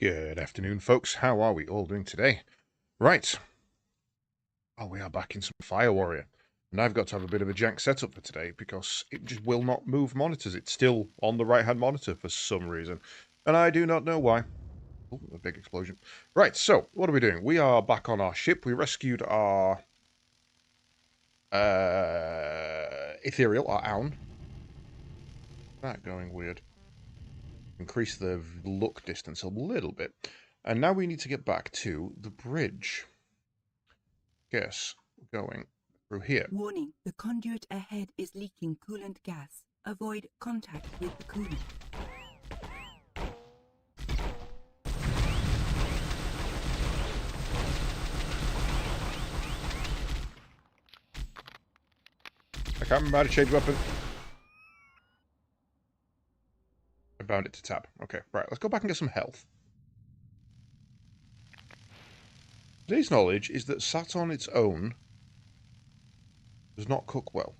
Good afternoon, folks. How are we all doing today? Right. Oh, we are back in some Fire Warrior. And I've got to have a bit of a jank setup for today because it just will not move monitors. It's still on the right-hand monitor for some reason. And I do not know why. Oh, a big explosion. Right, so, what are we doing? We are back on our ship. We rescued our Ethereal, our Aun. That going weird. Increase the look distance a little bit. And now we need to get back to the bridge. Guess going through here. Warning, the conduit ahead is leaking coolant gas. Avoid contact with the coolant. I can't remember how to change weapon. I bound it to tab. Okay, right, let's go back and get some health. Today's knowledge is that sat on its own does not cook well.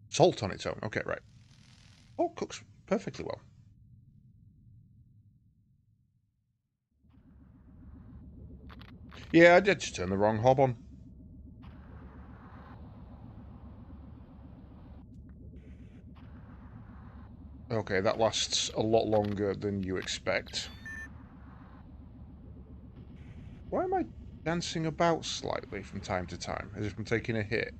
Salt on its own. Okay, right. Oh, cooks perfectly well. Yeah, I did just turn the wrong hob on. Okay, that lasts a lot longer than you expect. Why am I dancing about slightly from time to time, as if I'm taking a hit?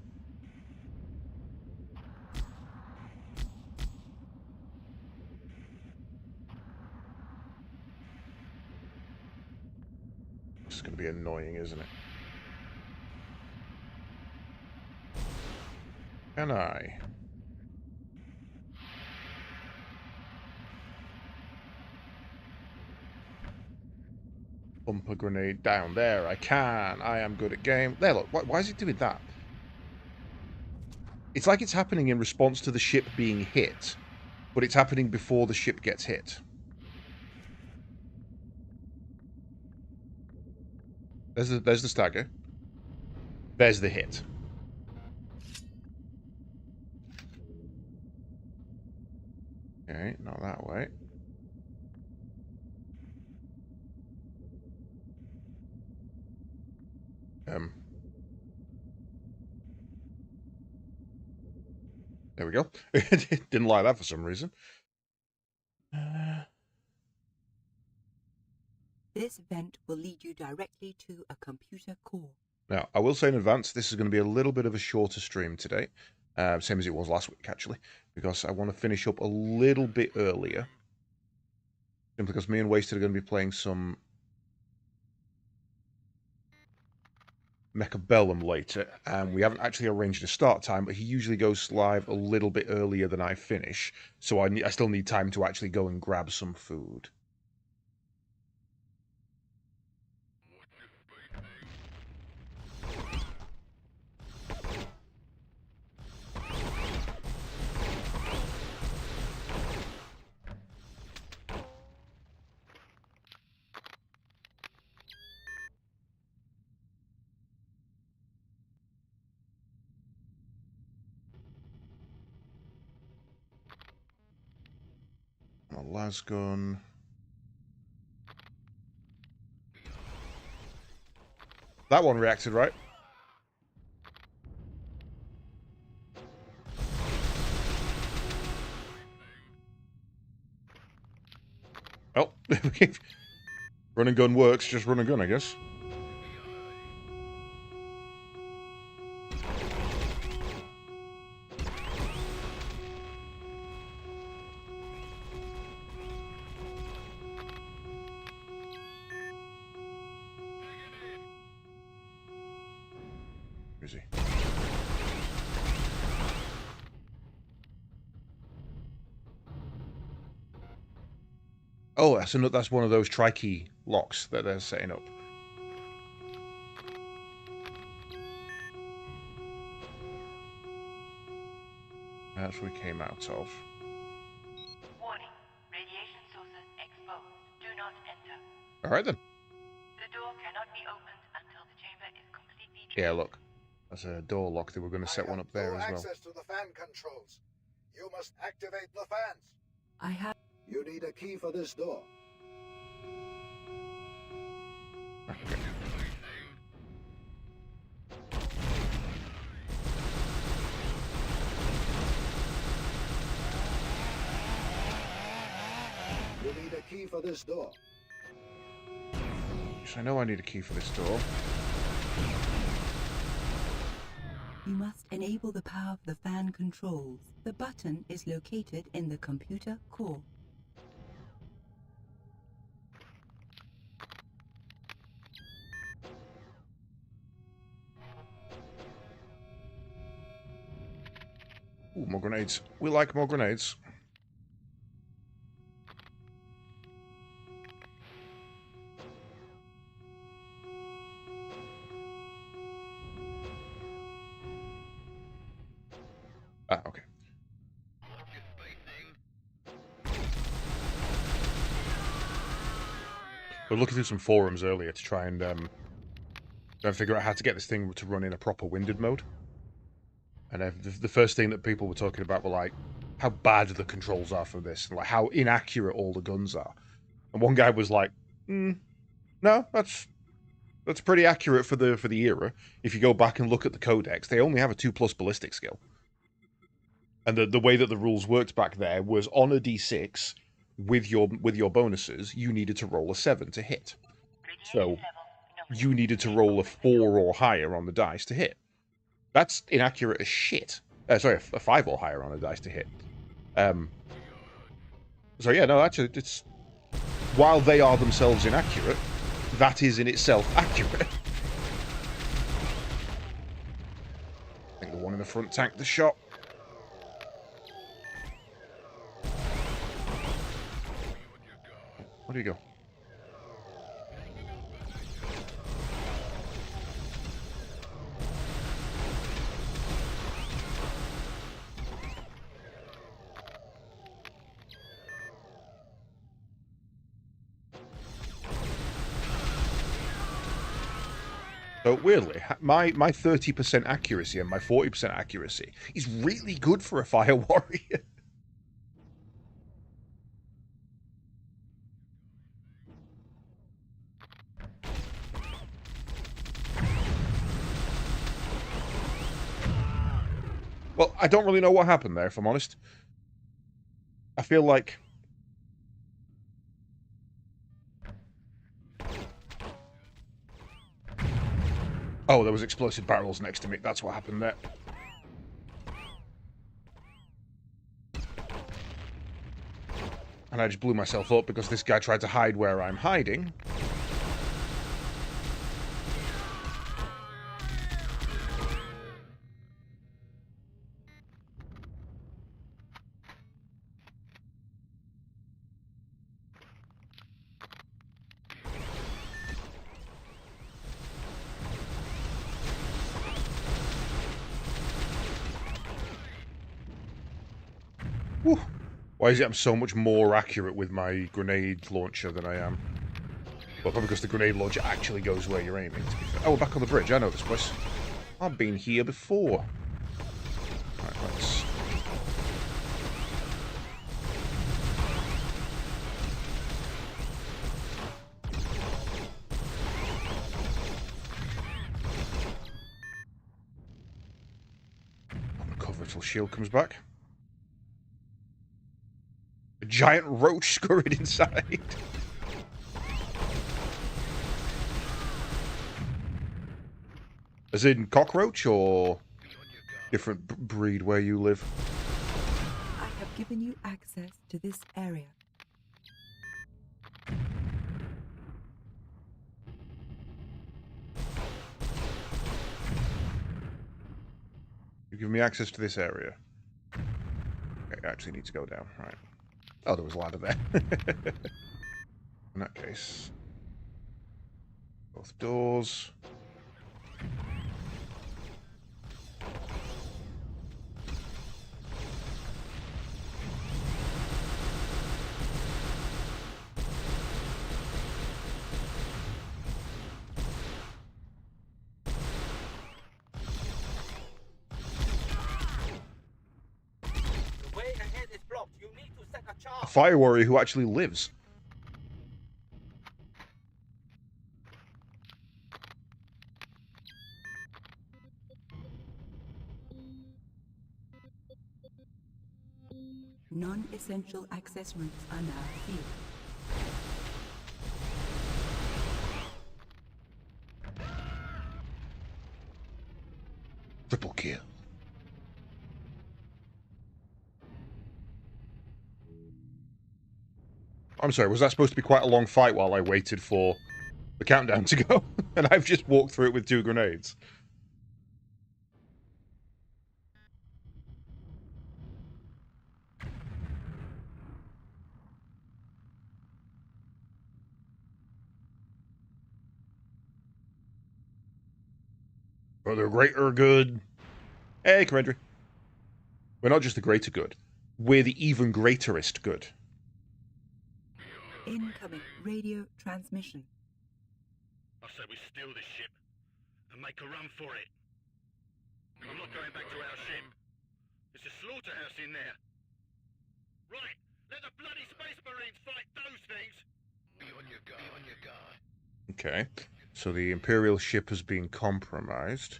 It's going to be annoying, isn't it? Can I? Pump a grenade down there. I can. I am good at game. There, look. Why is it doing that? It's like it's happening in response to the ship being hit, but it's happening before the ship gets hit. There's the stagger. There's the hit. Okay, not that way. There we go. Didn't like that for some reason. This vent will lead you directly to a computer core. Now, I will say in advance, this is going to be a little bit of a shorter stream today. Same as it was last week, actually. Because I want to finish up a little bit earlier. Simply because me and Wasted are going to be playing some Mechabellum later, and we haven't actually arranged a start time, but he usually goes live a little bit earlier than I finish, so I still need time to actually go and grab some food. las gun. That one reacted, right? Oh, run and gun works, just run and gun, I guess. Where is he? Oh, that's one of those tri-key locks that they're setting up. That's what we came out of. Warning. Radiation sources exposed. Do not enter. Alright then. The door cannot be opened until the chamber is completely Yeah, look. That's a door lock. They were going to set one up there as well. Access to the fan controls. You must activate the fans. I have. You need a key for this door. You need a key for this door. Yes, I know I need a key for this door. You must enable the power of the fan controls. The button is located in the computer core. Ooh, more grenades. We like more grenades. Ah, okay. We were looking through some forums earlier to try and figure out how to get this thing to run in a proper winded mode. And the first thing that people were talking about were like how bad the controls are for this, and like how inaccurate all the guns are. And one guy was like, "No, that's pretty accurate for the era. If you go back and look at the codex, they only have a 2+ ballistic skill." And the way that the rules worked back there was on a d6 with your bonuses, you needed to roll a 7 to hit. So you needed to roll a 4 or higher on the dice to hit. That's inaccurate as shit. Sorry, a 5 or higher on a dice to hit. So yeah, no, actually, it's while they are themselves inaccurate, that is in itself accurate. I think the one in the front tanked the shot. Where do you go? So weirdly, my 30% accuracy and my 40% accuracy is really good for a fire warrior. Well, I don't really know what happened there, if I'm honest. I feel like... Oh, there was explosive barrels next to me. That's what happened there. And I just blew myself up because this guy tried to hide where I'm hiding. Whew. Why is it I'm so much more accurate with my grenade launcher than I am? Well, probably because the grenade launcher actually goes where you're aiming, to be fair. Oh, we're back on the bridge. I know this place. I've been here before. Right, let's... over till shield comes back. A giant roach scurried inside. As in cockroach or different breed where you live? I have given you access to this area. You give me access to this area. Okay, I actually need to go down. Right. Oh, there was a ladder there. In that case, both doors. A fire warrior who actually lives. Non-essential access routes are now sealed. Triple kill. I'm sorry, was that supposed to be quite a long fight while I waited for the countdown to go? And I've just walked through it with 2 grenades. For the greater good. Hey, Commander. We're not just the greater good. We're the even greaterest good. Incoming radio transmission. I say we steal this ship and make a run for it. I'm not going back to our ship. There's a slaughterhouse in there. Right, let the bloody Space Marines fight those things. Be on your guard. Be on your guard. Okay, so the Imperial ship has been compromised.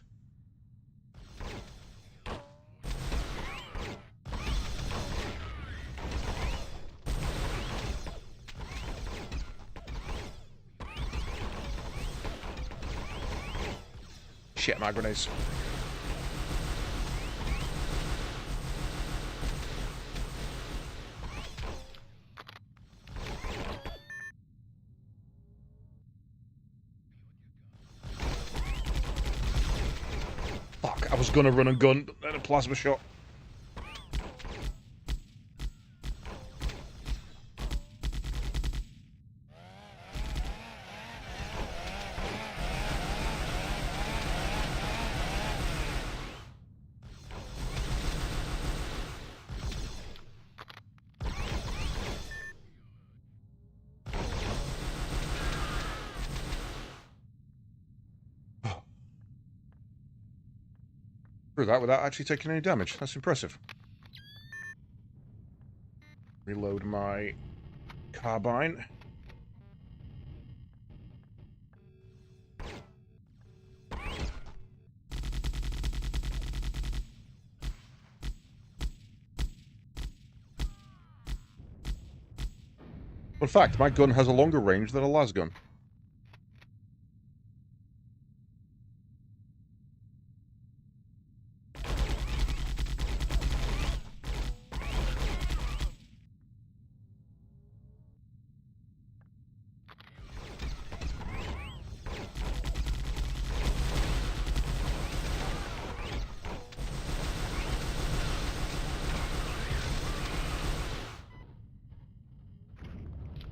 Shit, my grenades. Fuck, I was gonna run and gun, but then a plasma shot. Through that without actually taking any damage. That's impressive. Reload my carbine. Fun fact, my gun has a longer range than a las gun.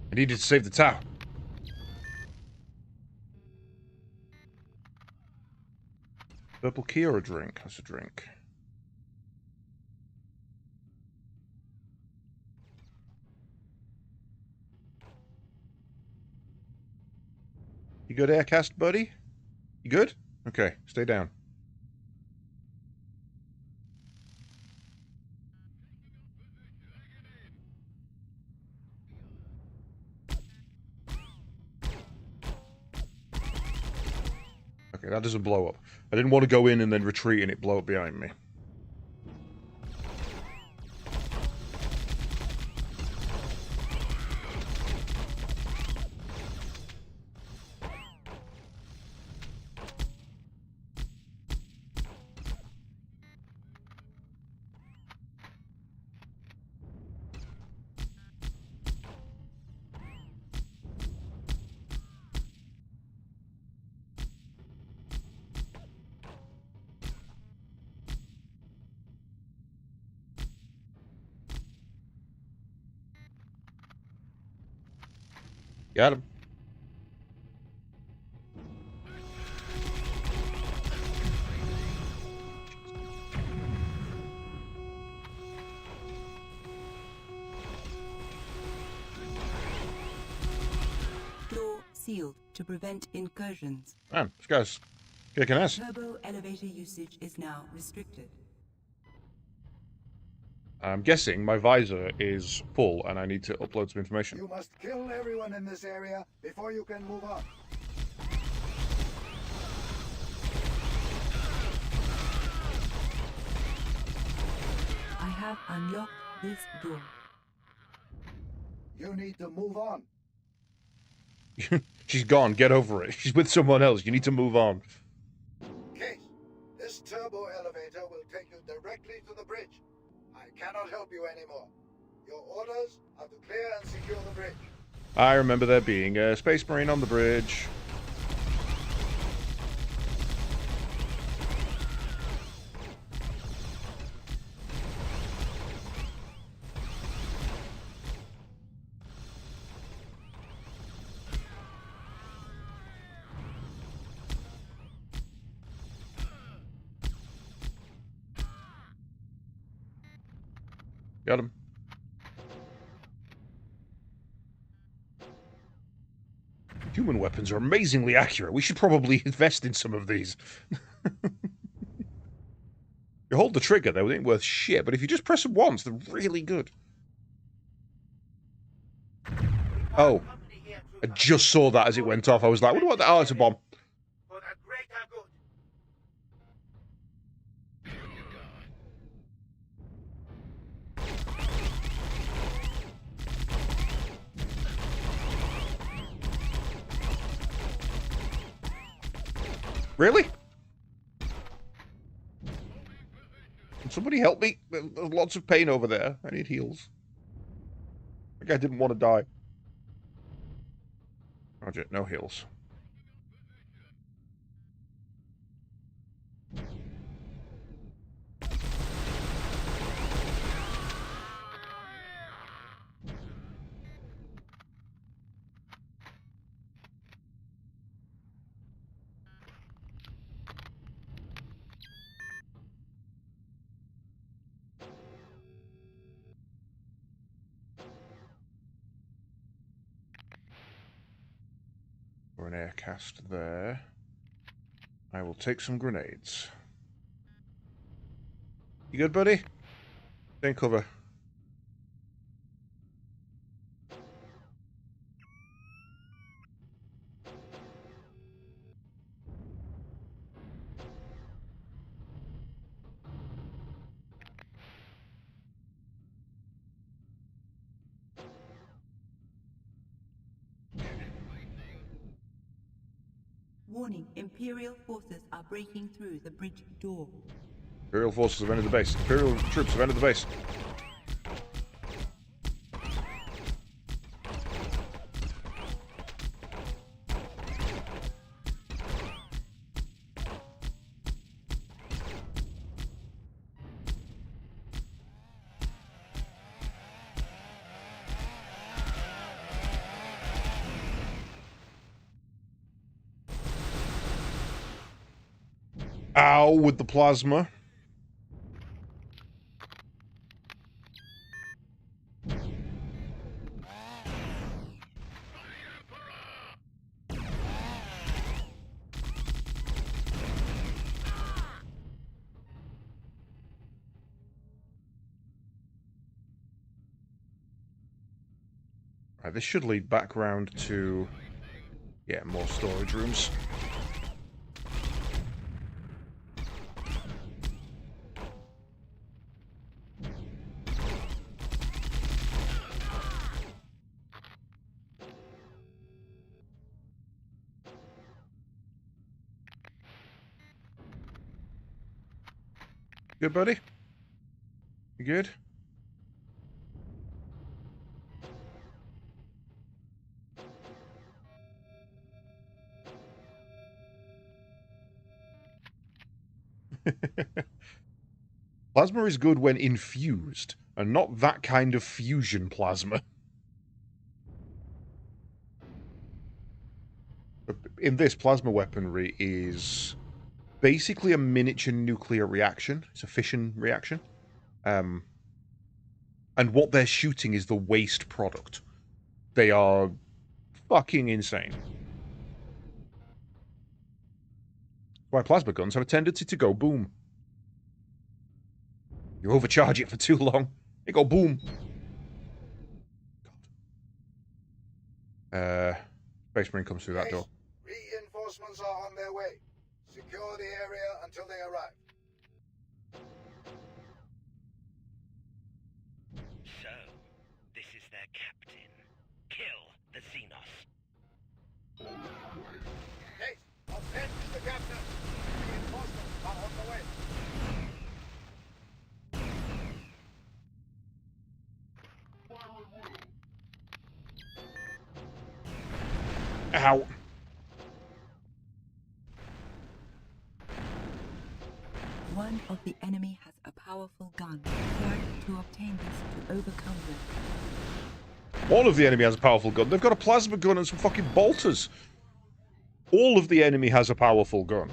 I needed to save the tower. Purple key or a drink? That's a drink. You good, Aircast, buddy? You good? Okay, stay down. Okay, that doesn't blow up. I didn't want to go in and then retreat and it blow up behind me. Got him. Door sealed to prevent incursions. Man, this guy's kicking ass. Turbo elevator usage is now restricted. I'm guessing my visor is full and I need to upload some information. You must kill everyone in this area before you can move on. I have unlocked this door. You need to move on. She's gone. Get over it. She's with someone else. You need to move on. Kate, this turbo elevator will take you directly to the bridge. I cannot help you anymore. Your orders are to clear and secure the bridge. I remember there being a Space Marine on the bridge. Got him. Human weapons are amazingly accurate. We should probably invest in some of these. You hold the trigger, though, they ain't worth shit, but if you just press them once, they're really good. Oh. I just saw that as it went off. I was like, what about that? Oh, it's a bomb. For the greater good. Really? Can somebody help me? There's lots of pain over there. I need heals. That guy didn't want to die. Roger, no heals. Or an air cast there. I will take some grenades. You good, buddy? Stay in cover. Warning, Imperial forces are breaking through the bridge door. Imperial forces have entered the base. Imperial troops have entered the base. Ow, with the plasma. Right, this should lead back round to, yeah, more storage rooms. Good, buddy? You good? Plasma is good when infused, and not that kind of fusion plasma. in this, plasma weaponry is basically a miniature nuclear reaction. It's a fission reaction. And what they're shooting is the waste product. They are fucking insane. Why plasma guns have a tendency to go boom. You overcharge it for too long, it go boom. God. Space Marine comes through that door. Reinforcements are on their way. Secure the area until they arrive. So, this is their captain. Kill the Xenos. Case, offend the captain. Reinforcements are on the way. Ow. One of the enemy has a powerful gun. Try to obtain this to overcome them. All of the enemy has a powerful gun. They've got a plasma gun and some fucking bolters. All of the enemy has a powerful gun.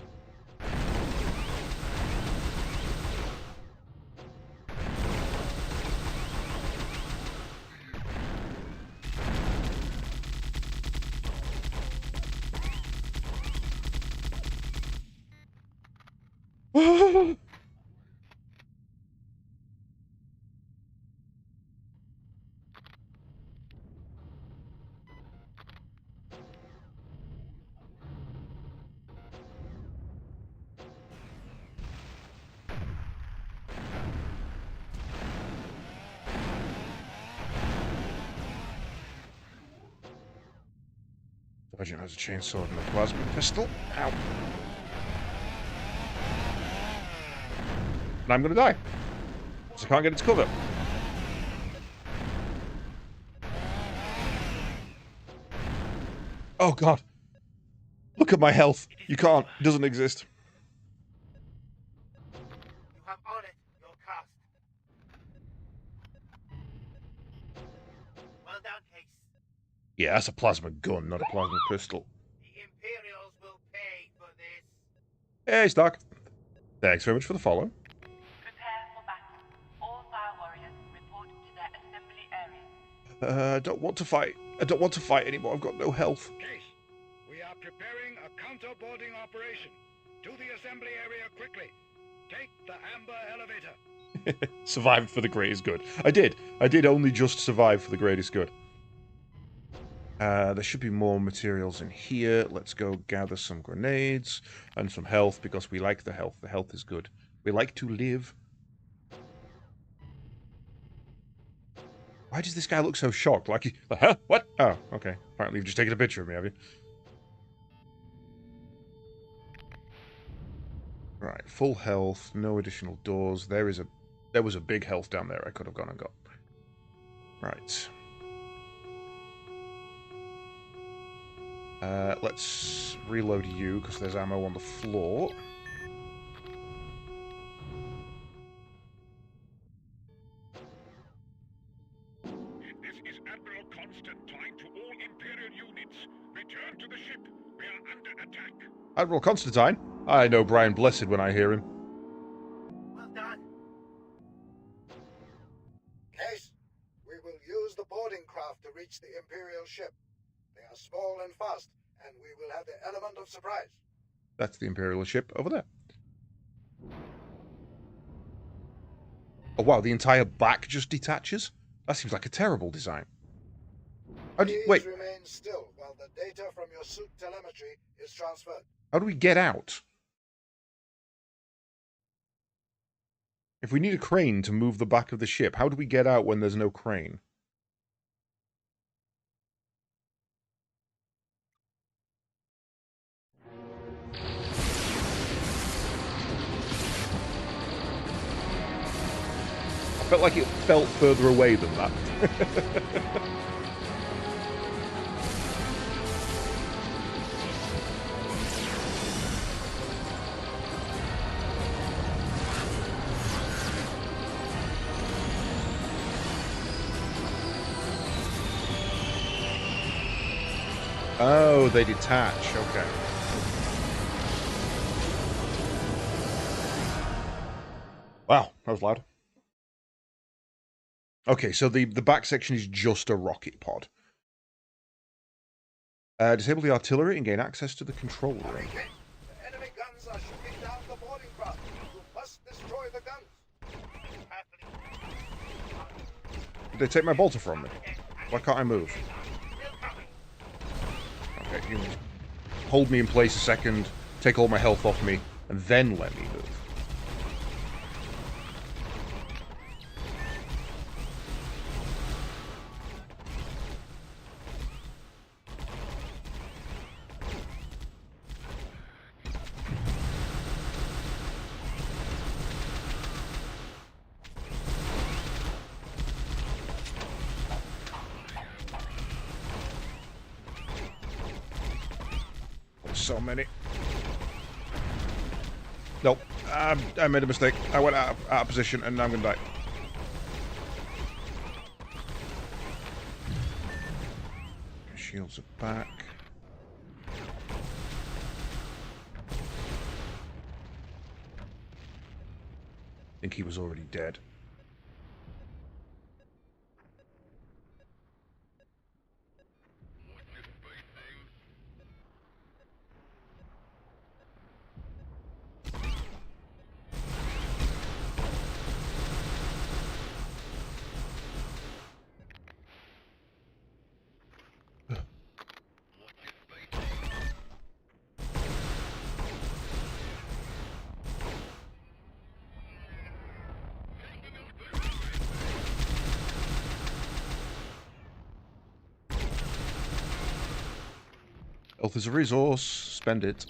Sergeant has a chainsaw and a plasma pistol. Ow. And I'm gonna die. So I can't get it to cover. Oh god. Look at my health. You can't. It doesn't exist. You have on it your cast. Well done, Case. Yeah, that's a plasma gun, not a plasma pistol. The Imperials will pay for this. Hey, Stark. Thanks very much for the follow. Prepare for battle. All fire warriors report to their assembly area. I don't want to fight. I don't want to fight anymore. I've got no health. Case, we are preparing a counter-boarding operation. To the assembly area quickly. Take the amber elevator. Survived for the greatest good. I did. I did only just survive for the greatest good. There should be more materials in here. Let's go gather some grenades and some health because we like the health. The health is good. We like to live. Why does this guy look so shocked? Like he... Huh? What? Oh, okay. Apparently you've just taken a picture of me, have you? Right, full health, no additional doors. There was a big health down there I could have gone and got. Right. Let's reload you, because there's ammo on the floor. This is Admiral Constantine to all Imperial units. Return to the ship. We are under attack. Admiral Constantine? I know Brian Blessed when I hear him. Well done. Case, we will use the boarding craft to reach the Imperial ship. They are small and fast, and we will have the element of surprise. That's the Imperial ship over there. Oh wow, the entire back just detaches? That seems like a terrible design. Please Wait, remain still while the data from your suit telemetry is transferred. how do we get out? If we need a crane to move the back of the ship, how do we get out when there's no crane? I felt like it felt further away than that. Oh, they detach. Okay. Wow, that was loud. Okay, so the back section is just a rocket pod. Disable the artillery and gain access to the control room. Hurry, Case. The enemy guns are shooting down the boarding craft. You must destroy the guns. Did they take my bolter from me? Why can't I move? Okay, you hold me in place a second, take all my health off me, and then let me move. So many. Nope. I made a mistake. I went out of position and now I'm going to die. Shields are back. I think he was already dead. Health is a resource. Spend it.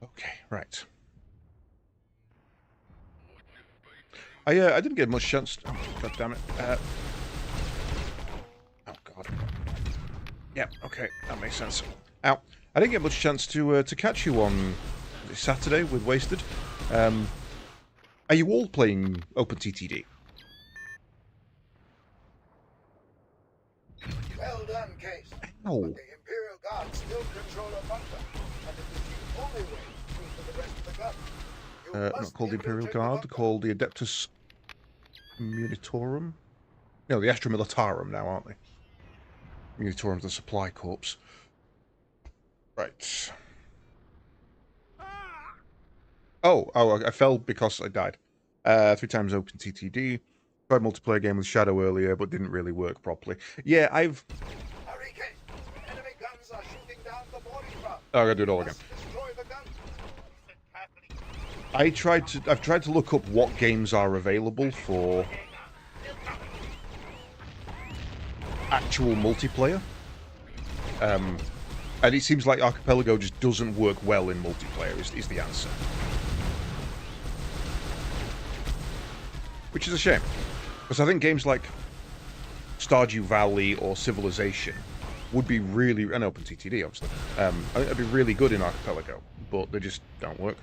Okay, right. I didn't get much chance. Oh, God damn it. Oh God. Yeah. Okay, that makes sense. Ow. I didn't get much chance to catch you on Saturday with Wasted. Are you all playing OpenTTD? Well done, Case. Oh. But the Imperial Guard still control a bunker, and it is the only way through to the rest of the gun. You Not must called the Imperial infiltrate the Guard, bunker. called the Adeptus Munitorum. No, the Astra Militarum now, aren't they? Munitorum's the supply corps. Right. Oh, I fell because I died. 3 times OpenTTD. Tried multiplayer game with Shadow earlier, but didn't really work properly. Yeah, I've... Hurry, Case. The enemy guns are shooting down the boarding craft. Oh, I gotta do it all again. Must destroy the guns. I've tried to look up what games are available for actual multiplayer. And it seems like Archipelago just doesn't work well in multiplayer, is the answer. Which is a shame. Because I think games like Stardew Valley or Civilization would be really... and OpenTTD, obviously. I think they'd be really good in Archipelago, but they just don't work.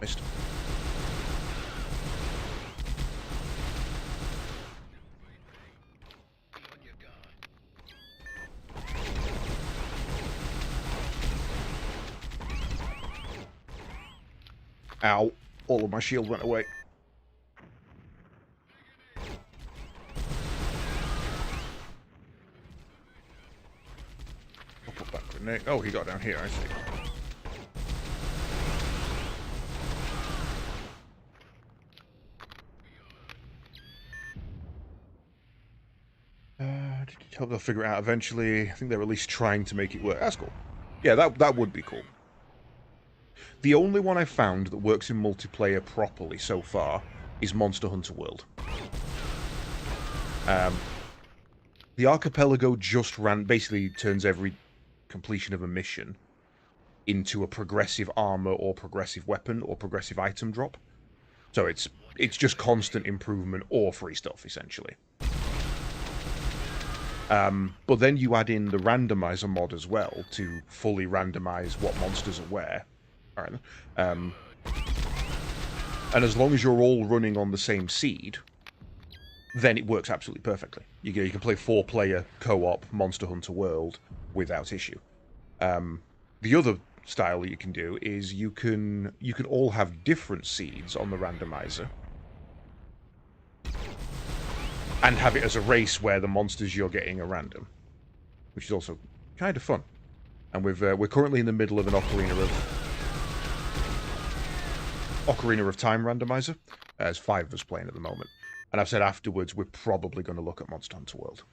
Missed. Ow. All of my shield went away. I'll put that grenade. Oh, he got down here, I see. Hope they'll figure it out eventually. I think they're at least trying to make it work. That's cool. Yeah, that would be cool. The only one I found that works in multiplayer properly so far is Monster Hunter World. The Archipelago just basically turns every completion of a mission into a progressive armor or progressive weapon or progressive item drop. So it's just constant improvement or free stuff, essentially. But then you add in the randomizer mod as well to fully randomize what monsters are where. All right. And as long as you're all running on the same seed, then it works absolutely perfectly. You can play 4-player co-op Monster Hunter World without issue. The other style that you can do is you can all have different seeds on the randomizer and have it as a race where the monsters you're getting are random, which is also kind of fun. And we're currently in the middle of an Ocarina of Time randomizer. There's 5 of us playing at the moment. And I've said afterwards we're probably going to look at Monster Hunter World.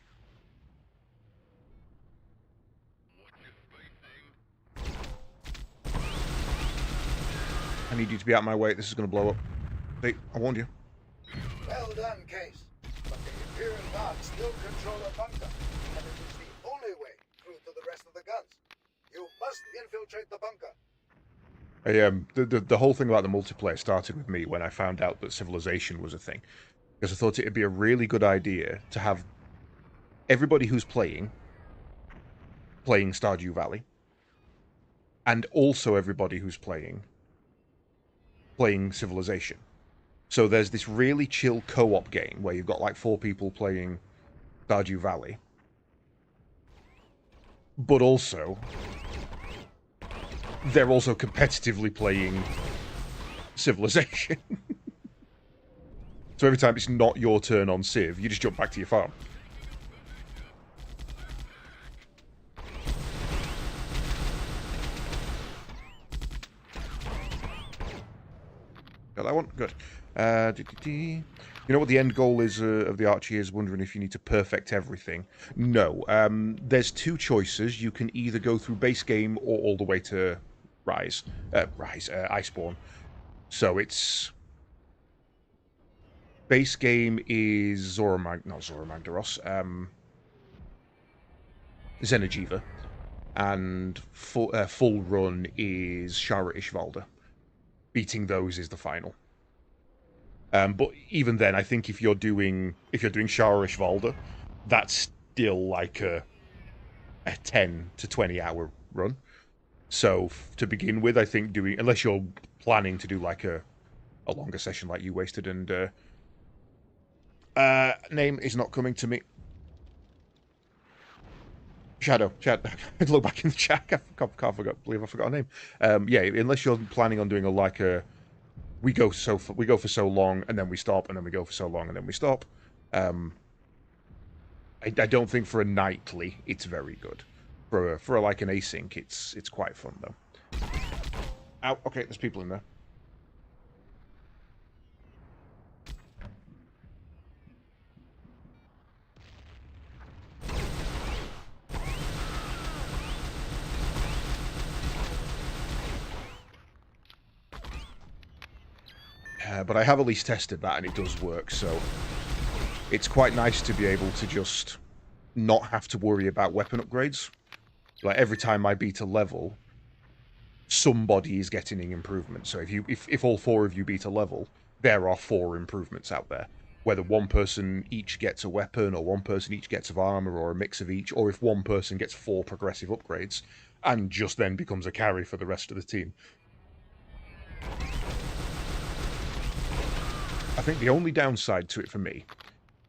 I need you to be out of my way. This is going to blow up. See, I warned you. Well done, Case. But the Imperial Guards still control a bunker, and it is the only way through to the rest of the guns. You must infiltrate the bunker. The whole thing about the multiplayer started with me when I found out that Civilization was a thing. Because I thought it'd be a really good idea to have everybody who's playing Stardew Valley, and also everybody who's playing Civilization. So there's this really chill co-op game where you've got like 4 people playing Stardew Valley, but also they're also competitively playing Civilization. So every time it's not your turn on Civ, you just jump back to your farm. Got that one? Good. You know what the end goal is of the Archie is? Wondering if you need to perfect everything. No. There's 2 choices. You can either go through base game or all the way to Iceborne. So it's... Base game is Xeno'jiiva. And full run is Shara Ishvalda. Beating those is the final. But even then, I think if you're doing Shara Ishvalda, that's still like a 10 to 20 hour run. So to begin with, I think unless you're planning to do like a longer session like you wasted, and name is not coming to me. Shadow. I look back in the chat. I believe I forgot her name. Yeah, unless you're planning on doing we go for so long and then we stop, and then we go for so long and then we stop. I don't think for a nightly it's very good. For like an async, it's quite fun though. Ow, okay, there's people in there. But I have at least tested that and it does work, so it's quite nice to be able to just not have to worry about weapon upgrades. Like every time I beat a level, somebody is getting an improvement. So if all 4 of you beat a level, there are 4 improvements out there. Whether one person each gets a weapon, or one person each gets of armor, or a mix of each, or if one person gets 4 progressive upgrades and just then becomes a carry for the rest of the team. I think the only downside to it for me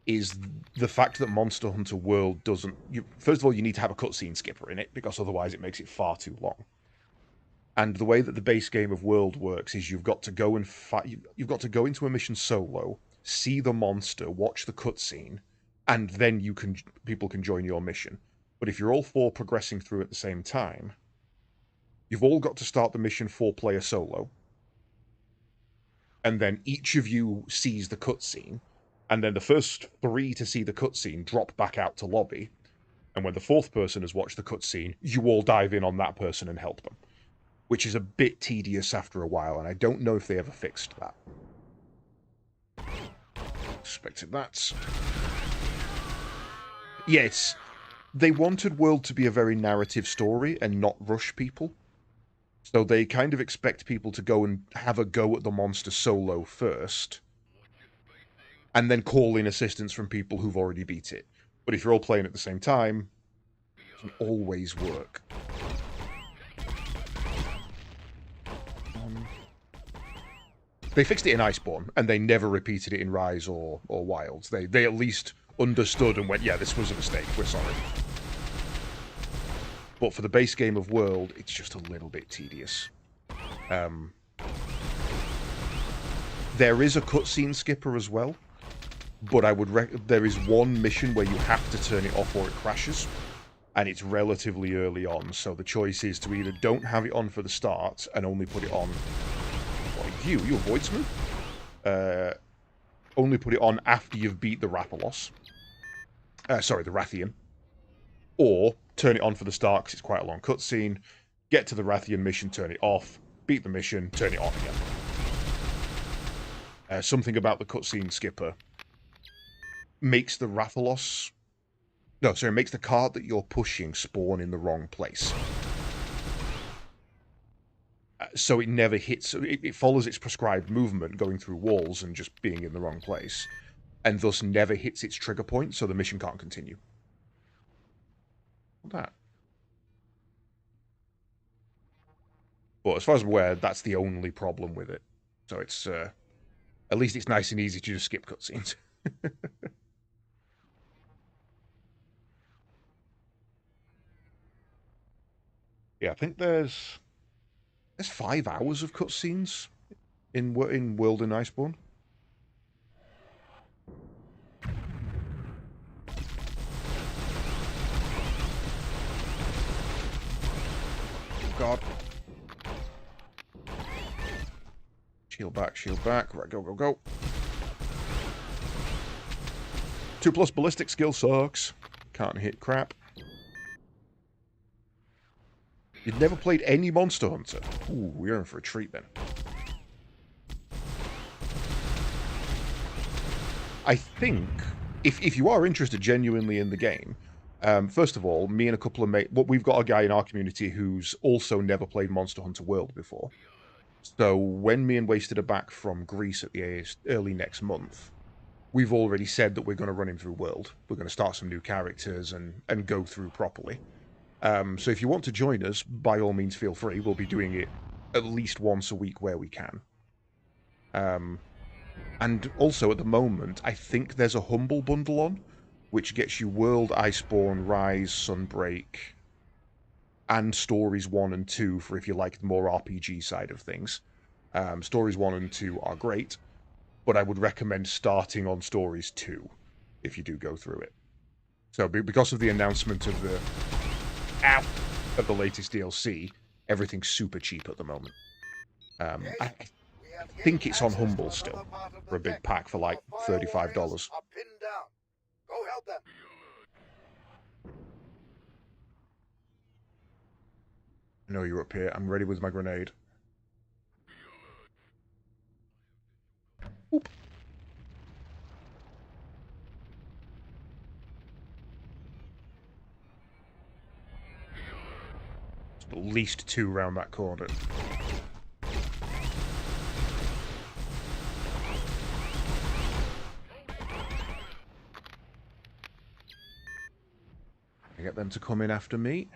is the fact that Monster Hunter World doesn't... first of all, you need to have a cutscene skipper in it, because otherwise it makes it far too long. And the way that the base game of World works is you've got to go and you've got to go into a mission solo, see the monster, watch the cutscene, and then people can join your mission. But if you're all 4 progressing through at the same time, you've all got to start the mission 4-player solo, and then each of you sees the cutscene, and then the first 3 to see the cutscene drop back out to lobby, and when the 4th person has watched the cutscene, you all dive in on that person and help them. Which is a bit tedious after a while, and I don't know if they ever fixed that. Expected that. Yes, they wanted World to be a very narrative story and not rush people. So they kind of expect people to go and have a go at the monster solo first, and then call in assistance from people who've already beat it. But if you're all playing at the same time, it can always work. They fixed it in Iceborne, and they never repeated it in Rise or Wilds. They at least understood and went, yeah, this was a mistake, we're sorry. But for the base game of World, it's just a little bit tedious. There is a cutscene skipper as well, but there is one mission where you have to turn it off or it crashes, and it's relatively early on, so the choice is to either don't have it on for the start and only put it on... You avoidsman? Only put it on after you've beat the Rathalos. Sorry, the Rathian. Or turn it on for the start because it's quite a long cutscene. Get to the Rathian mission, turn it off. Beat the mission, turn it on again. Something about the cutscene skipper makes the Rathalos... No, sorry, makes the cart that you're pushing spawn in the wrong place. So it never hits... It follows its prescribed movement, going through walls and just being in the wrong place. And thus never hits its trigger point, so the mission can't continue. That. But as far as I'm aware, that's the only problem with it. So it's... at least it's nice and easy to just skip cutscenes. Yeah, I think there's 5 hours of cutscenes in World and Iceborne. God. Shield back. Right, go. 2+ ballistic skill sucks. Can't hit crap. You've never played any Monster Hunter? Ooh, we're in for a treat then. I think, if you are interested genuinely in the game, first of all, me and a couple of mates... Well, we've got a guy in our community who's also never played Monster Hunter World before. So when me and Wasted are back from Greece at the early next month, we've already said that we're going to run him through World. We're going to start some new characters and go through properly. So if you want to join us, by all means feel free. We'll be doing it at least once a week where we can. And also at the moment, I think there's a Humble bundle on, which gets you World, Iceborne, Rise, Sunbreak, and Stories 1 and 2 for if you like the more RPG side of things. Stories 1 and 2 are great, but I would recommend starting on Stories 2 if you do go through it. So because of the announcement of the latest DLC, everything's super cheap at the moment. I think it's on Humble still for a big pack for like $35. Go help them. I know you're up here. I'm ready with my grenade. Oop. At least 2 round that corner. I get them to come in after me.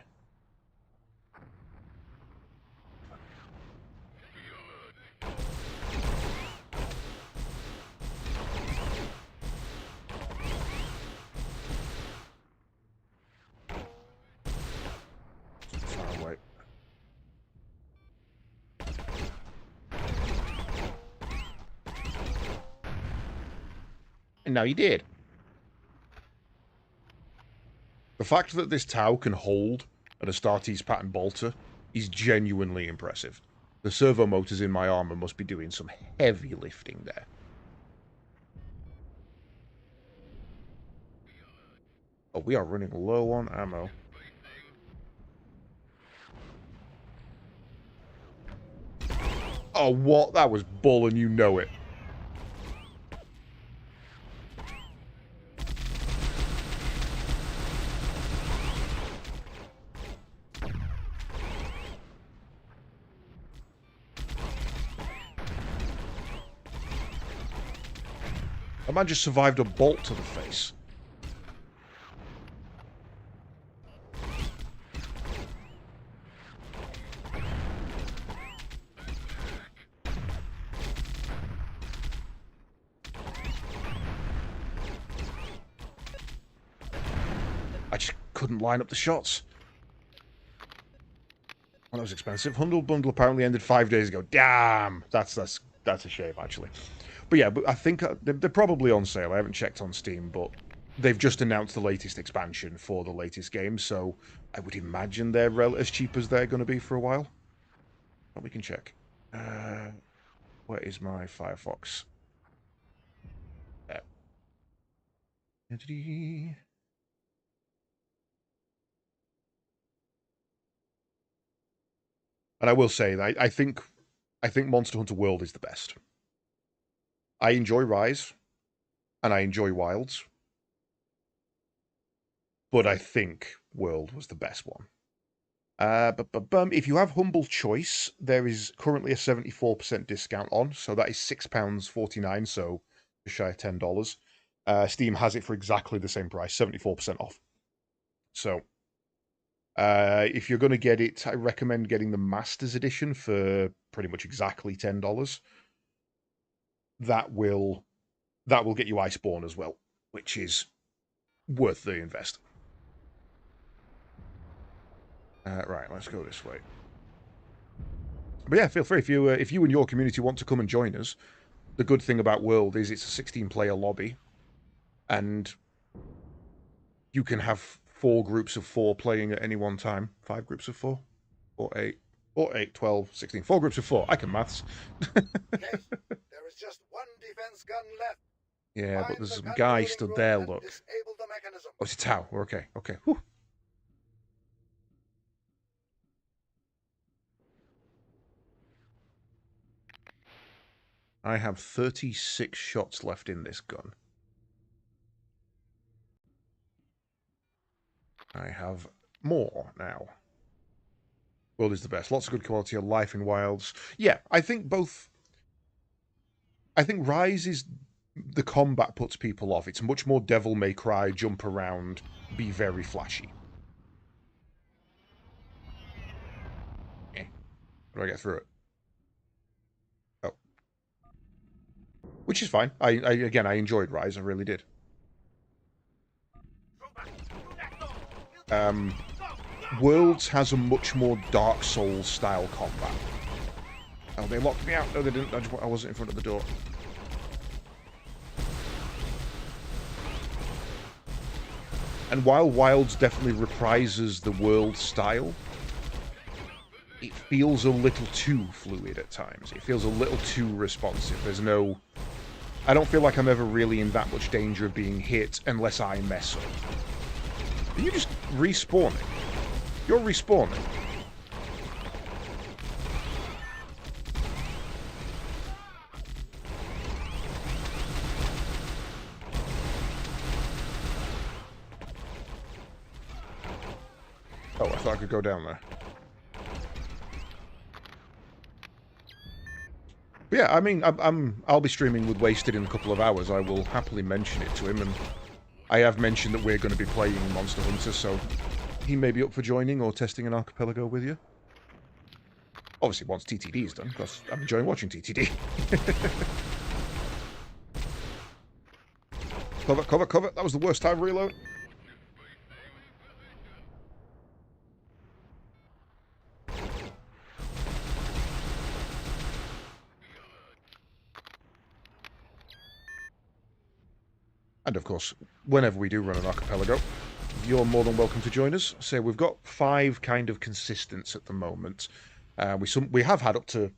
Far away. And now you did. The fact that this Tau can hold an Astartes pattern bolter is genuinely impressive. The servo motors in my armor must be doing some heavy lifting there. Oh, we are running low on ammo. Oh, what? That was bull and you know it. A man just survived a bolt to the face. couldn't line up the shots. Well, that was expensive. Humble Bundle apparently ended 5 days ago. Damn! That's a shame, actually. But yeah, but I think they're probably on sale. I haven't checked on Steam, but they've just announced the latest expansion for the latest game, so I would imagine they're as cheap as they're going to be for a while. But we can check. Where is my Firefox? There. And I will say that I think Monster Hunter World is the best. I enjoy Rise, and I enjoy Wilds, but I think World was the best one. If you have Humble Choice, there is currently a 74% discount on, so that is £6.49, so just shy of $10. Steam has it for exactly the same price, 74% off. So, if you're going to get it, I recommend getting the Masters Edition for pretty much exactly $10. That will get you Iceborne as well, which is worth the invest. Right, let's go this way. But yeah, feel free if you and your community want to come and join us. The good thing about World is it's a 16-player lobby, and you can have 4 groups of 4 playing at any one time. 5 groups of 4, or 8, 12, 16. 4 groups of 4. I can maths. Case, there is just one defense gun left. Yeah, but Find there's the some gun guy loading stood room there. and Look. disable the mechanism. Oh, it's a Tau. We're okay. Okay. Whew. I have 36 shots left in this gun. I have more now. World is the best. Lots of good quality of life in Wilds. Yeah, I think both... I think Rise is... The combat puts people off. It's much more Devil May Cry, jump around, be very flashy. Eh. How do I get through it? Oh. Which is fine. Again, I enjoyed Rise. I really did. Worlds has a much more Dark Souls style combat. Oh, they locked me out. No, they didn't. I wasn't in front of the door. And while Wilds definitely reprises the World style, it feels a little too fluid at times. It feels a little too responsive. There's no... I don't feel like I'm ever really in that much danger of being hit unless I mess up. Are you just respawning? You're respawning. Oh, I thought I could go down there. But yeah, I mean, I'll be streaming with Wasted in a couple of hours. I will happily mention it to him, and I have mentioned that we're going to be playing Monster Hunter, so he may be up for joining or testing an archipelago with you. Obviously, once TTD is done, because I'm enjoying watching TTD. Cover, cover, cover. That was the worst time reload. And of course, whenever we do run an archipelago, you're more than welcome to join us. So we've got 5 kind of consistents at the moment. We have had up to,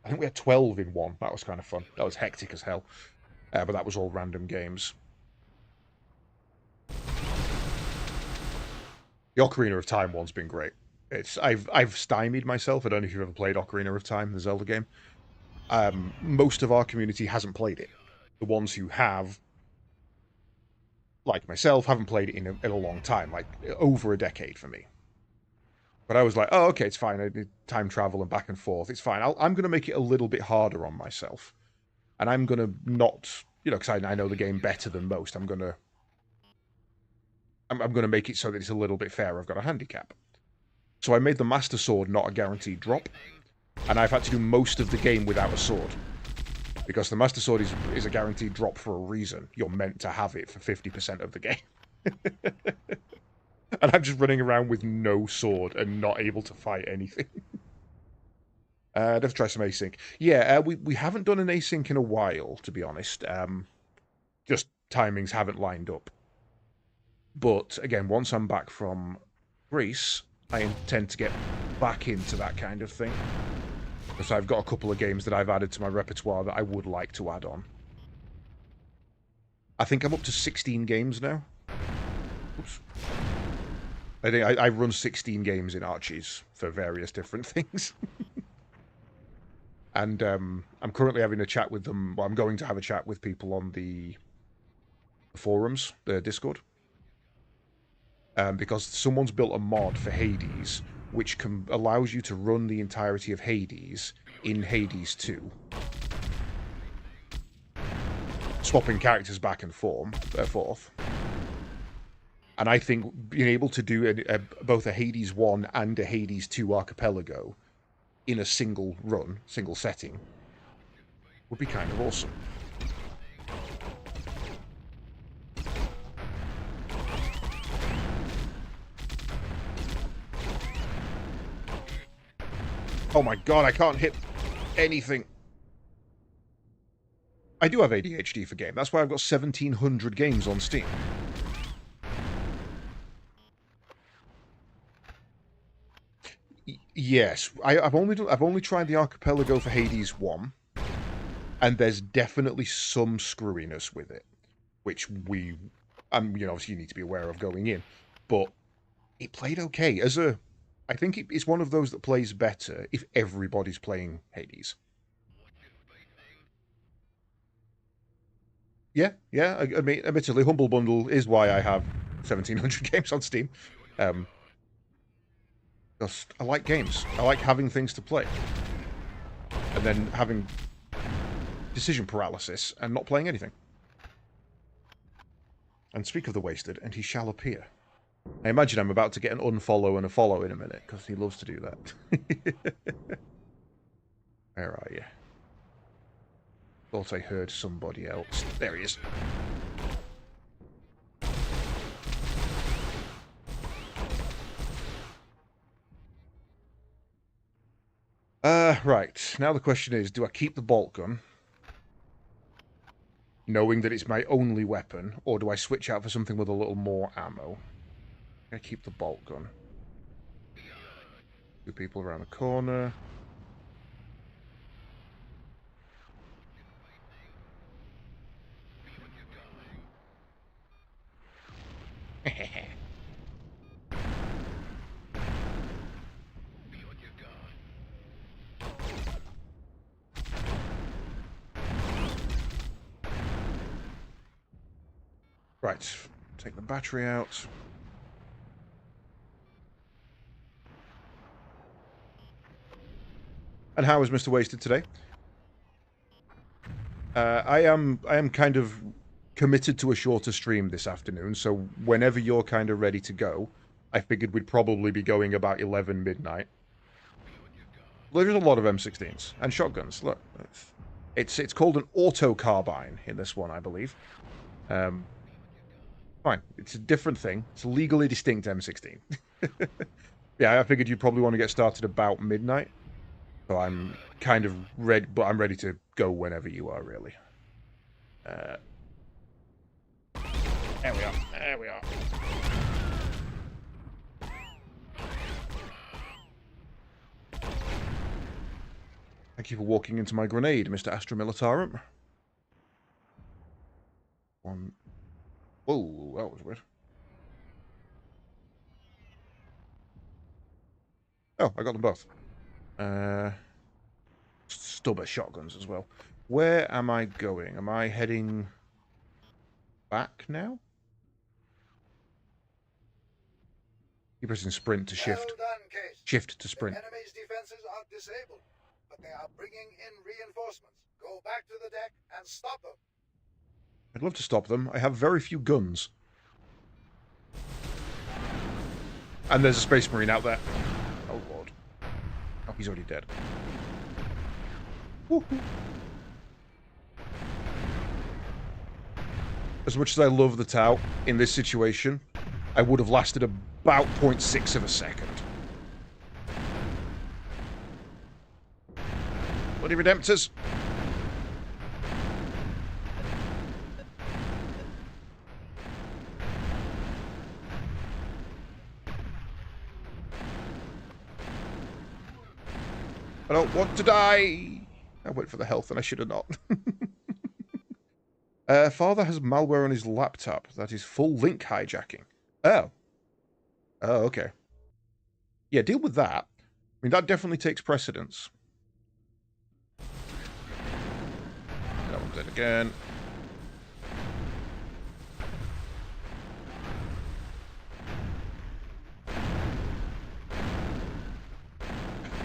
I think we had 12 in one. That was kind of fun. That was hectic as hell. But that was all random games. The Ocarina of Time one's been great. I've stymied myself. I don't know if you've ever played Ocarina of Time, the Zelda game. Most of our community hasn't played it. The ones who have, like myself, haven't played it in a long time, like over a decade for me. But I was like, oh, okay, it's fine. I need time travel and back and forth. It's fine. I'm going to make it a little bit harder on myself. And I'm going to not, because I know the game better than most. I'm going to make it so that it's a little bit fair. I've got a handicap. So I made the Master Sword not a guaranteed drop. And I've had to do most of the game without a sword. Because the Master Sword is a guaranteed drop for a reason. You're meant to have it for 50% of the game. And I'm just running around with no sword and not able to fight anything. Let's try some async. Yeah, we haven't done an async in a while, to be honest. Just timings haven't lined up. But again, once I'm back from Greece, I intend to get back into that kind of thing. Because I've got a couple of games that I've added to my repertoire that I would like to add on. I think I'm up to 16 games now. Oops. I think I run 16 games in Archies for various different things. And I'm currently having a chat with them. Well, I'm going to have a chat with people on the forums, the Discord. Because someone's built a mod for Hades, which allows you to run the entirety of Hades in Hades 2. Swapping characters back and forth. And I think being able to do both a Hades 1 and a Hades 2 archipelago in a single run, single setting, would be kind of awesome. Oh my god, I can't hit anything. I do have ADHD for game. That's why I've got 1,700 games on Steam. Yes, I've only tried the archipelago for Hades 1, and there's definitely some screwiness with it, which obviously you need to be aware of going in. But it played okay. I think it's one of those that plays better if everybody's playing Hades. Yeah. I mean, admittedly, Humble Bundle is why I have 1,700 games on Steam. Because I like games. I like having things to play. And then having decision paralysis and not playing anything. And speak of the wasted, and he shall appear. I imagine I'm about to get an unfollow and a follow in a minute, because he loves to do that. Where are you? Thought I heard somebody else. There he is. Right. Now the question is, do I keep the bolt gun, knowing that it's my only weapon, or do I switch out for something with a little more ammo? I keep the bolt gun. Two people around the corner. Right, take the battery out. And how is Mr. Wasted today? I am kind of committed to a shorter stream this afternoon, so whenever you're kind of ready to go, I figured we'd probably be going about 11 midnight. There's a lot of M16s and shotguns. Look, it's called an auto carbine in this one, I believe. Fine, it's a different thing. It's a legally distinct M16. Yeah, I figured you'd probably want to get started about midnight. So I'm kind of ready, but I'm ready to go whenever you are, really. There we are. There we are. Thank you for walking into my grenade, Mr. Astra Militarum. One. Whoa, that was weird. Oh, I got them both. Stubber shotguns as well. Where am I going? Am I heading back now? You're pressing sprint to shift. Well done, Case. Shift to sprint. The enemy's defenses are disabled, but they are bringing in reinforcements. Go back to the deck and stop them. I'd love to stop them. I have very few guns. And there's a Space Marine out there. Oh, Lord. Oh, he's already dead. Woo-hoo. As much as I love the Tau in this situation, I would have lasted about 0.6 of a second. Bloody Redemptors! I don't want to die! I went for the health and I should have not. Father has malware on his laptop that is full link hijacking. Oh. Oh, okay. Yeah, deal with that. I mean, that definitely takes precedence. That one's dead again.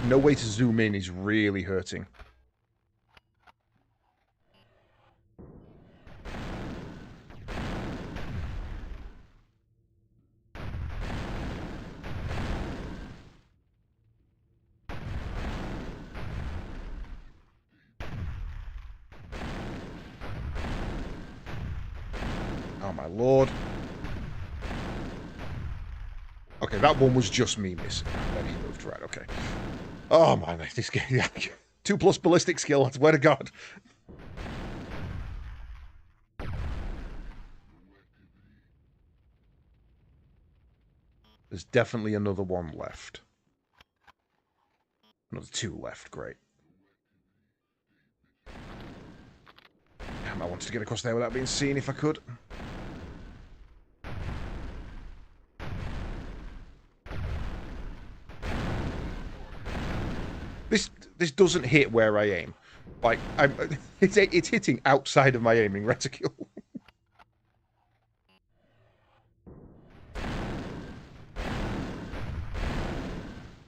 No way to zoom in is really hurting. Oh my lord. Okay, that one was just me missing. Then he moved right, okay. Oh man, this game, yeah. 2+ ballistic skill, I swear to God. There's definitely another one left. Another 2 left, great. Damn, I wanted to get across there without being seen if I could. This doesn't hit where I aim. Like, it's hitting outside of my aiming reticule.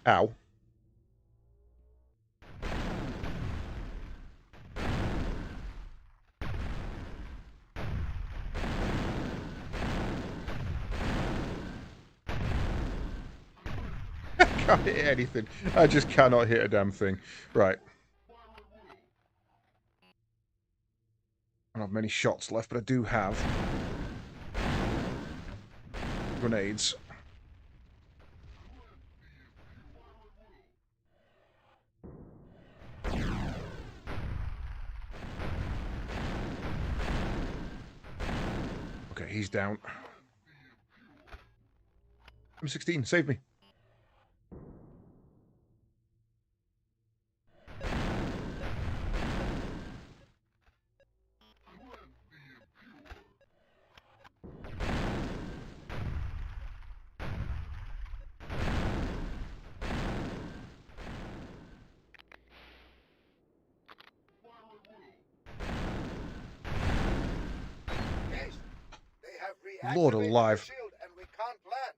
Ow. I can't hit anything. I just cannot hit a damn thing. Right. I don't have many shots left, but I do have grenades. Okay, he's down. M16, save me. Lord alive. The shield and we can't land.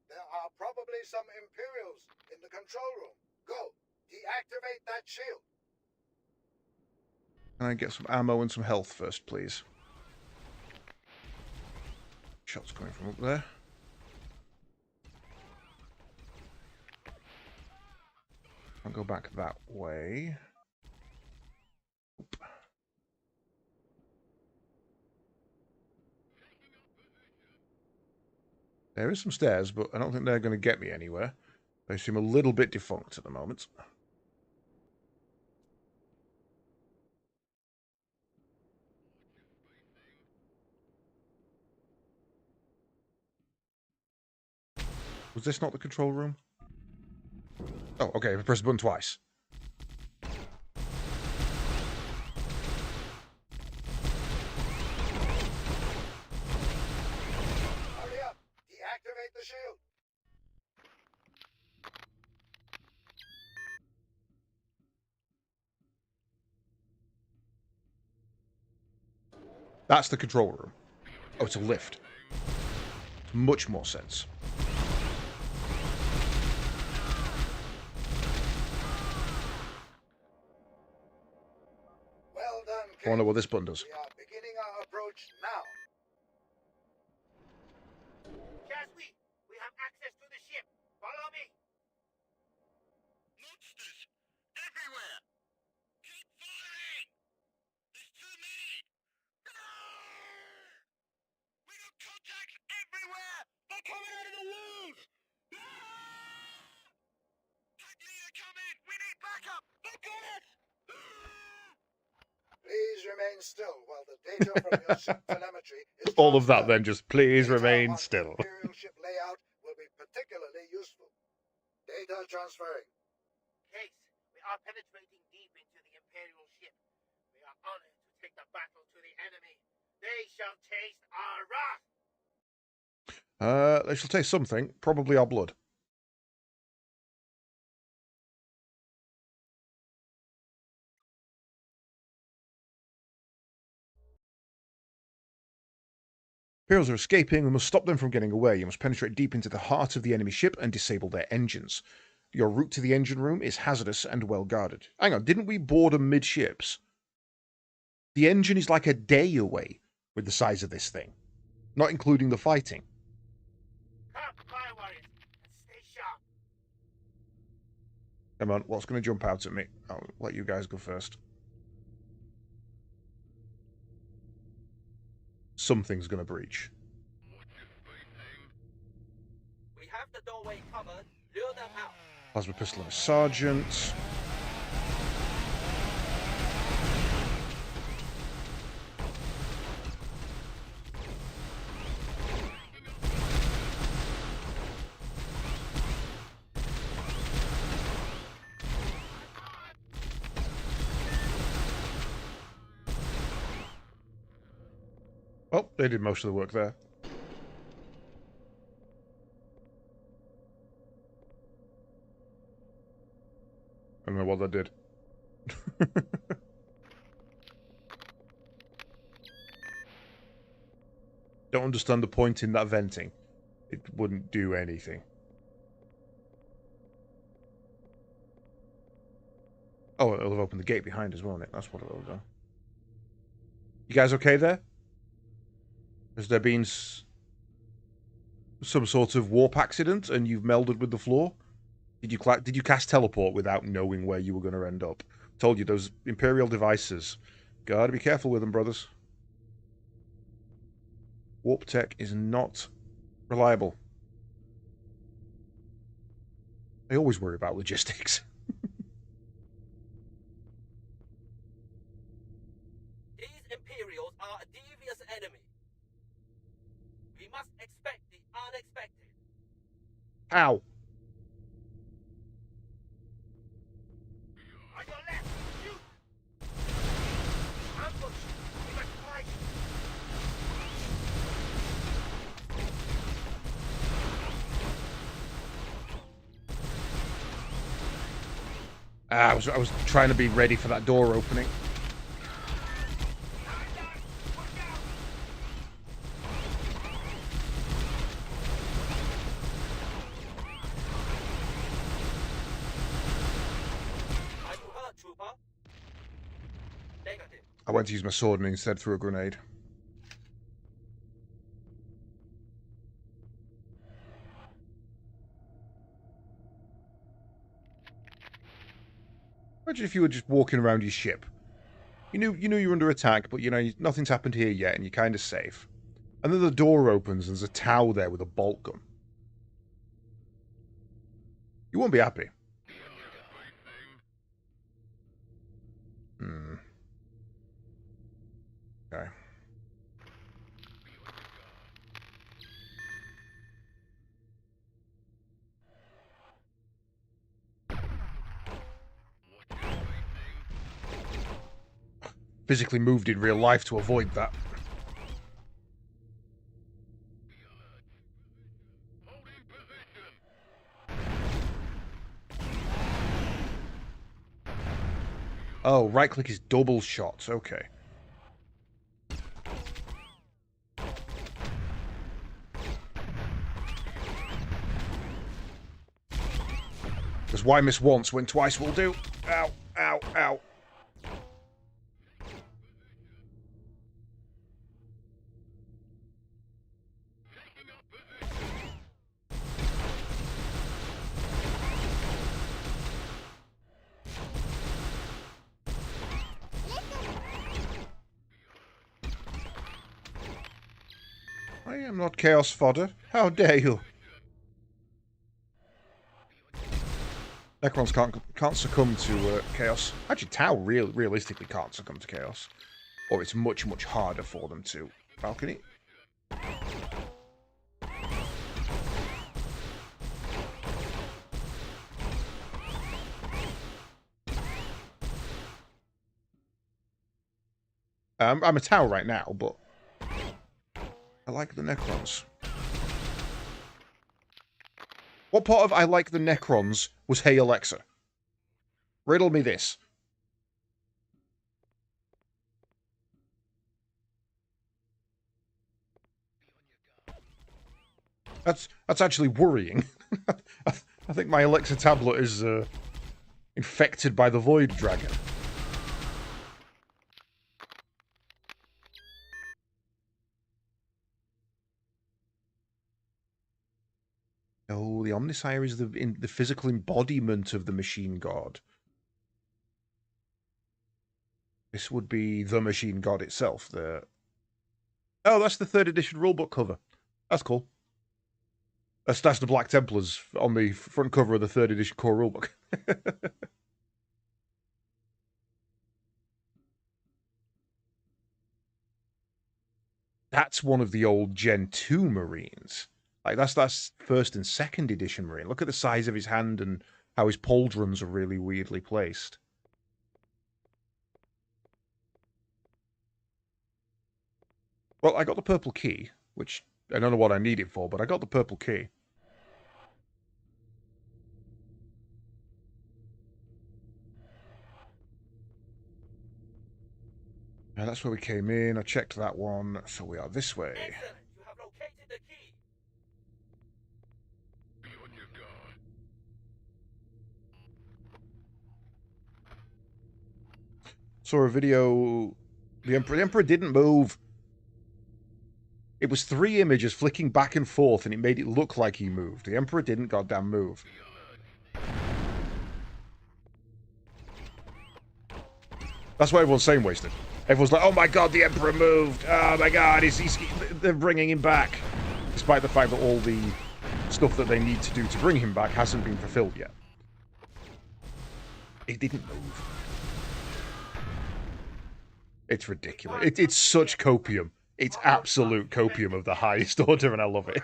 There are probably some Imperials in the control room. Go, deactivate that shield. Can I get some ammo and some health first, please? Shots coming from up there. I'll go back that way. Oop. There is some stairs, but I don't think they're going to get me anywhere. They seem a little bit defunct at the moment. Was this not the control room? Oh, okay, I pressed the button twice. Hurry up, deactivate the shield. That's the control room. Oh, it's a lift. It's much more sense. Well done, I wonder what this button does. We are beginning our approach now. Jasmine, we have access to the ship. Follow me. Monsters everywhere. Keep firing. There's too many. We got contacts everywhere. They're Please remain still while the data from your ship telemetry is All of that transferred. then, just please Data remain on still. Imperial ship layout will be particularly useful. Data transferring. Case, we are penetrating deep into the Imperial ship. We are honored to take the battle to the enemy. They shall taste our wrath. They shall taste something, probably our blood. Imperials are escaping. We must stop them from getting away. You must penetrate deep into the heart of the enemy ship and disable their engines. Your route to the engine room is hazardous and well guarded. Hang on, didn't we board them midships? The engine is like a day away with the size of this thing, not including the fighting. Come, fire warriors, and stay sharp. Come on, what's going to jump out at me? I'll let you guys go first. Something's going to breach. We have the doorway covered. Lure them out. Plasma pistol and a sergeant. Oh, they did most of the work there. I don't know what that did. Don't understand the point in that venting. It wouldn't do anything. Oh, it'll have opened the gate behind us, won't it? That's what it'll do. You guys okay there? Has there been some sort of warp accident and you've melded with the floor? Did you cast teleport without knowing where you were going to end up? Told you, those Imperial devices. Gotta be careful with them, brothers. Warp tech is not reliable. I always worry about logistics. These Imperials are a devious enemy. We must expect the unexpected. How? On your left, shoot! Ambush! We must fight! I was trying to be ready for that door opening. Are you hurt, trooper? Negative. I went to use my sword and instead threw a grenade. Imagine if you were just walking around your ship. You knew you're under attack, but you know nothing's happened here yet, and you're kind of safe. And then the door opens, and there's a Tau there with a bolt gun. You won't be happy. Okay. Physically moved in real life to avoid that. Oh, right click is double shots. Okay. Because why miss once when twice will do? Ow, ow, ow. I am not chaos fodder. How dare you? Necrons can't succumb to chaos. Actually, Tau realistically can't succumb to chaos. Or it's much, much harder for them to. Balcony? I'm a Tau right now, but I like the Necrons. What part of I like the Necrons was Hey Alexa? Riddle me this. That's actually worrying. I think my Alexa tablet is infected by the Void Dragon. Oh, the Omnisire is the physical embodiment of the Machine God. This would be the Machine God itself. Oh, that's the 3rd edition rulebook cover. That's cool. That's the Black Templars on the front cover of the 3rd edition core rulebook. That's one of the old Gen 2 Marines. Like, that's 1st and 2nd edition Marine. Look at the size of his hand and how his pauldrons are really weirdly placed. Well, I got the purple key, which I don't know what I need it for, but I got the purple key. And that's where we came in. I checked that one, so we are this way. Excellent. You have located the key. Be on your guard. Saw a video. The Emperor didn't move. It was 3 images flicking back and forth, and it made it look like he moved. The Emperor didn't goddamn move. That's what everyone's saying, Wasted. Everyone's like, oh my god, the Emperor moved. Oh my god, they're bringing him back. Despite the fact that all the stuff that they need to do to bring him back hasn't been fulfilled yet. It didn't move. It's ridiculous. It's such copium. It's absolute copium of the highest order, and I love it.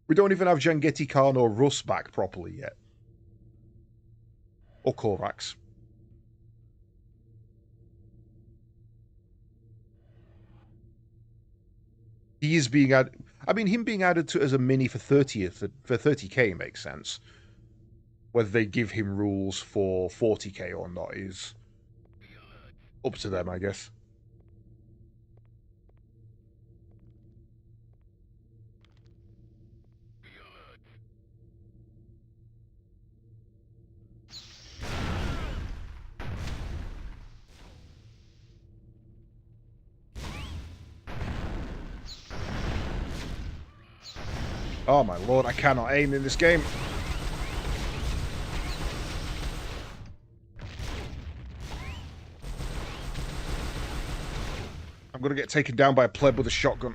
We don't even have Jangeti Khan or Russ back properly yet. Or Korax. He is being added. I mean, him being added to as a mini for 30k makes sense. Whether they give him rules for 40k or not is up to them, I guess. Oh my lord, I cannot aim in this game. I'm gonna get taken down by a pleb with a shotgun.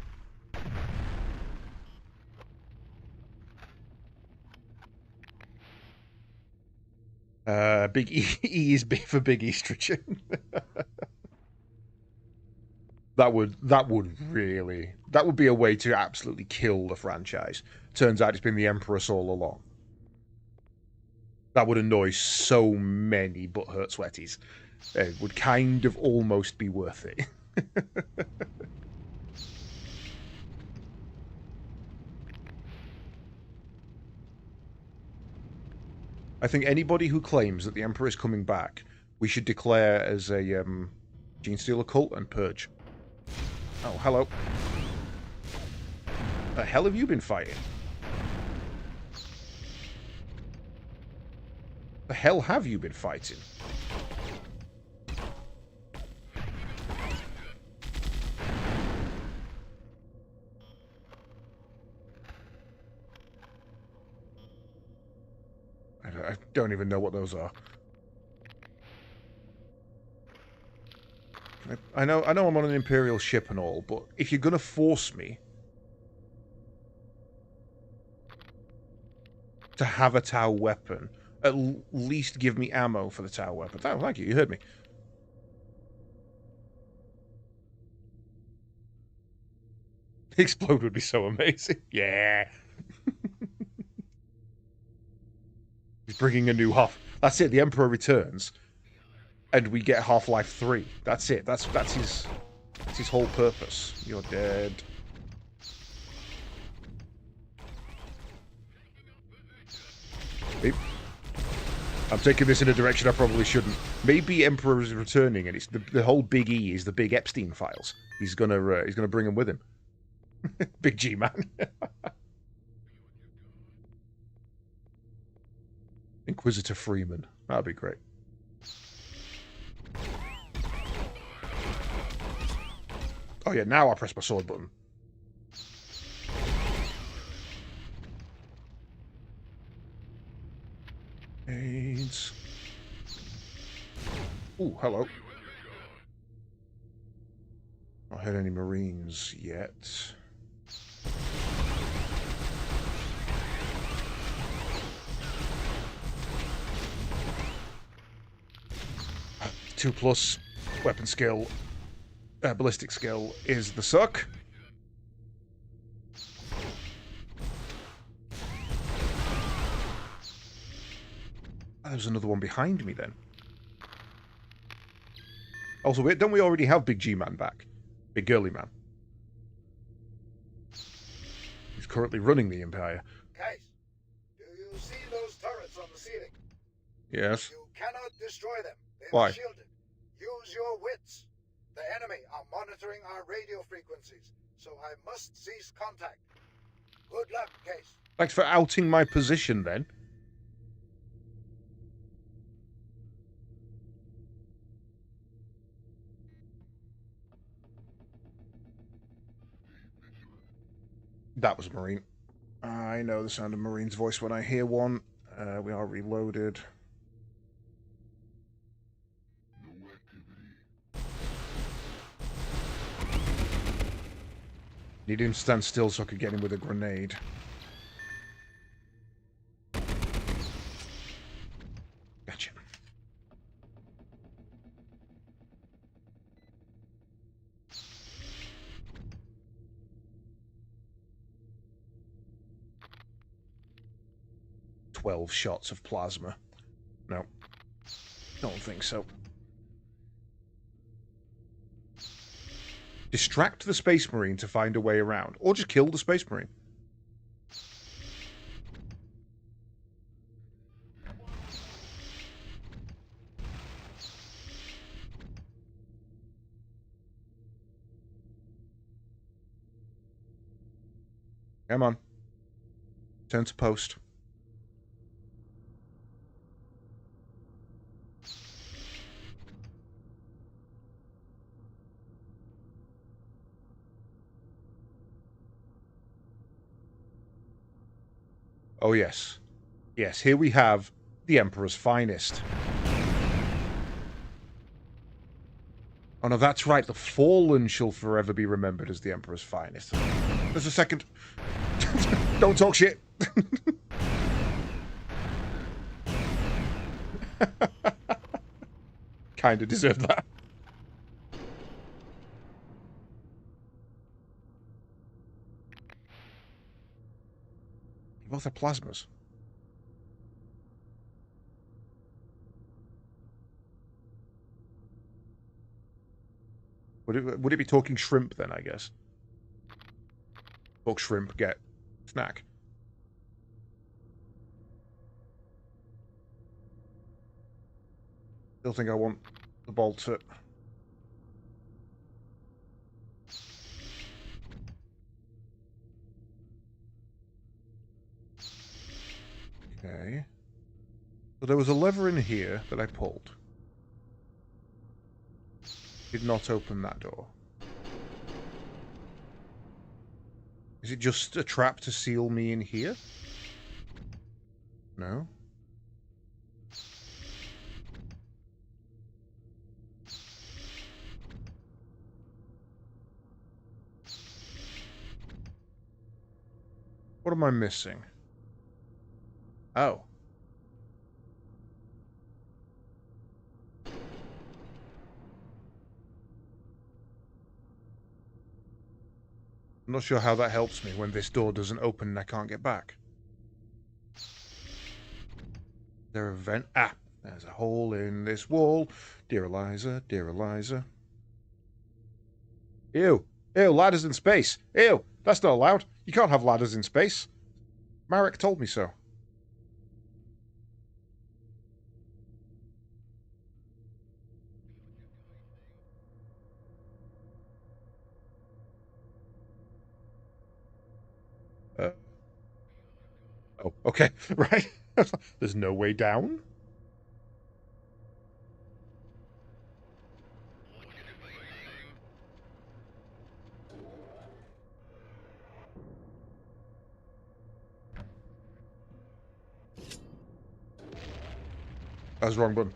Big E is big for big estrogen. That would be a way to absolutely kill the franchise. Turns out it's been the Empress all along. That would annoy so many butthurt sweaties. It would kind of almost be worth it. I think anybody who claims that the Emperor is coming back, we should declare as a Genestealer cult and purge. Oh, hello. The hell have you been fighting? The hell have you been fighting? I don't even know what those are. I know I'm on an Imperial ship and all, but if you're gonna force me to have a Tau weapon, at least give me ammo for the tower weapon. Oh, thank you. You heard me. Explode would be so amazing. Yeah. He's bringing a new half. That's it. The Emperor returns, and we get Half-Life 3. That's it. That's his whole purpose. You're dead. I'm taking this in a direction I probably shouldn't. Maybe Emperor is returning, and it's the whole Big E is the big Epstein files. He's gonna bring them with him. Big G man. Inquisitor Freeman. That'd be great. Oh yeah, now I press my sword button. AIDS. Ooh, hello. Not had any Marines yet. Uh, 2+ weapon skill, ballistic skill is the suck. There's another one behind me then. Also, don't we already have Big G-Man back? Big Girly Man. He's currently running the Empire. Guys, do you see those turrets on the ceiling? Yes. You cannot destroy them. They Why? are shielded. Use your wits. The enemy are monitoring our radio frequencies, so I must cease contact. Good luck, Case. Thanks for outing my position then. That was a Marine. I know the sound of Marine's voice when I hear one. We are reloaded. Need him to stand still so I could get him with a grenade. Gotcha. "12 shots of plasma. No. Don't think so. Distract the Space Marine to find a way around. Or just kill the Space Marine. Come on. Turn to post. Oh, yes. Yes, here we have the Emperor's finest. Oh, no, that's right. The Fallen shall forever be remembered as the Emperor's finest. There's a second. Don't talk shit. Kinda deserved that. Both are plasmas. Would it be talking shrimp then, I guess? Talk shrimp, get snack. Still think I want the bolter. Okay. So there was a lever in here that I pulled. Did not open that door. Is it just a trap to seal me in here? No. What am I missing? Oh. I'm not sure how that helps me when this door doesn't open and I can't get back. Is there a vent? Ah, there's a hole in this wall. Dear Eliza, dear Eliza. Ew. Ew, ladders in space. Ew, that's not allowed. You can't have ladders in space. Marek told me so. Oh, okay, right. There's no way down? That was the wrong button.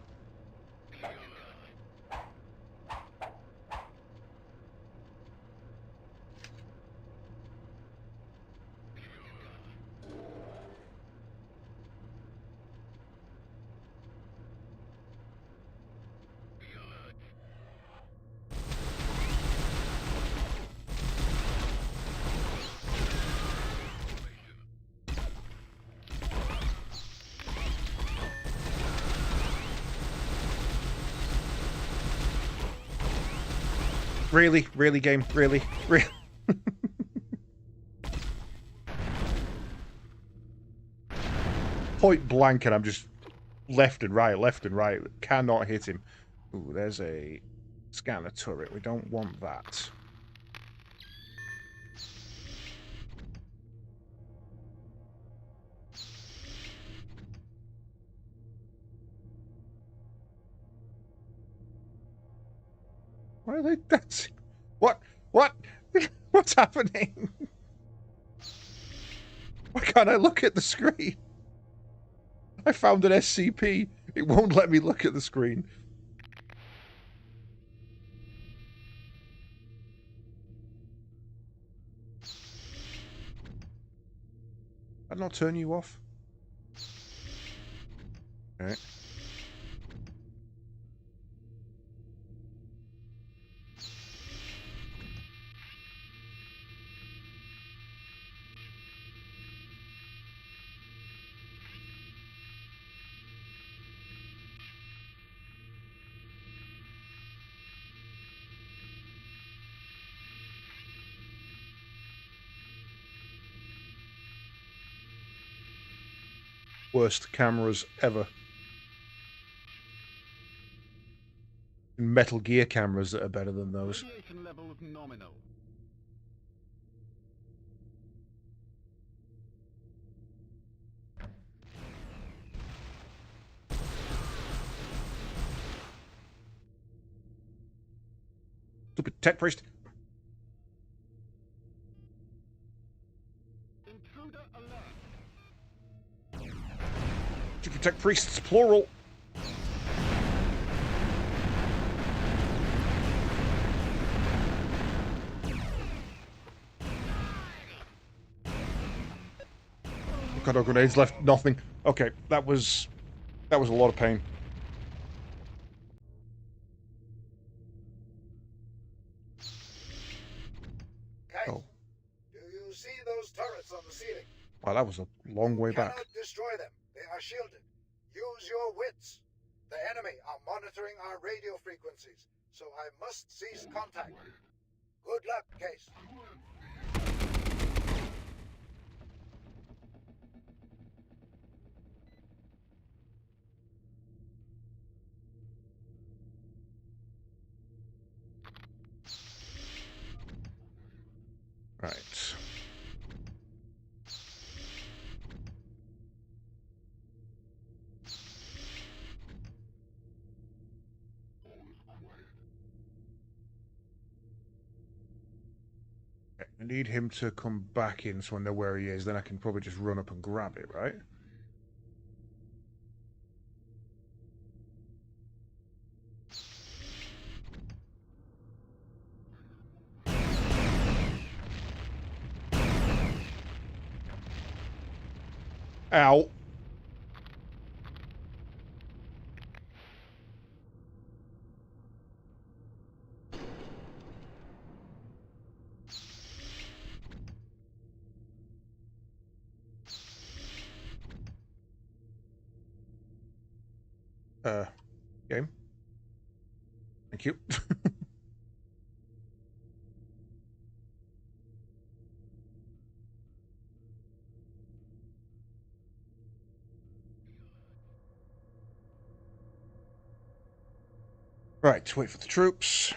Really? Really, game? Really? Really? Point blank, and I'm just left and right, left and right. Cannot hit him. Ooh, there's a scanner turret. We don't want that. Why are they dancing? What? What? What's happening? Why can't I look at the screen? I found an SCP. It won't let me look at the screen. Did I not turn you off? Okay. Worst cameras ever. Metal Gear cameras that are better than those. Radiation level nominal. Stupid tech priest. Intruder alert. Stupid tech priests, plural. God, no grenades left. Nothing. Okay, that was a lot of pain. Guys, Oh, do you see those turrets on the ceiling? wow, that was a long way back. Cannot destroy them. They are shielded. Use your wits. The enemy are monitoring our radio frequencies, so I must cease contact. Good luck, Case. Right. Okay, I need him to come back in so I know where he is, then I can probably just run up and grab it, right? Ow. Game. Thank you. Right, wait for the troops.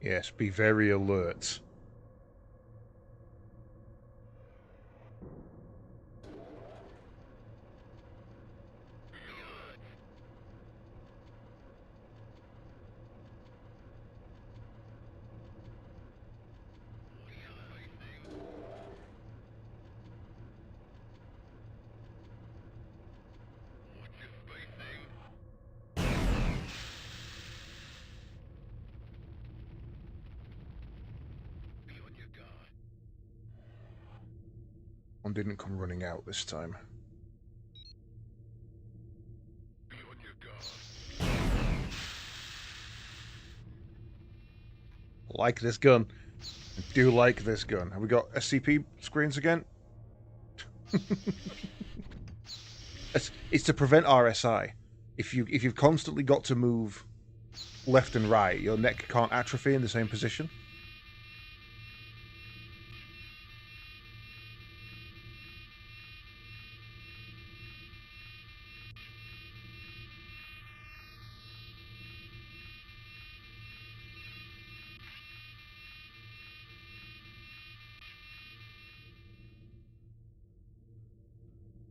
Yes, be very alert. One didn't come running out this time. Like this gun. I do like this gun. Have we got SCP screens again? It's to prevent RSI. If you've constantly got to move left and right, your neck can't atrophy in the same position.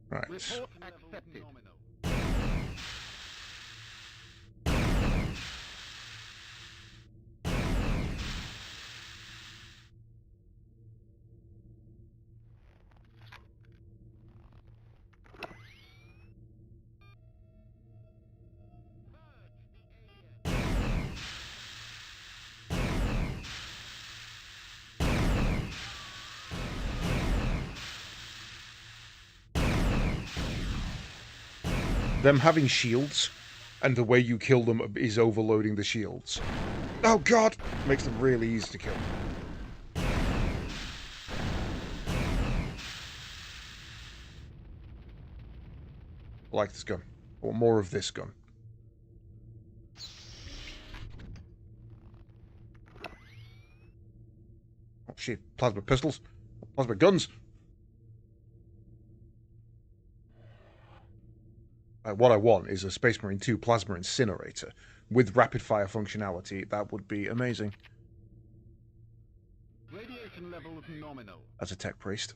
Right. Report accepted. Them having shields and the way you kill them is overloading the shields. Oh god! Makes them really easy to kill. I like this gun. I want more of this gun. Oh shit, plasma pistols. Plasma guns. What I want is a Space Marine 2 plasma incinerator with rapid fire functionality. That would be amazing. Radiation levels nominal. As a tech priest.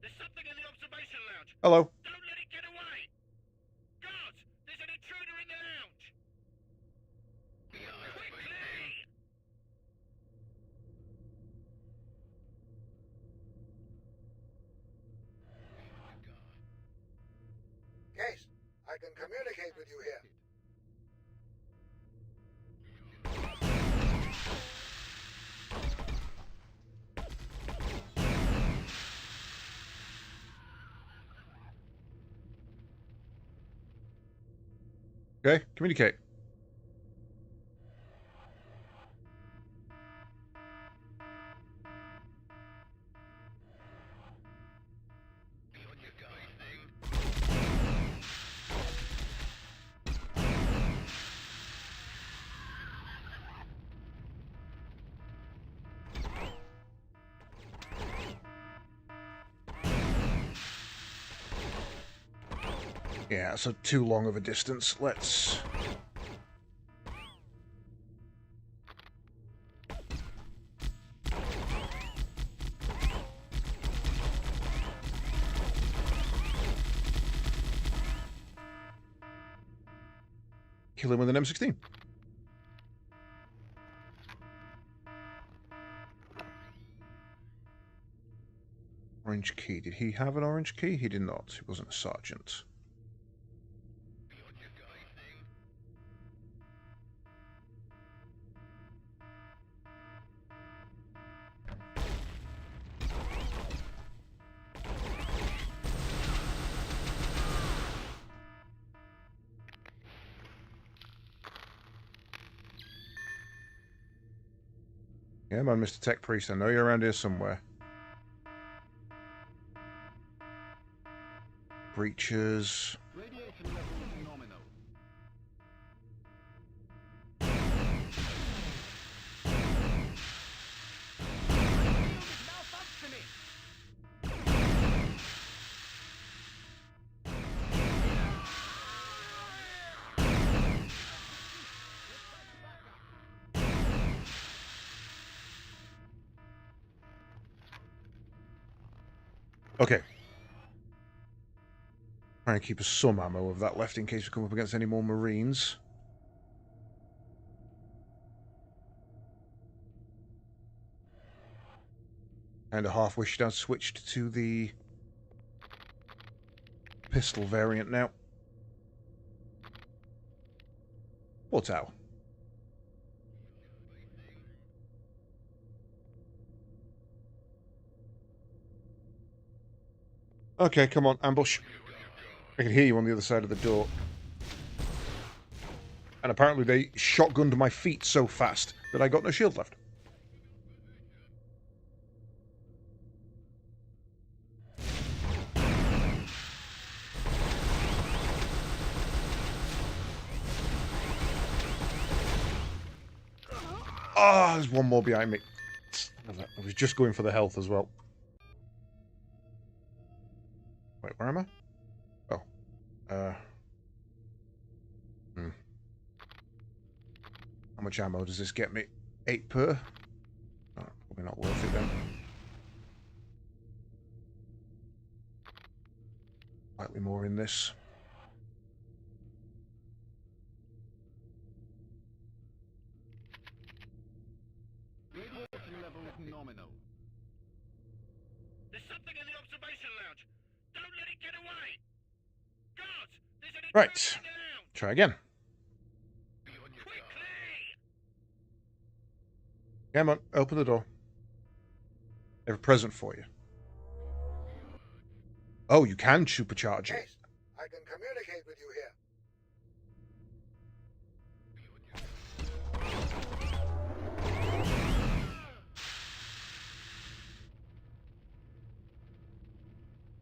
There's something in the observation lounge. Hello. Don't let it get away. Guards, there's an intruder in the lounge. Quickly! Case, I can communicate with you here. Okay, communicate. Yeah, so too long of a distance. Let's... kill him with an M16. Orange key. Did he have an orange key? He did not. He wasn't a sergeant. Yeah, man, Mr. Tech Priest, I know you're around here somewhere. Breaches. Radiation level nominal. Okay. Try and keep us some ammo of that left in case we come up against any more Marines. And a half wished I'd switched to the pistol variant now. What's out? Okay, come on, ambush. I can hear you on the other side of the door. And apparently they shotgunned my feet so fast that I got no shield left. Ah, there's one more behind me. I was just going for the health as well. Wait, where am I? Oh. How much ammo does this get me? 8 per? Oh, probably not worth it then. Slightly more in this. Radiation level nominal. There's something in the observation lounge. Don't let it get away. Guards, there's an Right. intruder in the lounge. Try again. Quickly! Come on, open the door. I have a present for you. Oh, you can supercharge it. Case, I can communicate with you here.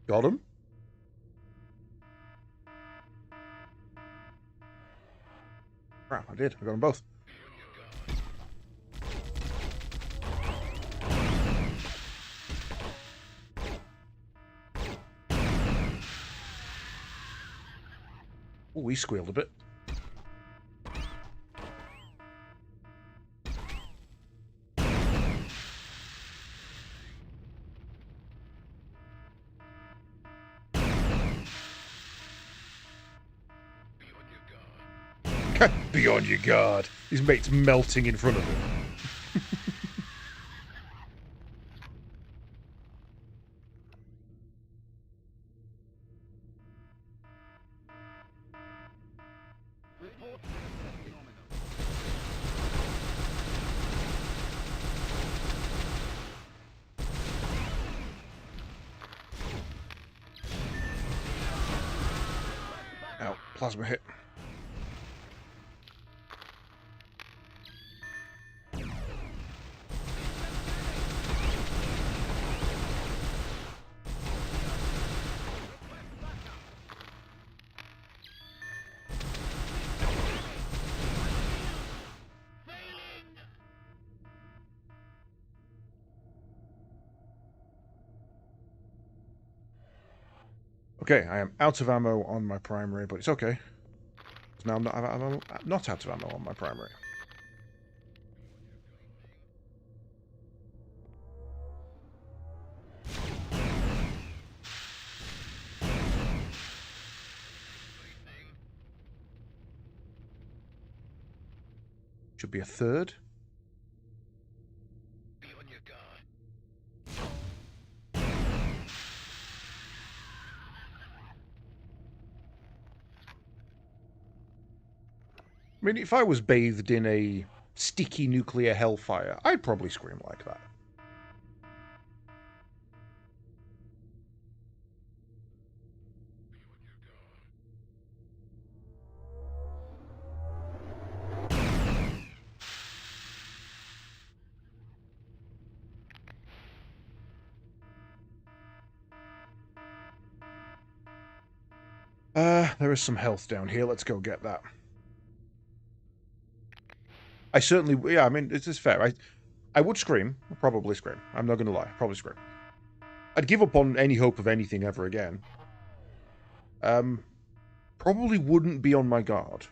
Got him? Crap, I did. I got them both. Oh, we squealed a bit. Be on your guard. His mate's melting in front of him. Report nominal. Ow, plasma hit. Okay, I am out of ammo on my primary, but it's okay. Now I'm not out of ammo on my primary. Should be a third. Be on your guard. I mean, if I was bathed in a sticky nuclear hellfire, I'd probably scream like that. There is some health down here. Let's go get that. I certainly... Yeah, I mean, it is fair. I would scream. I'd probably scream. I'm not going to lie. I'd probably scream. I'd give up on any hope of anything ever again. Probably wouldn't be on my guard.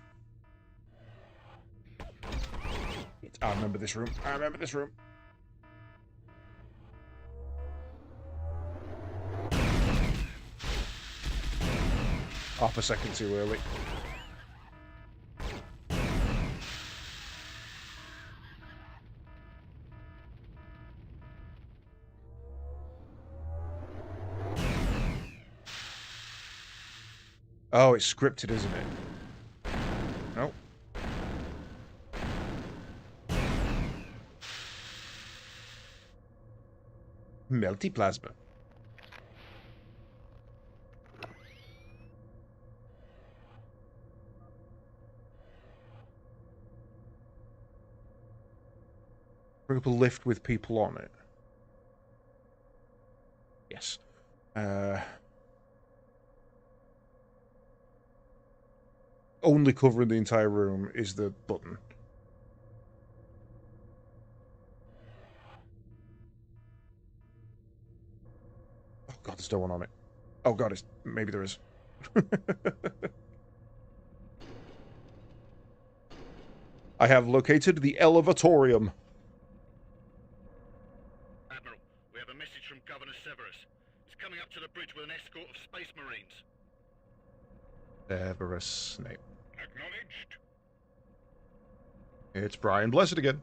I remember this room. I remember this room. Half a second too early. Oh, it's scripted, isn't it? Nope. Melty plasma. Bring up a lift with people on it. Yes. Only covering the entire room is the button. Oh god, there's no one on it. Oh god, maybe there is. I have located the elevatorium. Admiral, we have a message from Governor Severus. He's coming up to the bridge with an escort of Space Marines. Severus Snape. Acknowledged. It's Brian Blessed again.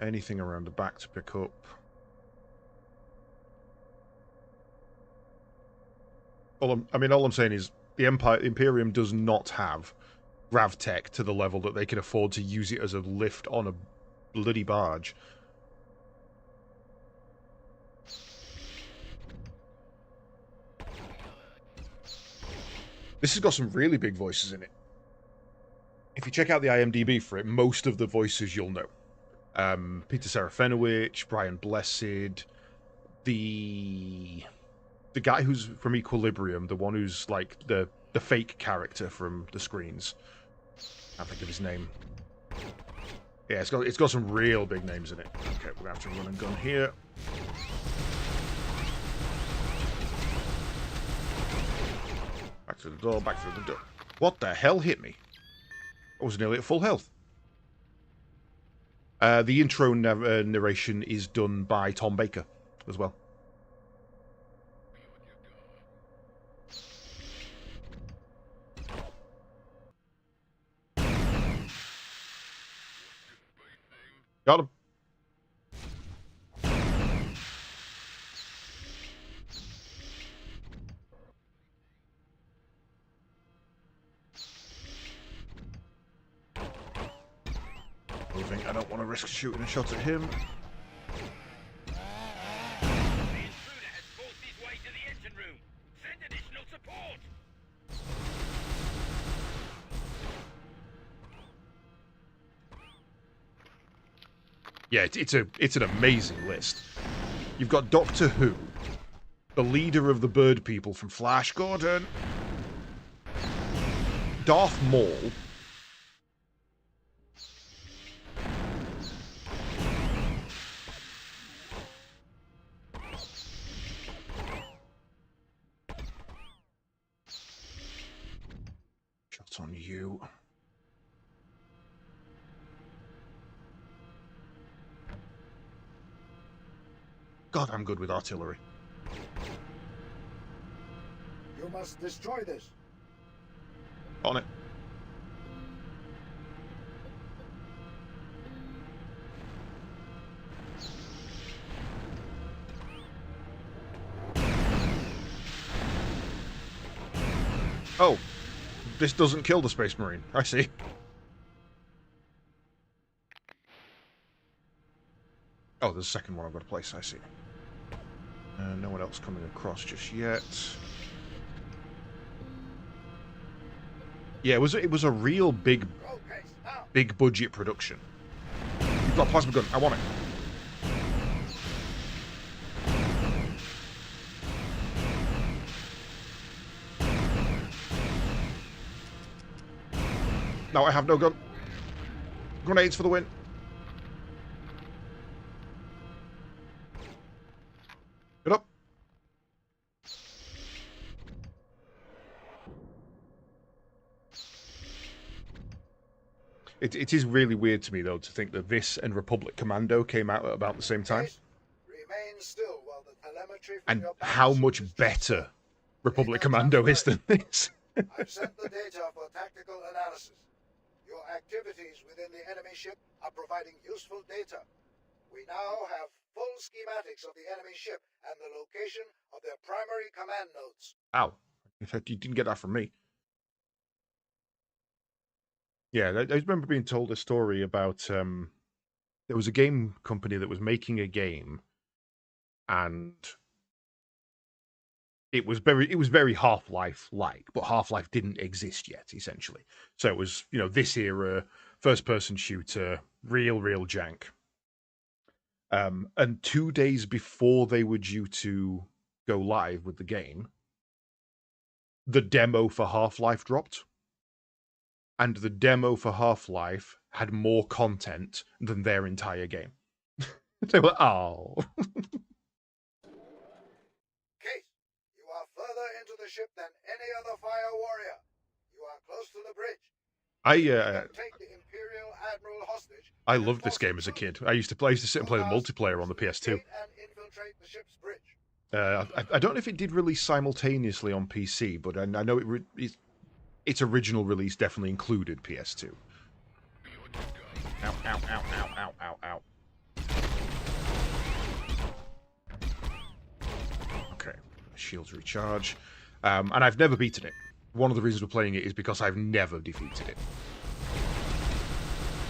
Anything around the back to pick up? All I'm saying is the Imperium does not have gravtech to the level that they can afford to use it as a lift on a bloody barge. This has got some really big voices in it. If you check out the IMDb for it, most of the voices you'll know. Peter Serafinowicz, Brian Blessed, the guy who's from Equilibrium, the one who's like the fake character from the screens. I can't think of his name. Yeah, it's got some real big names in it. Okay, we're gonna have to run and gun here. Back through the door, back through the door. What the hell hit me? I was nearly at full health. The intro narration is done by Tom Baker as well. Got him. Moving. I don't want to risk shooting a shot at him. The intruder has forced his way to the engine room. Send additional support. Yeah, it's an amazing list. You've got Doctor Who, the leader of the bird people from Flash Gordon, Darth Maul, shots on you. God, I'm good with artillery. You must destroy this. On it. Oh, this doesn't kill the Space Marine. I see. Oh, there's a second one I've got to place. I see. No one else coming across just yet. Yeah, it was a real big budget production. You've got a plasma gun. I want it. No, I have no gun. Grenades for the win. Get up. It is really weird to me, though, to think that this and Republic Commando came out at about the same time. Remain still while the telemetry from And your how battleship much is better Republic Commando is than this. I've sent the data for tactical analysis. Your activities within the enemy ship are providing useful data. We now have full schematics of the enemy ship and the location of their primary command nodes. Ow. In fact, you didn't get that from me. Yeah, I remember being told a story about there was a game company that was making a game, and it was very Half-Life like, but Half-Life didn't exist yet, essentially. So it was, this era, first-person shooter, real jank. And 2 days before they were due to go live with the game, the demo for Half-Life dropped. And the demo for Half-Life had more content than their entire game. They were, oh. Case, you are further into the ship than any other fire warrior. You are close to the bridge. I Take the Imperial Admiral hostage. I loved this game as a kid. I used to sit and play the multiplayer on the PS2. And infiltrate the ship's bridge. I don't know if it did release simultaneously on PC, but I know its original release definitely included PS2. Ow, ow, ow, ow, ow, ow, ow. Okay, shields recharge. And I've never beaten it. One of the reasons we're playing it is because I've never defeated it.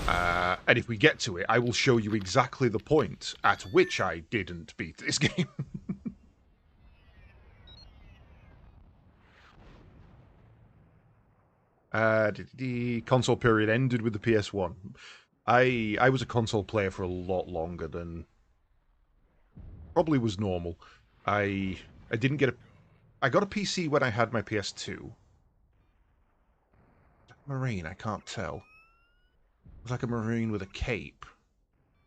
And if we get to it, I will show you exactly the point at which I didn't beat this game. The console period ended with the PS1. I was a console player for a lot longer than probably was normal. I didn't get I got a PC when I had my PS2. Marine, I can't tell. It was like a Marine with a cape.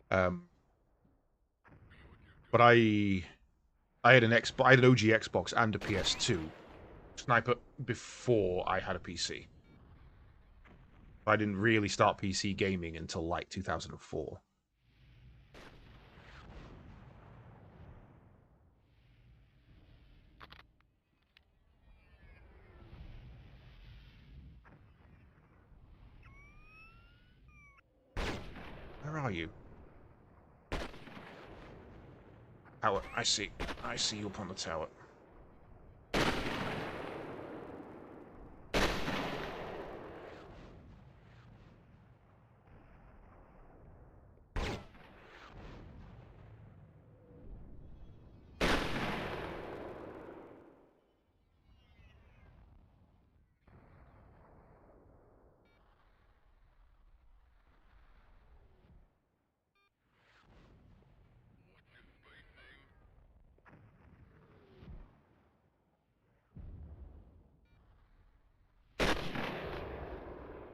But I had an OG Xbox and a PS2 Sniper before I had a PC. I didn't really start PC gaming until like 2004. Where are you? Tower. I see you up on the tower.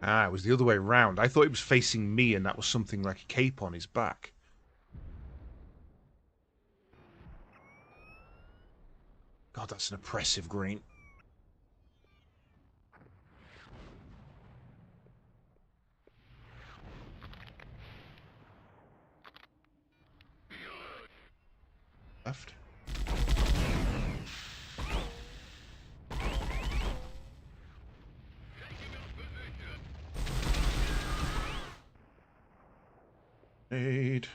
Ah, it was the other way around. I thought it was facing me and that was something like a cape on his back. God, that's an oppressive green. Left. Aid.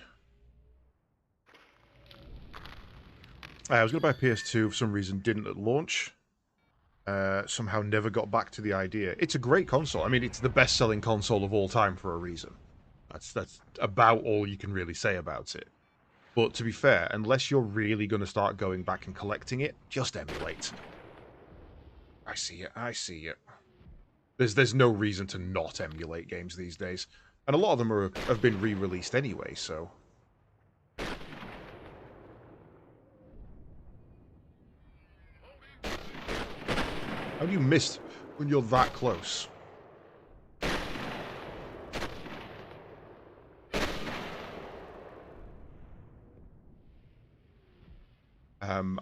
I was going to buy a PS2 for some reason, didn't at launch. Somehow never got back to the idea. It's a great console. I mean, it's the best-selling console of all time for a reason. That's about all you can really say about it. But to be fair, unless you're really going to start going back and collecting it, just emulate. I see it. I see it. There's no reason to not emulate games these days. And a lot of them have been re-released anyway, so... How do you miss when you're that close?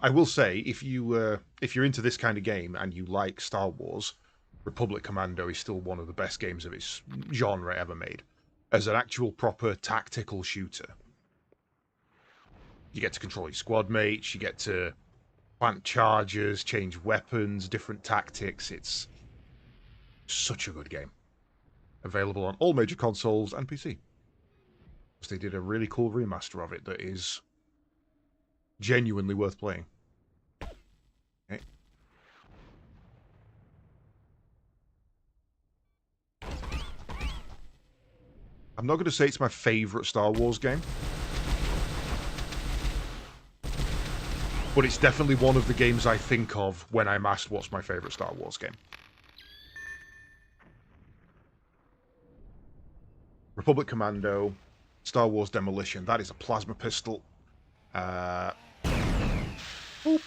I will say, if you're into this kind of game and you like Star Wars, Republic Commando is still one of the best games of its genre ever made. As an actual proper tactical shooter. You get to control your squad mates, you get to plant charges, change weapons, different tactics. It's such a good game. Available on all major consoles and PC. They did a really cool remaster of it that is genuinely worth playing. Okay. I'm not going to say it's my favourite Star Wars game, but it's definitely one of the games I think of when I'm asked what's my favourite Star Wars game. Republic Commando, Star Wars Demolition, that is a plasma pistol. Boop.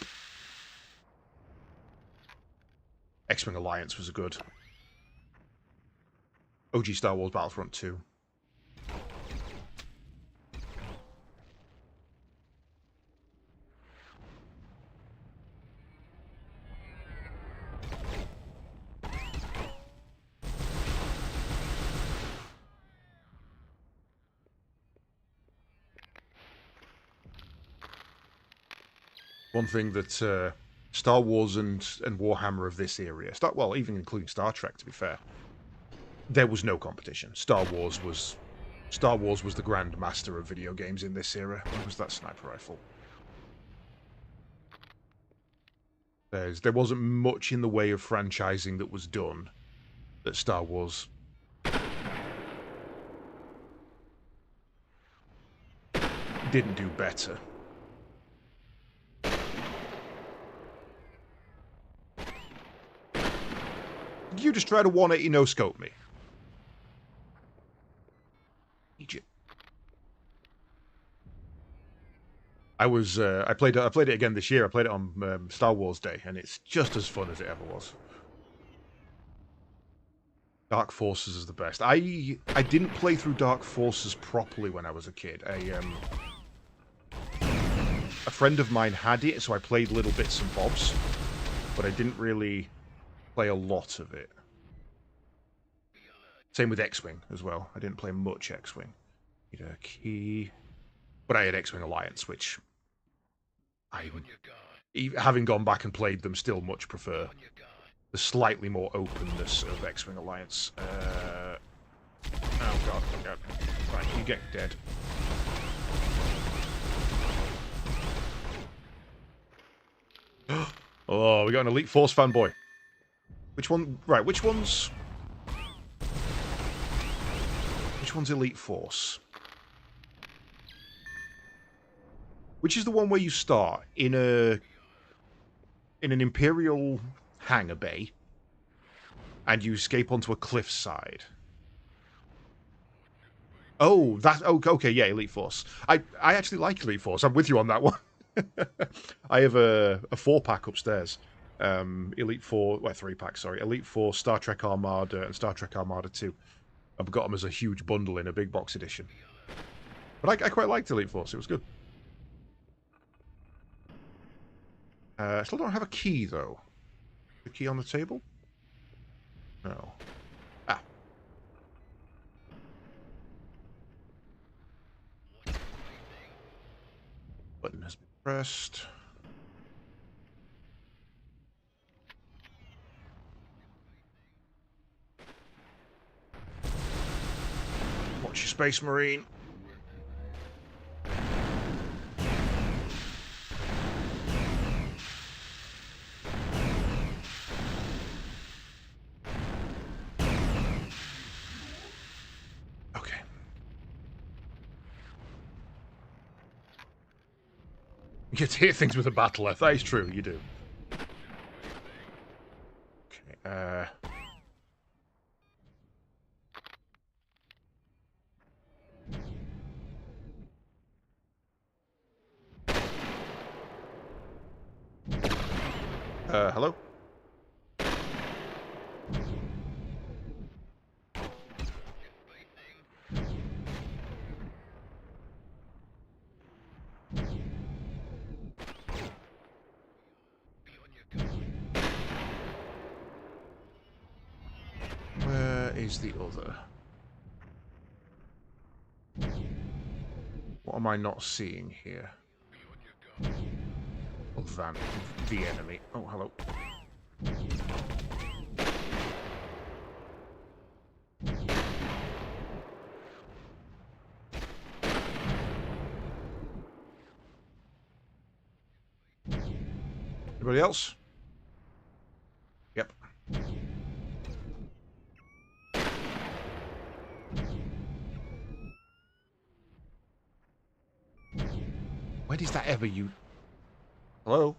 X-Wing Alliance was a good. OG Star Wars Battlefront 2. One thing that Star Wars and Warhammer of this era, well, even including Star Trek, to be fair, there was no competition. Star Wars was the grand master of video games in this era. Where was that sniper rifle? There wasn't much in the way of franchising that was done that Star Wars didn't do better. You just try to 180 no scope me. Egypt. I played it again this year. I played it on Star Wars Day, and it's just as fun as it ever was. Dark Forces is the best. I didn't play through Dark Forces properly when I was a kid. A friend of mine had it, so I played little bits and bobs, but I didn't really play a lot of it. Same with X-Wing as well. I didn't play much X-Wing. Need a key. But I had X-Wing Alliance, which having gone back and played them, still much prefer the slightly more openness of X-Wing Alliance. Oh god. Right, you get dead. Oh, we got an Elite Force fanboy. Which one? Right, which one's Elite Force? Which is the one where you start in an Imperial hangar bay and you escape onto a cliffside? Oh, okay, yeah, Elite Force. I actually like Elite Force. I'm with you on that one. I have a 4-pack upstairs. Elite 4, well, 3-pack, sorry. Elite 4, Star Trek Armada, and Star Trek Armada 2. I've got them as a huge bundle in a big box edition. But I quite liked Elite Force, it was good. Still don't have a key, though. The key on the table? No. Ah. Button has been pressed. Watch your Space Marine. Okay. You get to hit things with a battle left. That is true, you do. Okay, hello? Where is the other? What am I not seeing here? Other than the enemy. Oh, hello. Anybody else? Yep. Where does that ever you... Hello?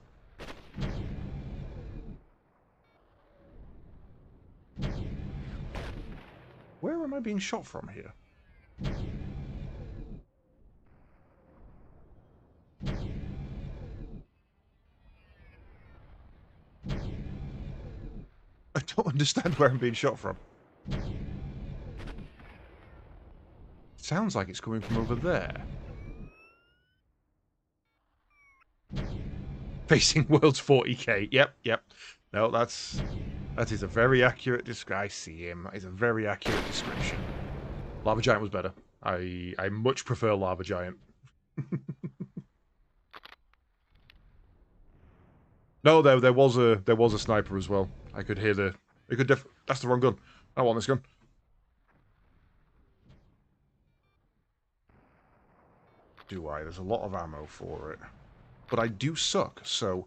Where am I being shot from here? I don't understand where I'm being shot from. Sounds like it's coming from over there. Facing world's 40k. Yep. No, that is a very accurate description. I see him. That is a very accurate description. Lava Giant was better. I much prefer Lava Giant. No, there was a sniper as well. I could hear the. That's the wrong gun. I don't want this gun. Do I? There's a lot of ammo for it. But I do suck, so...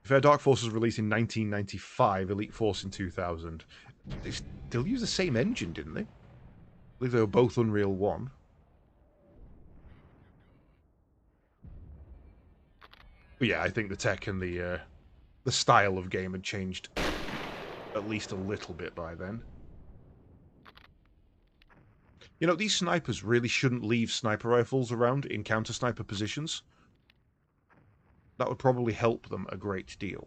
Fair Dark Force was released in 1995, Elite Force in 2000. They still use the same engine, didn't they? I believe they were both Unreal 1. But yeah, I think the tech and the style of game had changed at least a little bit by then. You know, these snipers really shouldn't leave sniper rifles around in counter-sniper positions. That would probably help them a great deal.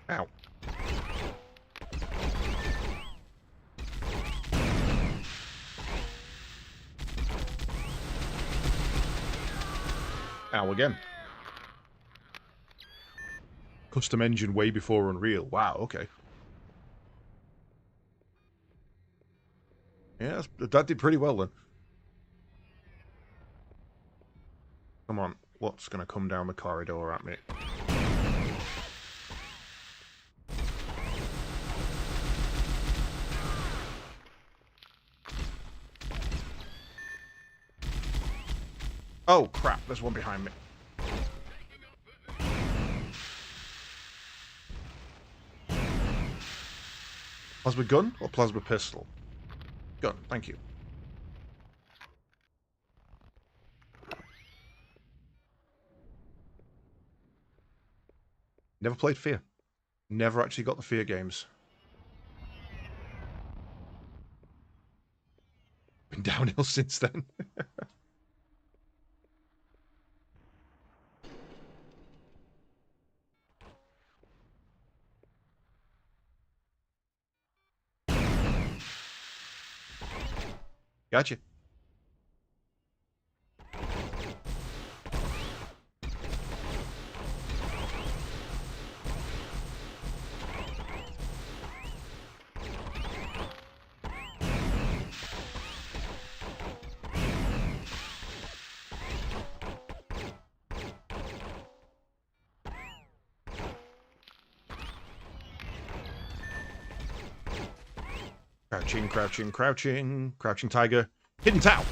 Ow. Ow again. Custom engine way before Unreal. Wow, okay. Yeah, that did pretty well then. Come on, what's going to come down the corridor at me? Oh, crap, there's one behind me. Plasma gun or plasma pistol? Gun, thank you. Never played Fear. Never actually got the Fear games. Been downhill since then. Gotcha. Crouching, crouching, crouching. Crouching tiger. Hidden Tau.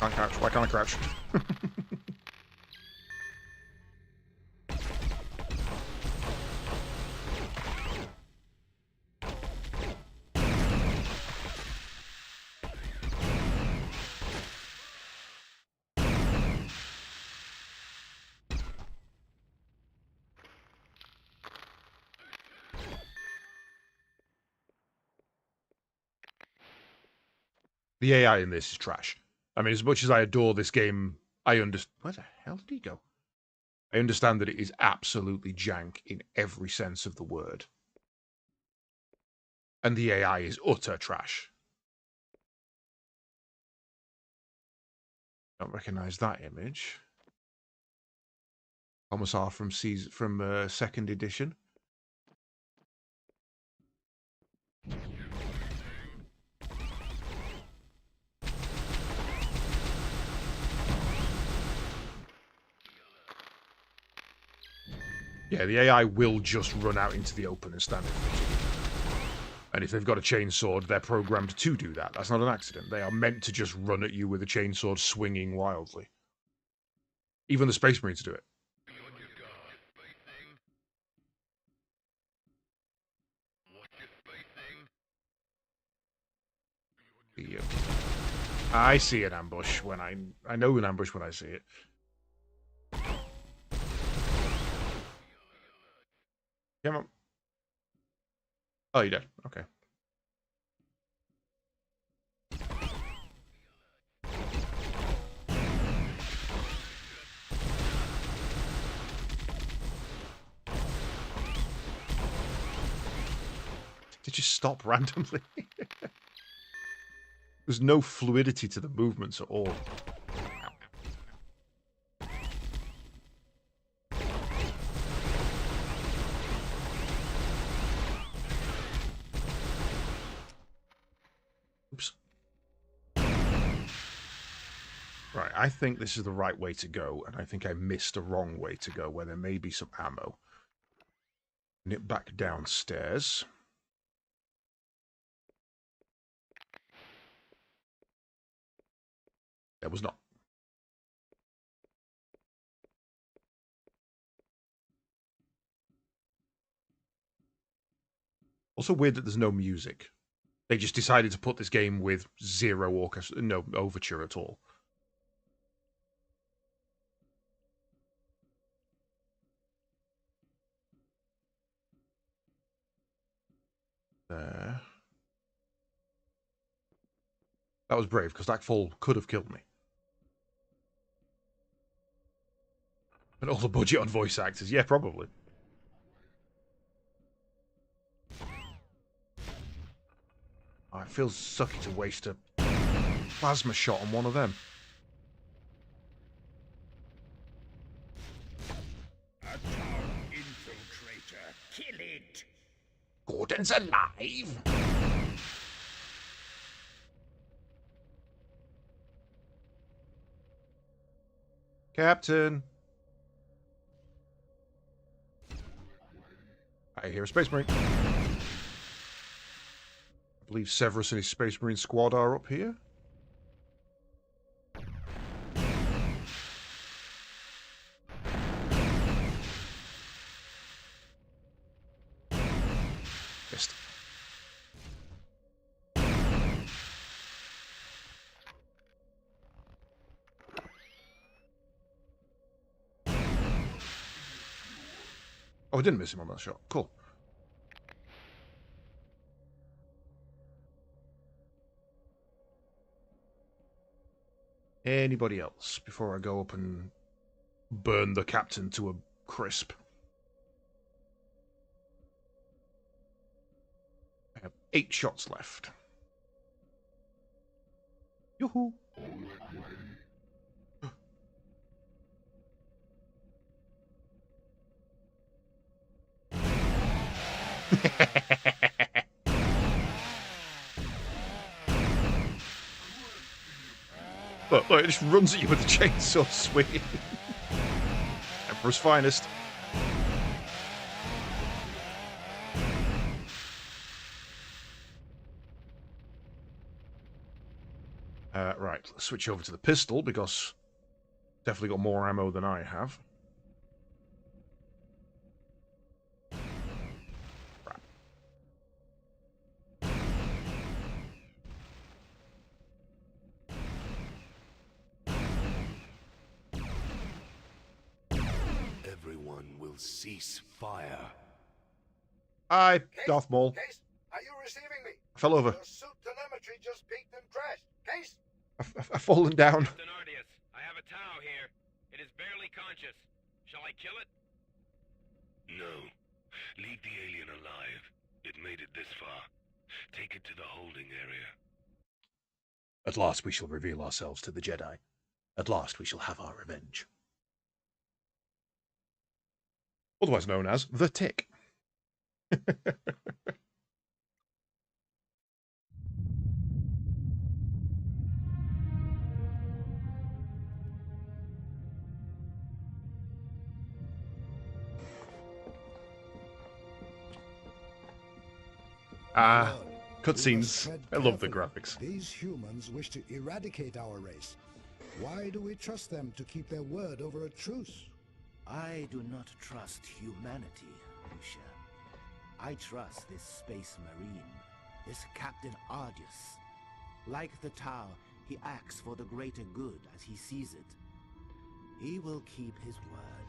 Can't crouch. Why can't I crouch? The AI in this is trash. I mean, as much as I adore this game, I understand. Where the hell did he go? I understand that it is absolutely jank in every sense of the word. And the AI is utter trash. Don't recognise that image. Commissar from second edition. Yeah, the AI will just run out into the open and stand in front of you. And if they've got a chainsword, they're programmed to do that. That's not an accident. They are meant to just run at you with a chainsword swinging wildly. Even the Space Marines do it. Yeah. I see an ambush when I know an ambush when I see it. Come on. Oh, you did. Okay. Did you stop randomly? There's no fluidity to the movements at all. Oops. Right, I think this is the right way to go, and I think I missed a wrong way to go, where there may be some ammo. Nip back downstairs. There was not. Also weird that there's no music. They just decided to put this game with zero orchestra, no overture at all. There. That was brave, because that fall could have killed me. And all the budget on voice actors. Yeah, probably. Oh, it feels sucky to waste a plasma shot on one of them. A town infiltrator. Kill it. Gordon's alive! Captain! I hear a Space Marine. I believe Severus and his Space Marine squad are up here. Missed. Oh, I didn't miss him on that shot. Cool. Anybody else before I go up and burn the captain to a crisp? I have 8 shots left. Yoo-hoo! Look, it just runs at you with a chainsaw swinging. Emperor's finest. Right. let's switch over to the pistol, because definitely got more ammo than I have. Crap. Everyone will cease fire. Hi, Case? Darth Maul. Case, are you receiving me? I fell over. Your suit telemetry just peaked and crashed. Case? I've fallen down. Captain Ardius, I have a Tau here. It is barely conscious. Shall I kill it? No. Leave the alien alive. It made it this far. Take it to the holding area. At last we shall reveal ourselves to the Jedi. At last we shall have our revenge. Otherwise known as the Tick. Cutscenes. I love the graphics. These humans wish to eradicate our race. Why do we trust them to keep their word over a truce? I do not trust humanity, Lucia. I trust this space marine, this Captain Ardius. Like the Tau, he acts for the greater good as he sees it. He will keep his word.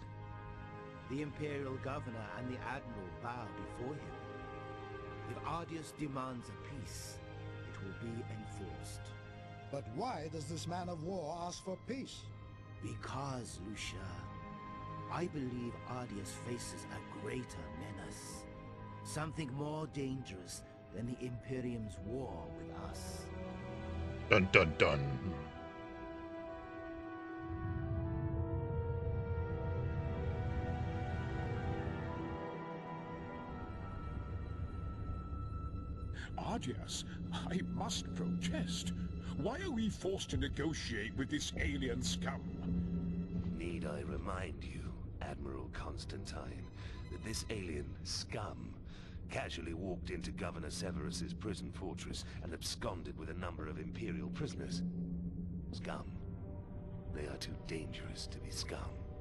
The Imperial Governor and the Admiral bow before him. If Ardius demands a peace, it will be enforced. But why does this man of war ask for peace? Because, Lucia, I believe Ardius faces a greater menace. Something more dangerous than the Imperium's war with us. Dun dun dun. Ardius, I must protest. Why are we forced to negotiate with this alien scum? Need I remind you, Admiral Constantine, that this alien scum casually walked into Governor Severus's prison fortress and absconded with a number of Imperial prisoners? Scum. They are too dangerous to be scum,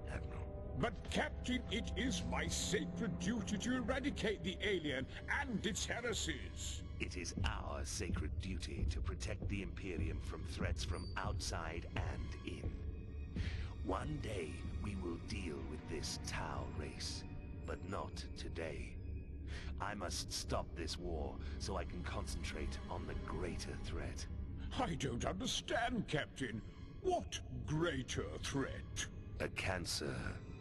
Admiral. But, Captain, it is my sacred duty to eradicate the alien and its heresies. It is our sacred duty to protect the Imperium from threats from outside and in. One day, we will deal with this Tau race, but not today. I must stop this war so I can concentrate on the greater threat. I don't understand, Captain. What greater threat? A cancer,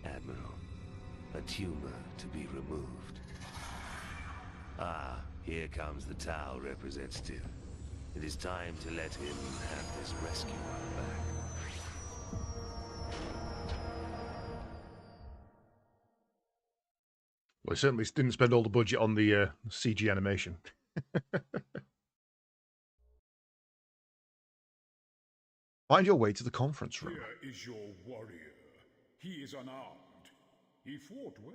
Admiral. A tumor to be removed. Ah, here comes the Tau representative. It is time to let him have this rescuer back. Well, I certainly didn't spend all the budget on the CG animation. Find your way to the conference room. Here is your warrior. He is unarmed. He fought well.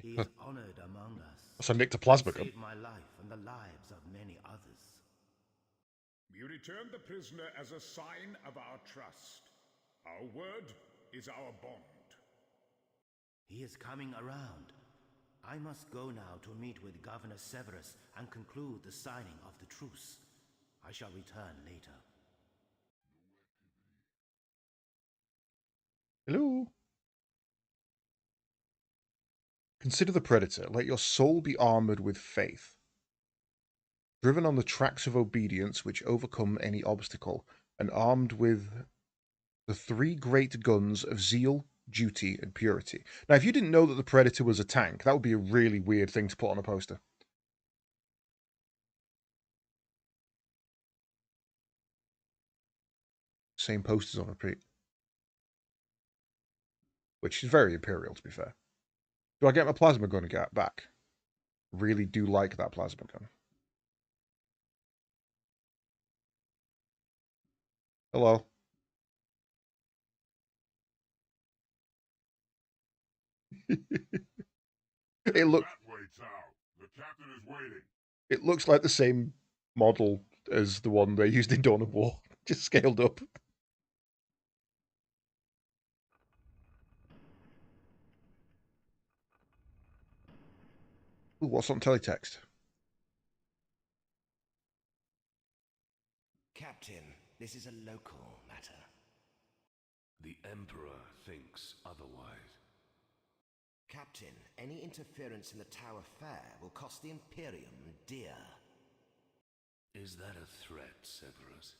He is honored among us. So I nicked a plasma He gun. saved my life and the lives of many others. We return the prisoner as a sign of our trust. Our word is our bond. He is coming around. I must go now to meet with Governor Severus and conclude the signing of the truce. I shall return later. Hello. Consider the Predator. Let your soul be armored with faith. Driven on the tracks of obedience which overcome any obstacle, and armed with the three great guns of zeal, duty, and purity. Now, if you didn't know that the Predator was a tank, that would be a really weird thing to put on a poster. Same posters on repeat. Which is very Imperial, to be fair. Do I get my plasma gun back? Really do like that plasma gun. Hello. It look. The captain is waiting. It looks like the same model as the one they used in Dawn of War. Just scaled up. Ooh, what's on teletext? Captain, this is a local matter. The Emperor thinks otherwise. Captain, any interference in the Tower Fair will cost the Imperium dear. Is that a threat, Severus?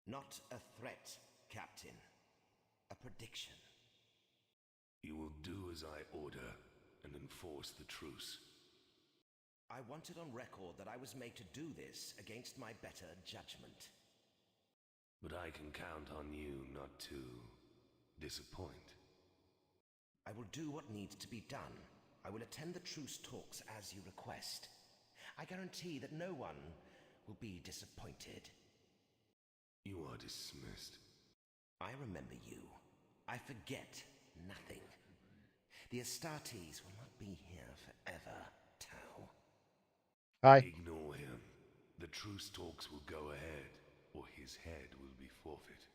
Not a threat, Captain. A prediction. You will do as I order and enforce the truce. I wanted on record that I was made to do this against my better judgment. But I can count on you not to disappoint. I will do what needs to be done. I will attend the truce talks as you request. I guarantee that no one will be disappointed. You are dismissed. I remember you. I forget nothing. The Astartes will not be here forever, Tau. Hi. Ignore him. The truce talks will go ahead, or his head will be forfeit.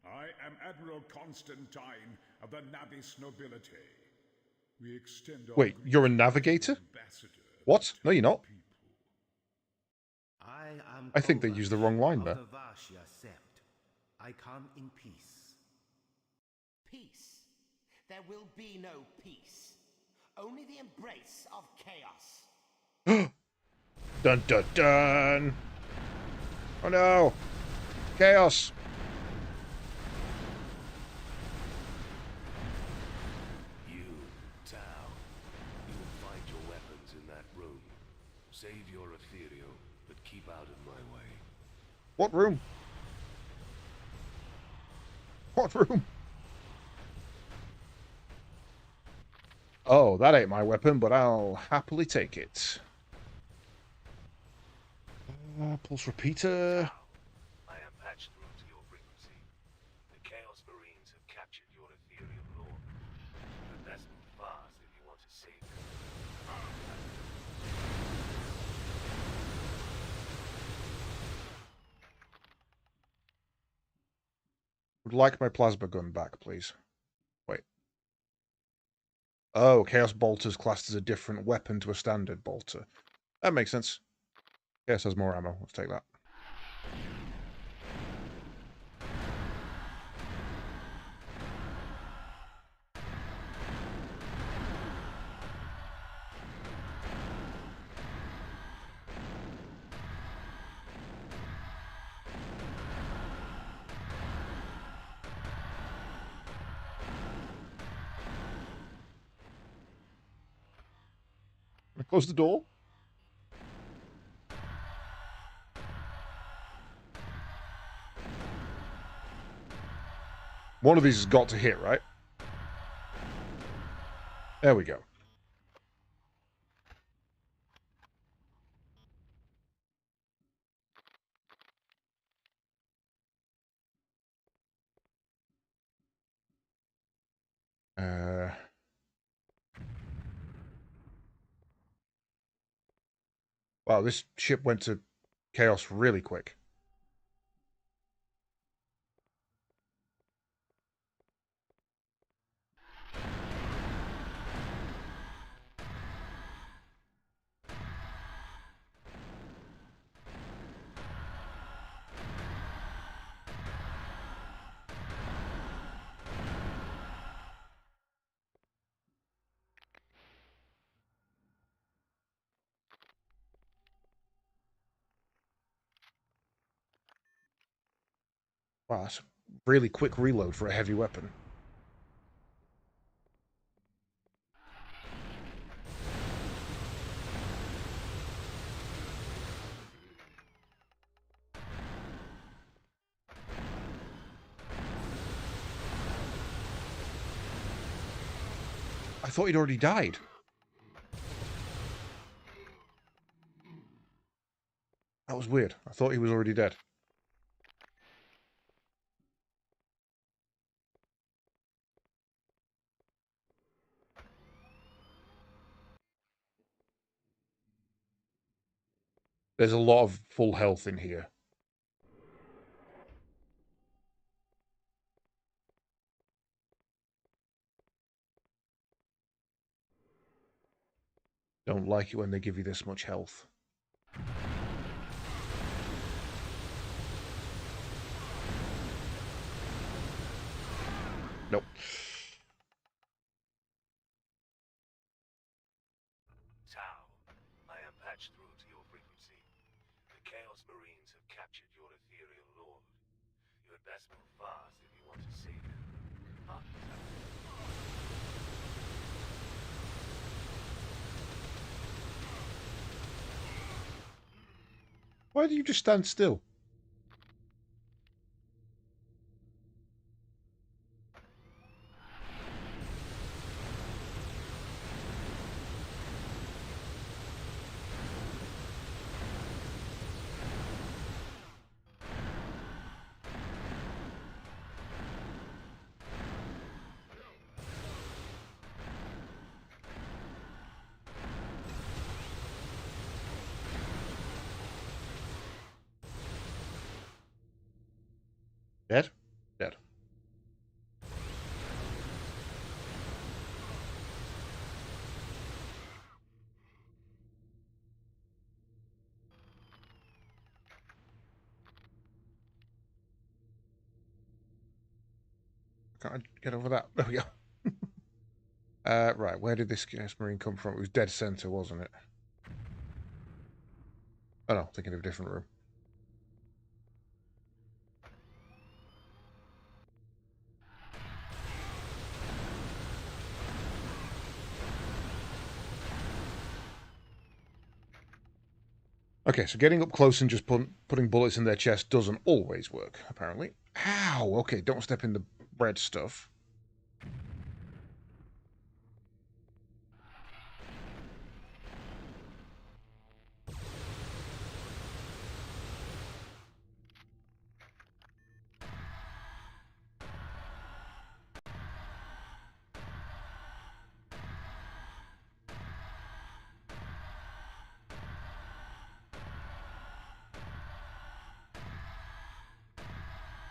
I am Admiral Constantine of the Navis nobility. We extend our Wait, you're a greetings navigator? to the ambassador What? No, you're not. people. I think they used the wrong line there. Of the Vashia Sept. I come in peace. Peace? There will be no peace. Only the embrace of chaos. Dun dun dun! Oh no! Chaos! You, Tau, you will find your weapons in that room. Save your ethereal, but keep out of my way. What room? What room? Oh, that ain't my weapon, but I'll happily take it. Pulse repeater. I am patched through to your frequency. The Chaos Marines have captured your ethereal lord. But that's move fast if you want to save them. Would like my plasma gun back, please. Wait. Oh, Chaos Bolter's classed as a different weapon to a standard bolter. That makes sense. Chaos has more ammo. Let's take that. Can I close the door? One of these has got to hit, right? There we go. Wow, this ship went to chaos really quick. Wow, that's a really quick reload for a heavy weapon. I thought he'd already died. That was weird. I thought he was already dead. There's a lot of full health in here. Don't like it when they give you this much health. Nope. Tau, I am patched through to your frequency. The Chaos Marines have captured your ethereal lord. You had best move fast if you want to save him. Why do you just stand still? Dead? Dead. Can't I get over that? There we go. Right, where did this Chaos Marine come from? It was dead center, wasn't it? Oh no, thinking of a different room. Okay, so getting up close and just putting bullets in their chest doesn't always work, apparently. Ow! Okay, don't step in the red stuff.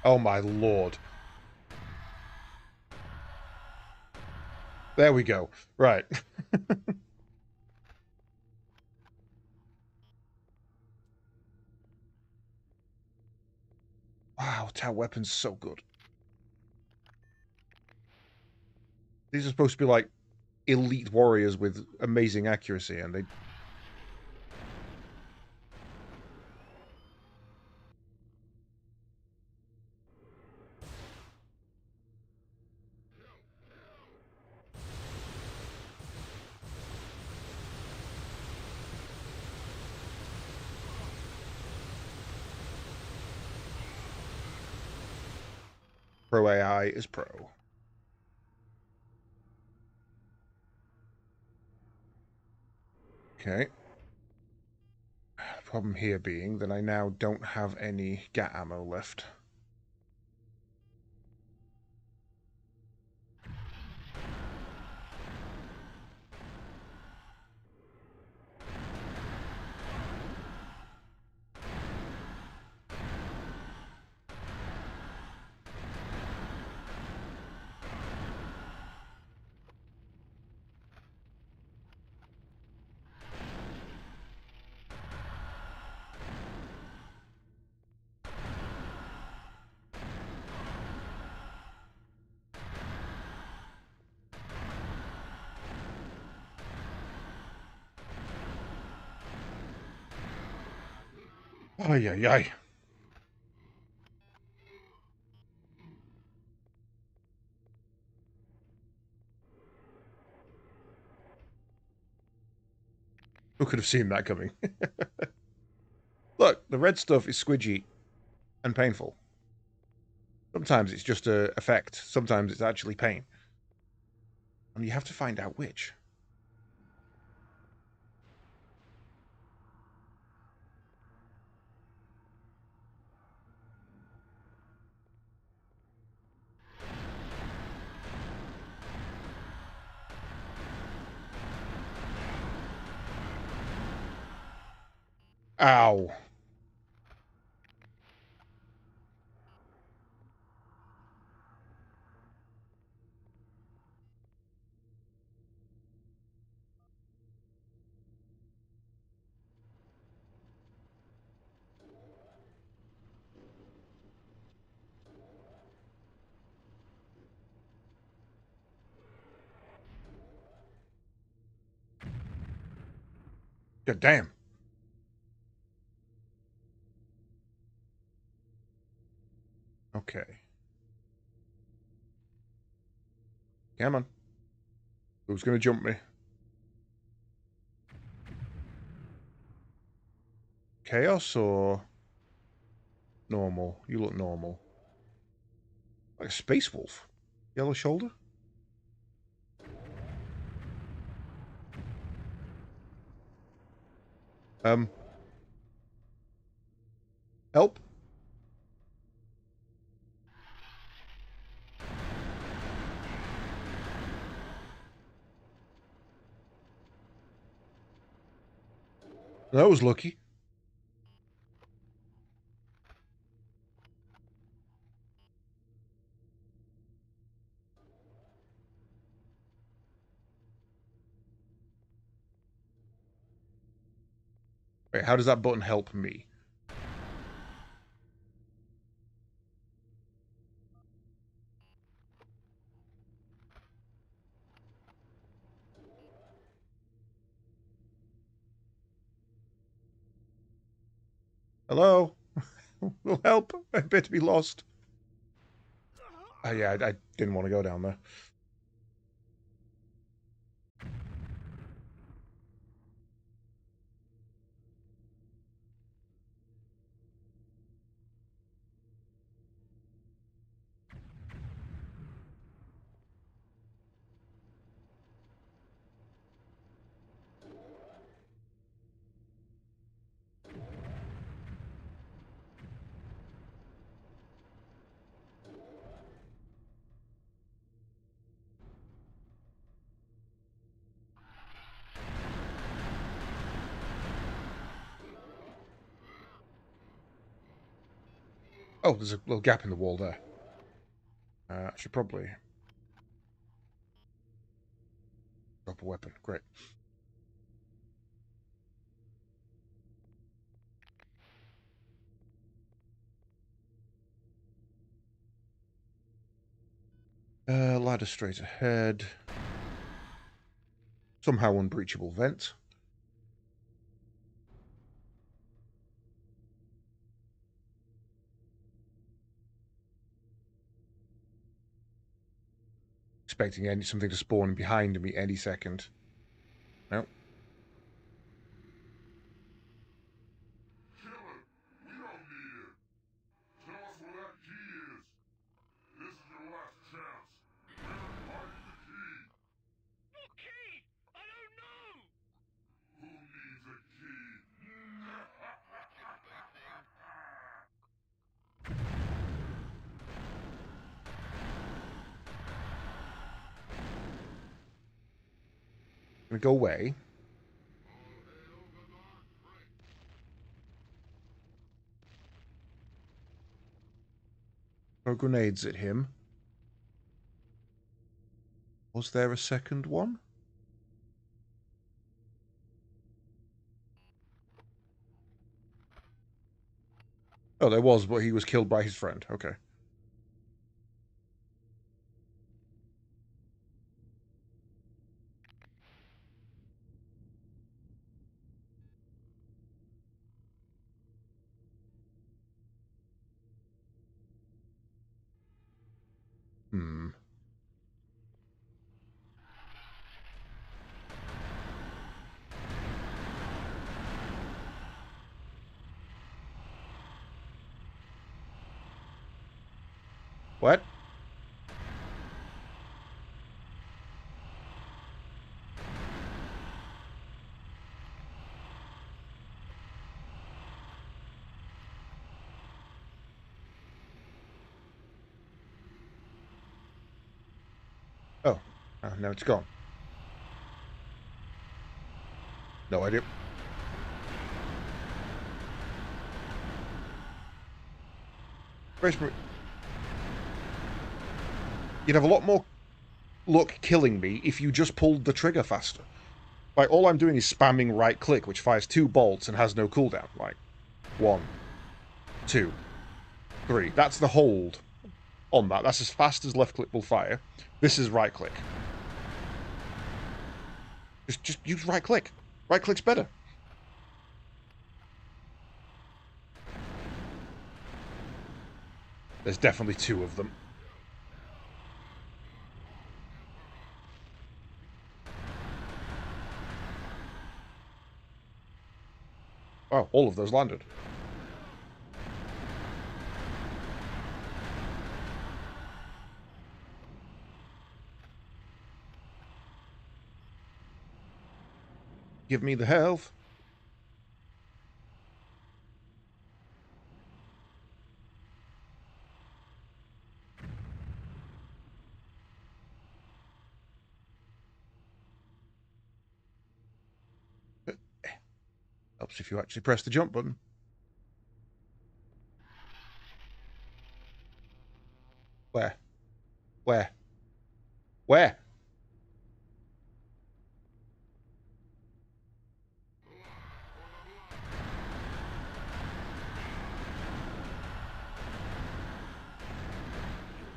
Oh my lord. There we go. Right. Wow, Tau weapon's so good. These are supposed to be like elite warriors with amazing accuracy, and they... Pro AI is pro. Okay. The problem here being that I now don't have any gat ammo left. Ay, ay, ay. Who could have seen that coming? Look, the red stuff is squidgy and painful. Sometimes it's just an effect. Sometimes it's actually pain. And you have to find out which. Ow. God damn. Okay. Come on. Who's going to jump me? Chaos or normal? You look normal. Like a space wolf. Yellow shoulder? Help? That was lucky. Wait, how does that button help me? Hello? Will help? I appear to be lost. Yeah, I didn't want to go down there. Oh, there's a little gap in the wall there. I should probably drop a weapon. Great. Ladder straight ahead. Somehow unbreachable vent. Expecting something to spawn behind me any second. No. Kill it! We don't need it! Tell us where that key is! This is your last chance! Where are you hiding the key? What key? I don't know! Who needs a key? Gonna go away. Throw grenades at him. Was there a second one? Oh, there was, but he was killed by his friend. Okay. Hmm. What? Oh. Now it's gone. No idea. You'd have a lot more luck killing me if you just pulled the trigger faster. Like, all I'm doing is spamming right click, which fires 2 bolts and has no cooldown. Like, 1, 2, 3. That's the hold on that. That's as fast as left click will fire. This is right click. Just use right click. Right click's better. There's definitely 2 of them. Oh, all of those landed. Give me the health. Helps if you actually press the jump button. Where? Where? Where? You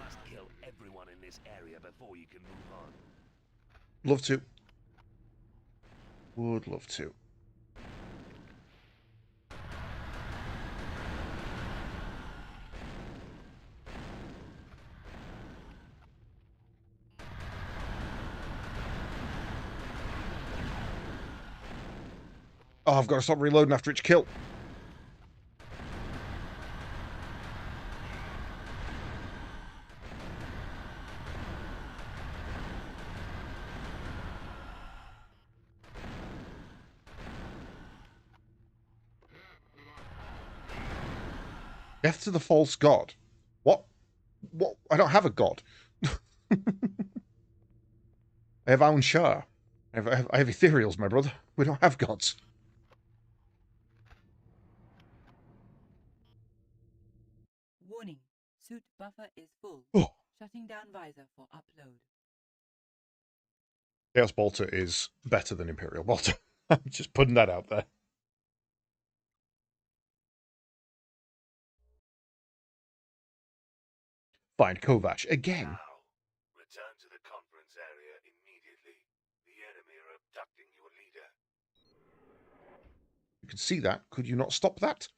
must kill everyone in this area before you can move on. Love to. Would love to. Oh, I've got to stop reloading after each kill. Death to the false god. What? What? I don't have a god. I have Aun Shah. I have ethereals, my brother. We don't have gods. Warning. Suit buffer is full. Oh. Shutting down visor for upload. Chaos Bolter is better than Imperial Bolter. I'm just putting that out there. Find Kovac again. Now, return to the conference area immediately. The enemy are abducting your leader. You can see that. Could you not stop that?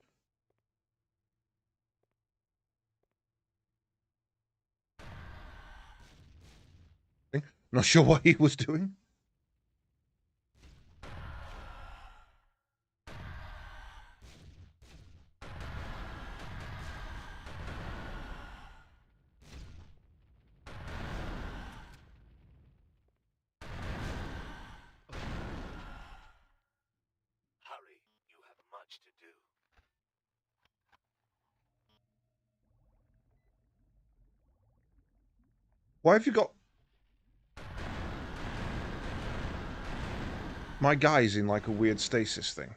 Not sure what he was doing. Hurry, you have much to do. Why have you got my guy's in like a weird stasis thing?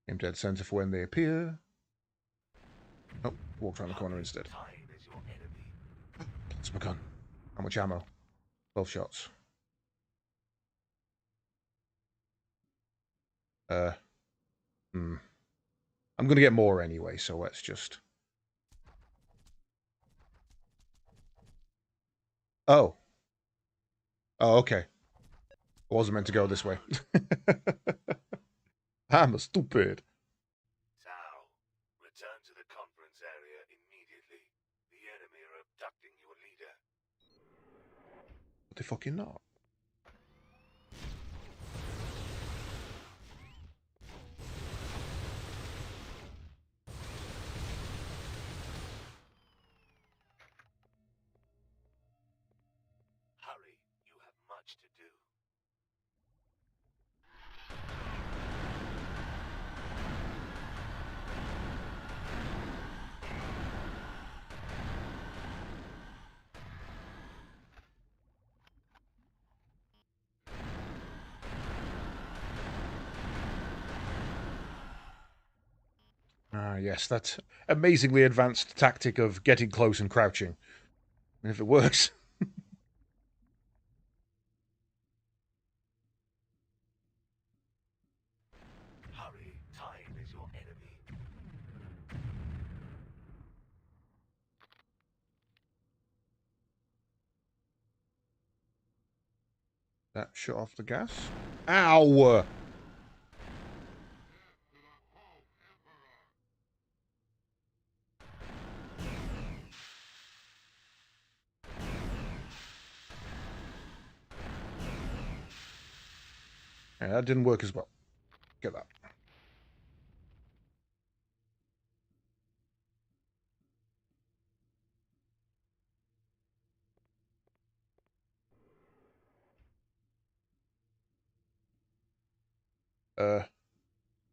Aim dead center for when they appear. Oh, walked around the corner instead. Time is your enemy. That's my gun. How much ammo? 12 shots. I'm gonna get more anyway, so let's just... Oh. Oh, okay. I wasn't meant to go this way. I'm a stupid. Tau, return to the conference area immediately. The enemy are abducting your leader. But they fucking not. Hurry, you have much to do. Ah, yes, that amazingly advanced tactic of getting close and crouching. And if it works. Hurry, time is your enemy. That shut off the gas. Ow! Yeah, that didn't work as well. Get that.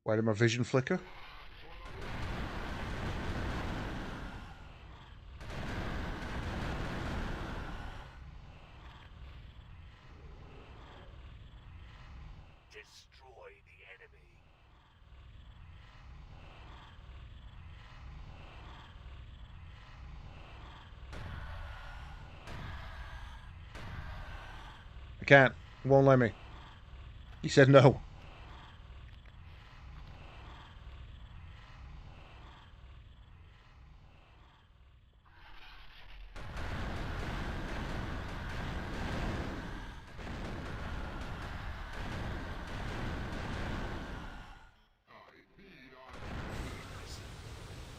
Why did my vision flicker? Destroy the enemy. I can't. It won't let me. He said no.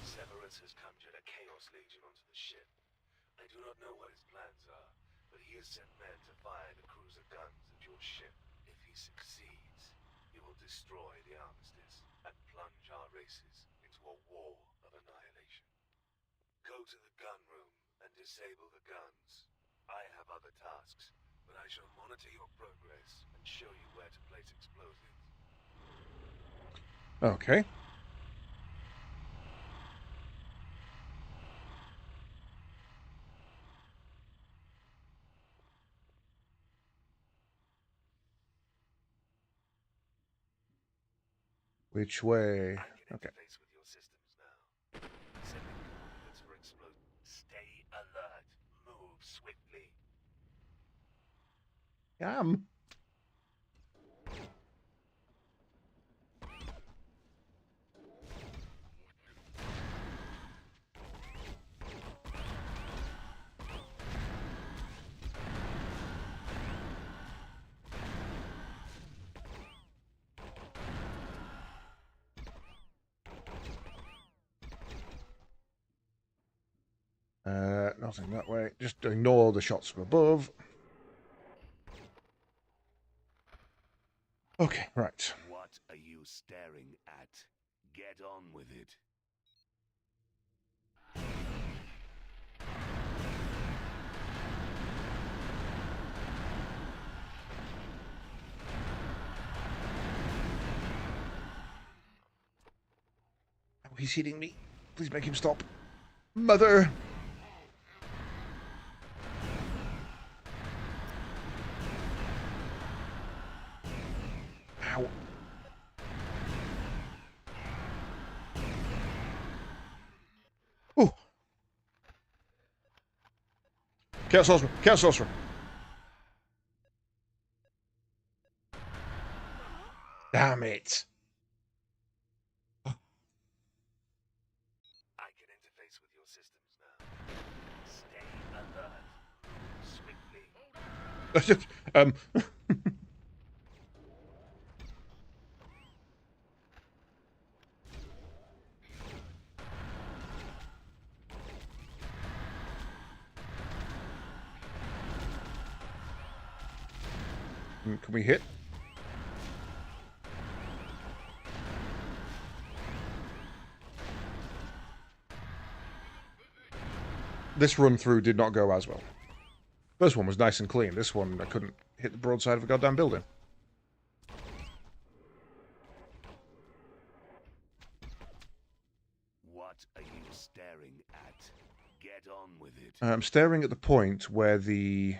Severus has conjured a Chaos Legion onto the ship. I do not know what his plans are, but he has sent men to fire the cruiser guns at your ship. If he succeeds, he will destroy the armistice and plunge our races into a war of annihilation. Go to the gun room and disable the guns. I have other tasks, but I shall monitor your progress and show you where to place explosives. Okay. Which way? I can Okay. interface with your systems now. Sending coordinates for explosives. Stay alert. Move swiftly. Yum. Nothing that way. Just ignore the shots from above. Okay, right. What are you staring at? Get on with it. Oh, he's hitting me. Please make him stop. Mother! Ow. Ooh. Chaos Sorcerer. Chaos Sorcerer. Damn it. I can interface with your systems now. Stay alert. Move swiftly. Can we hit? This run through did not go as well. First one was nice and clean. This one, I couldn't hit the broadside of a goddamn building. What are you staring at? Get on with it. I'm staring at the point where the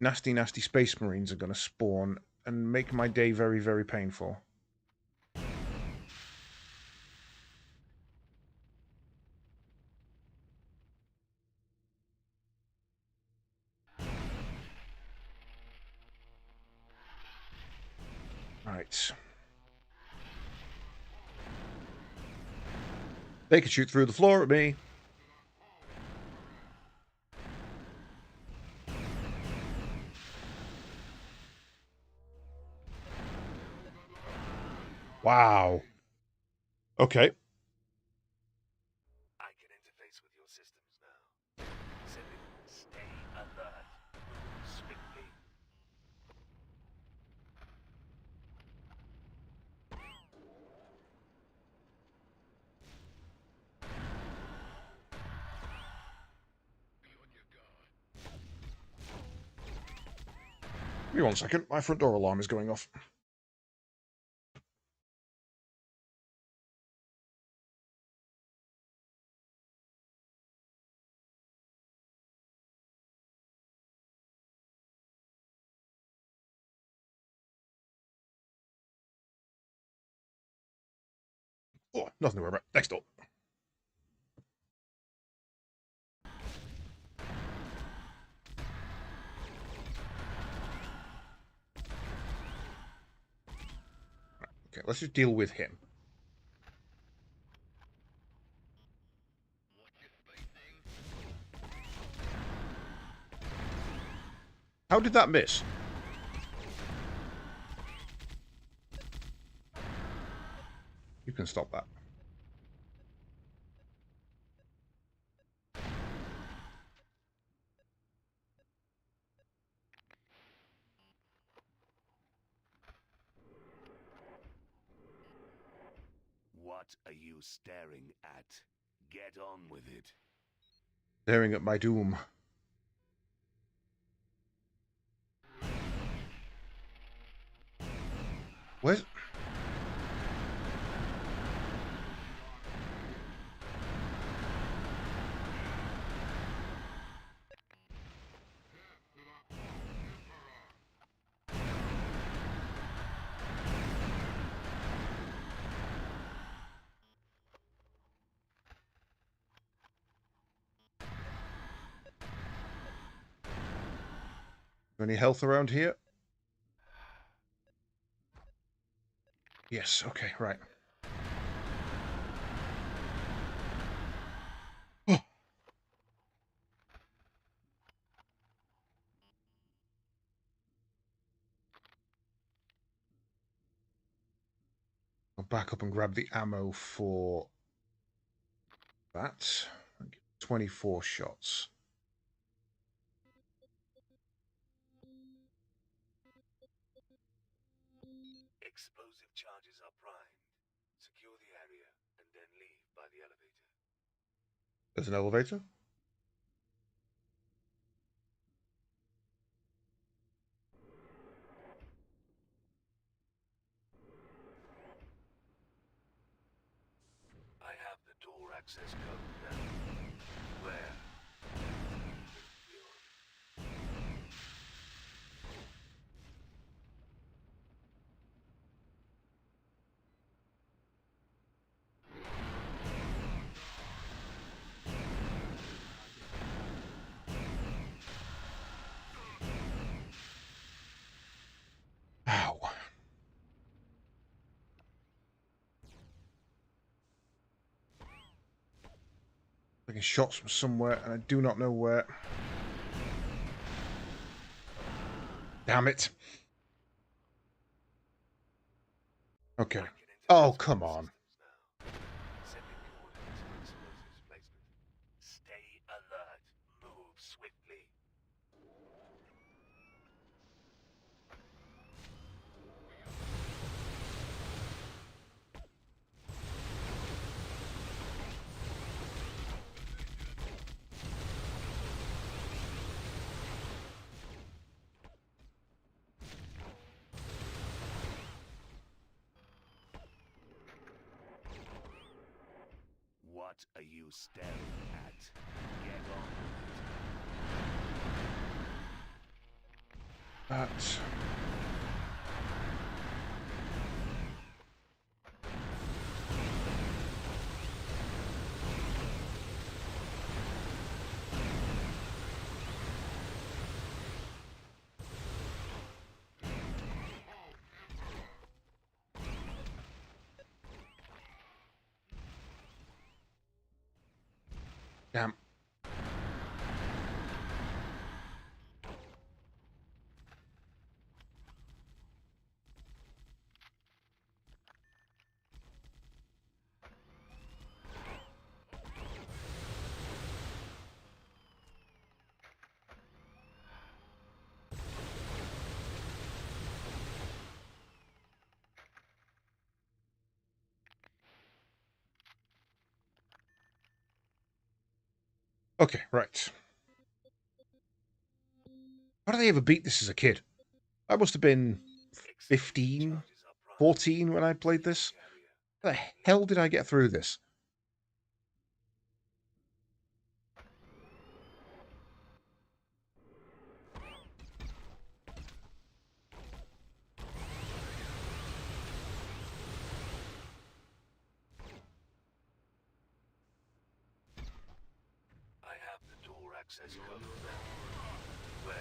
nasty, nasty space marines are going to spawn and make my day very, very painful. Right. They could shoot through the floor at me. Wow. Okay. I can interface with your systems now. Sending stay alert. Swiftly. Give me 1 second. My front door alarm is going off. Oh, nothing to worry about. Next door. Okay, let's just deal with him. How did that miss? You can stop that. What are you staring at? Get on with it. Staring at my doom. Where's... Any health around here? Yes, okay, right. Oh. I'll back up and grab the ammo for that. 24 shots. Explosive charges are primed. Secure the area and then leave by the elevator. There's an elevator? I have the door access code now. Where? Ow. Taking shots from somewhere, and I do not know where. Damn it. Okay. Oh, come on. Sending coordinates for explosives placement. Stay alert. Move swiftly. What are you staring at? Get on with it. That. Damn. Okay, right. How did I ever beat this as a kid? I must have been 15, 14 when I played this. How the hell did I get through this? I have the door access code now. Where?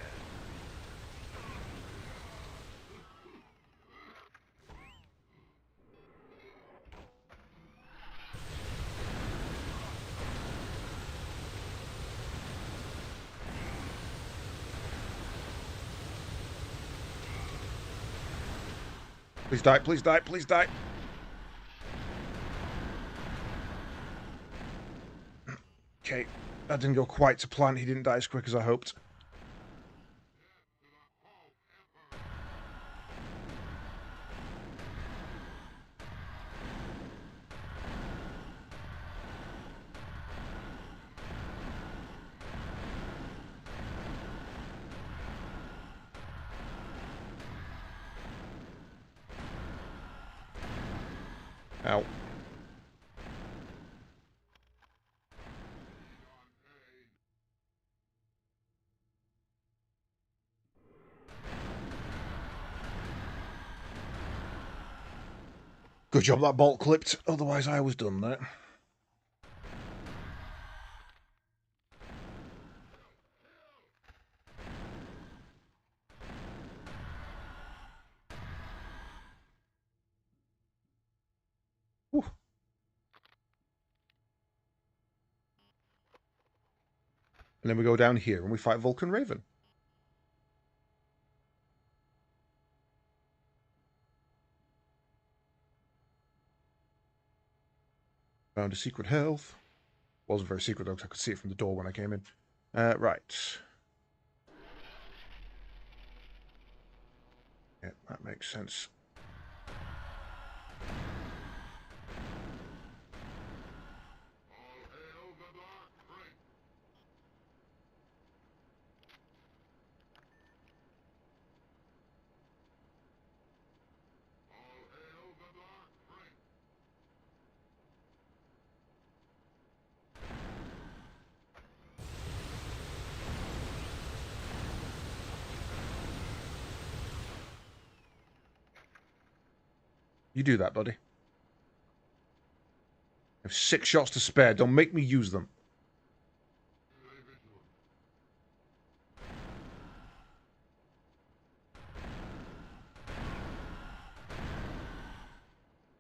Please die, please die, please die. Okay, that didn't go quite to plan. He didn't die as quick as I hoped. Ow. Good job that bolt clipped, otherwise I was done there. Whew. And then we go down here and we fight Vulcan Raven. Found a secret health. Wasn't very secret though, because I could see it from the door when I came in. Right. Yeah, that makes sense. You do that, buddy. I have 6 shots to spare. Don't make me use them.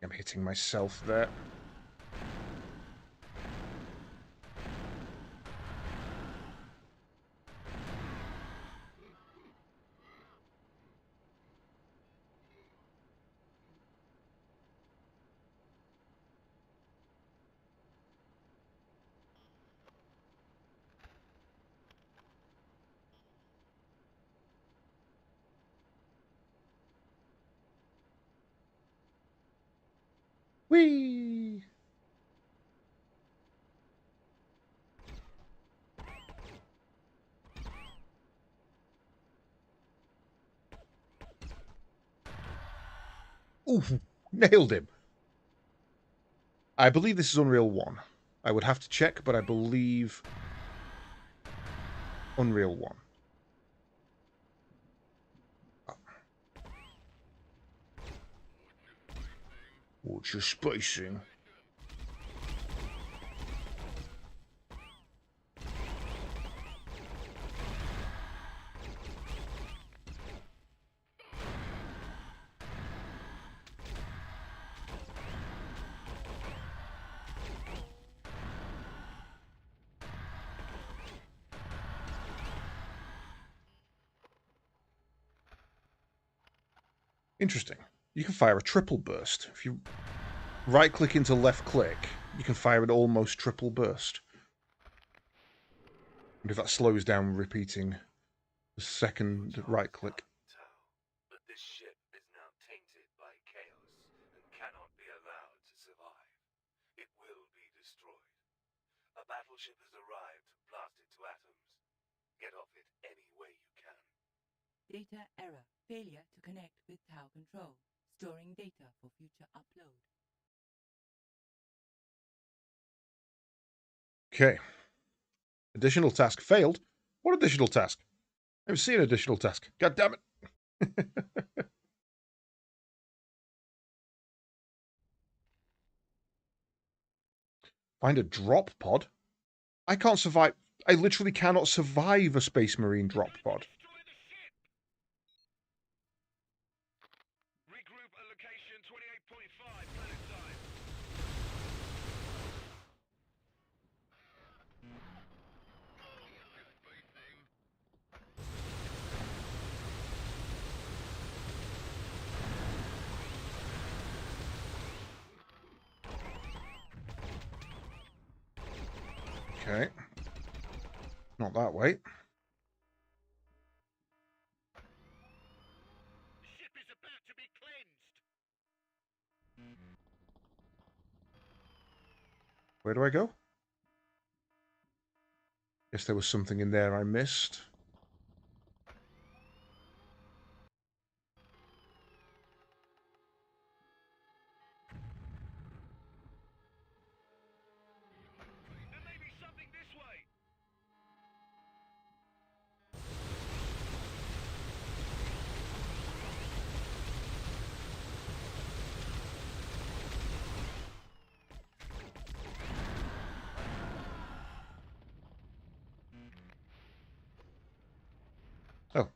I'm hitting myself there. Whee! Ooh, nailed him. I believe this is Unreal 1. I would have to check, but I believe Unreal 1. What's your spacing? Interesting. You can fire a triple burst. If you right-click into left-click, you can fire an almost triple burst. And if that slows down repeating the second right-click. But this ship is now tainted by chaos and cannot be allowed to survive. It will be destroyed. A battleship has arrived to blast it to atoms. Get off it any way you can. Data error. Failure to connect with tower control. Storing data for future upload. Okay. Additional task failed? What additional task? I've seen an additional task. God damn it. Find a drop pod? I can't survive. I literally cannot survive a Space Marine drop pod. Regroup at location 28.5 planet time. Okay. Not that way. The ship is about to be cleansed. Where do I go? Guess there was something in there I missed. There may be something this way. Oh.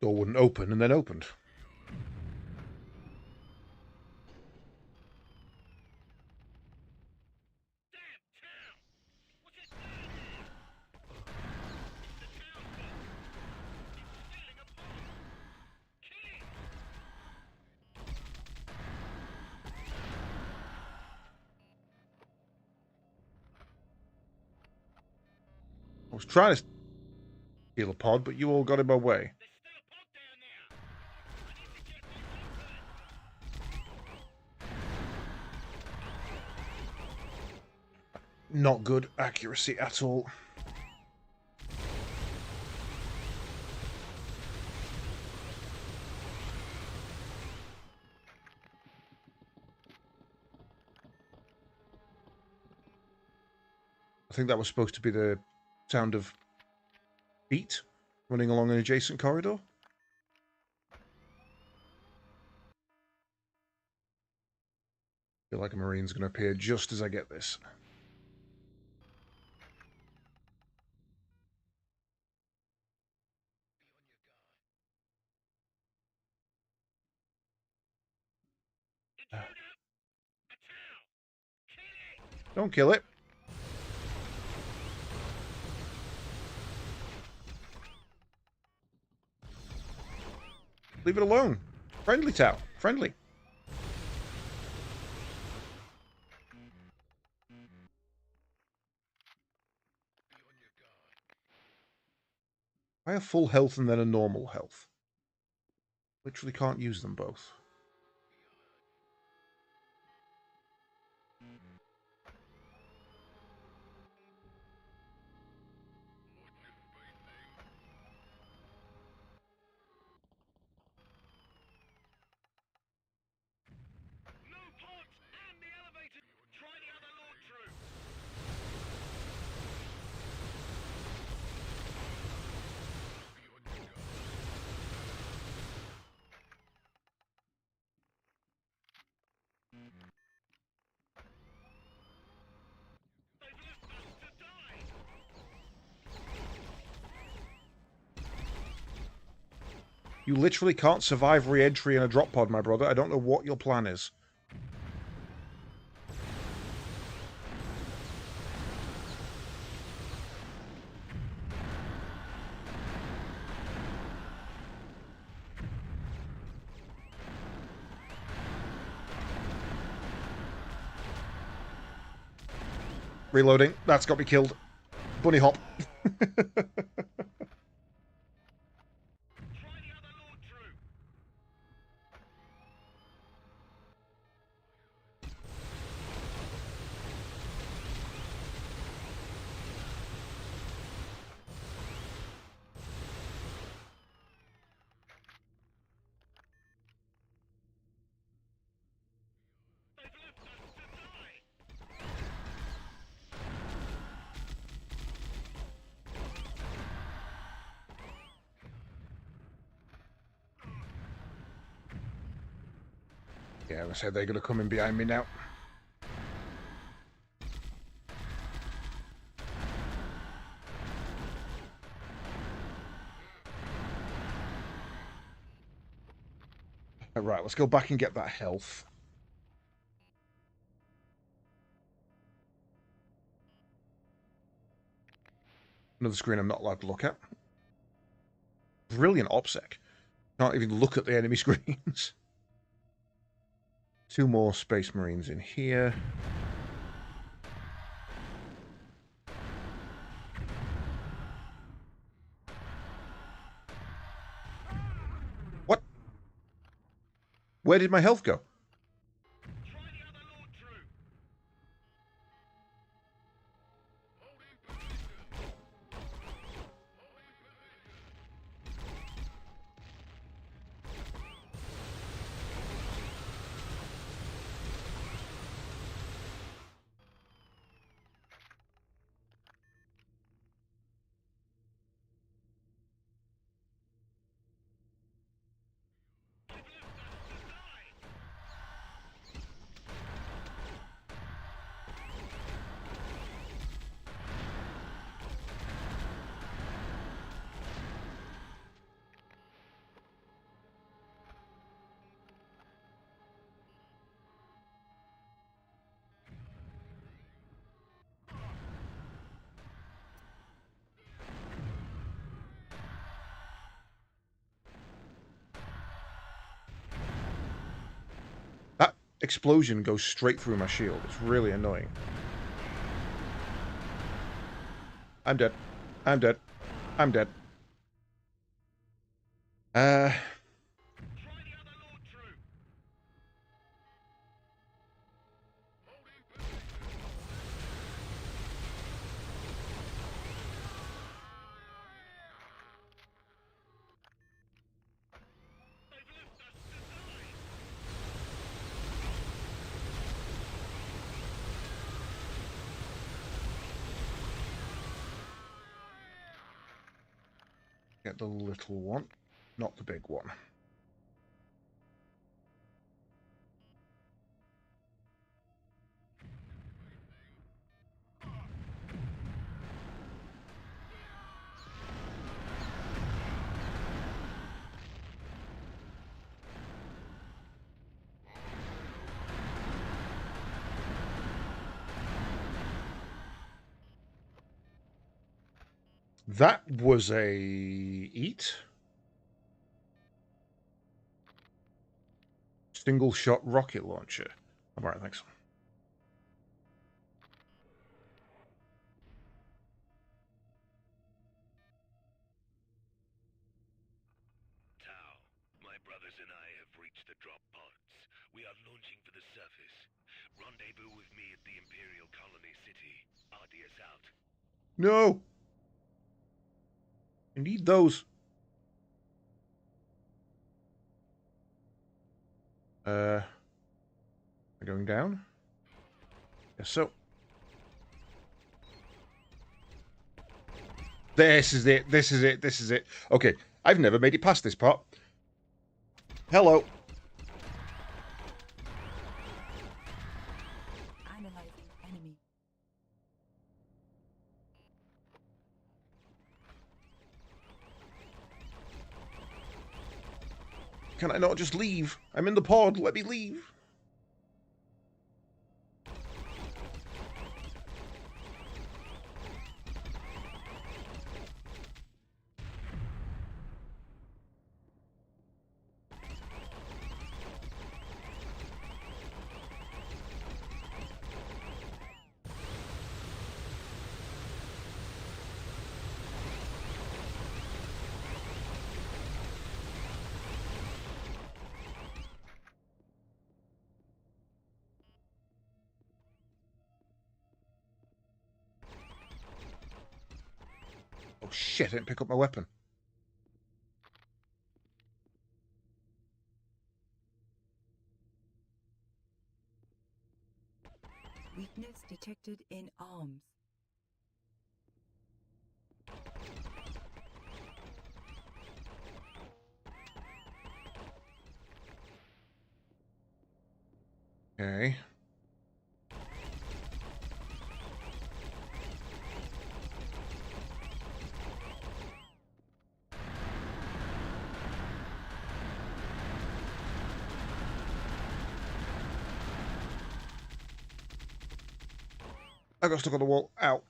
Door wouldn't open and then opened. I was trying to steal a pod, but you all got in my way. Not good accuracy at all. I think that was supposed to be the sound of feet running along an adjacent corridor. Feel like a Marine's going to appear just as I get this. Don't kill it. Leave it alone. Friendly, Tau. Friendly. I have full health and then a normal health. Literally can't use them both. No pods and the elevator. Try the other launch route. They've left us to die. You literally can't survive re-entry in a drop pod, my brother. I don't know what your plan is. Reloading. That's got me killed. Bunny hop. Yeah, I said they're going to come in behind me now. Right, let's go back and get that health. Another screen I'm not allowed to look at. Brilliant OPSEC. Can't even look at the enemy screens. 2 more Space Marines in here. What? Where did my health go? That explosion goes straight through my shield. It's really annoying. I'm dead. I'm dead. I'm dead. Get the little one, not the big one. That was a eat. Single shot rocket launcher. All right, thanks. Tau, my brothers and I have reached the drop pods. We are launching for the surface. Rendezvous with me at the Imperial Colony City. Ardius out. No! I need those. Am I going down? Yes, so. This is it. This is it. This is it. Okay, I've never made it past this part. Hello. Analyzing enemy. Can I not just leave? I'm in the pod. Let me leave. Oh shit, I didn't pick up my weapon. Weakness detected in arms. Okay. I got stuck on the wall. Ow.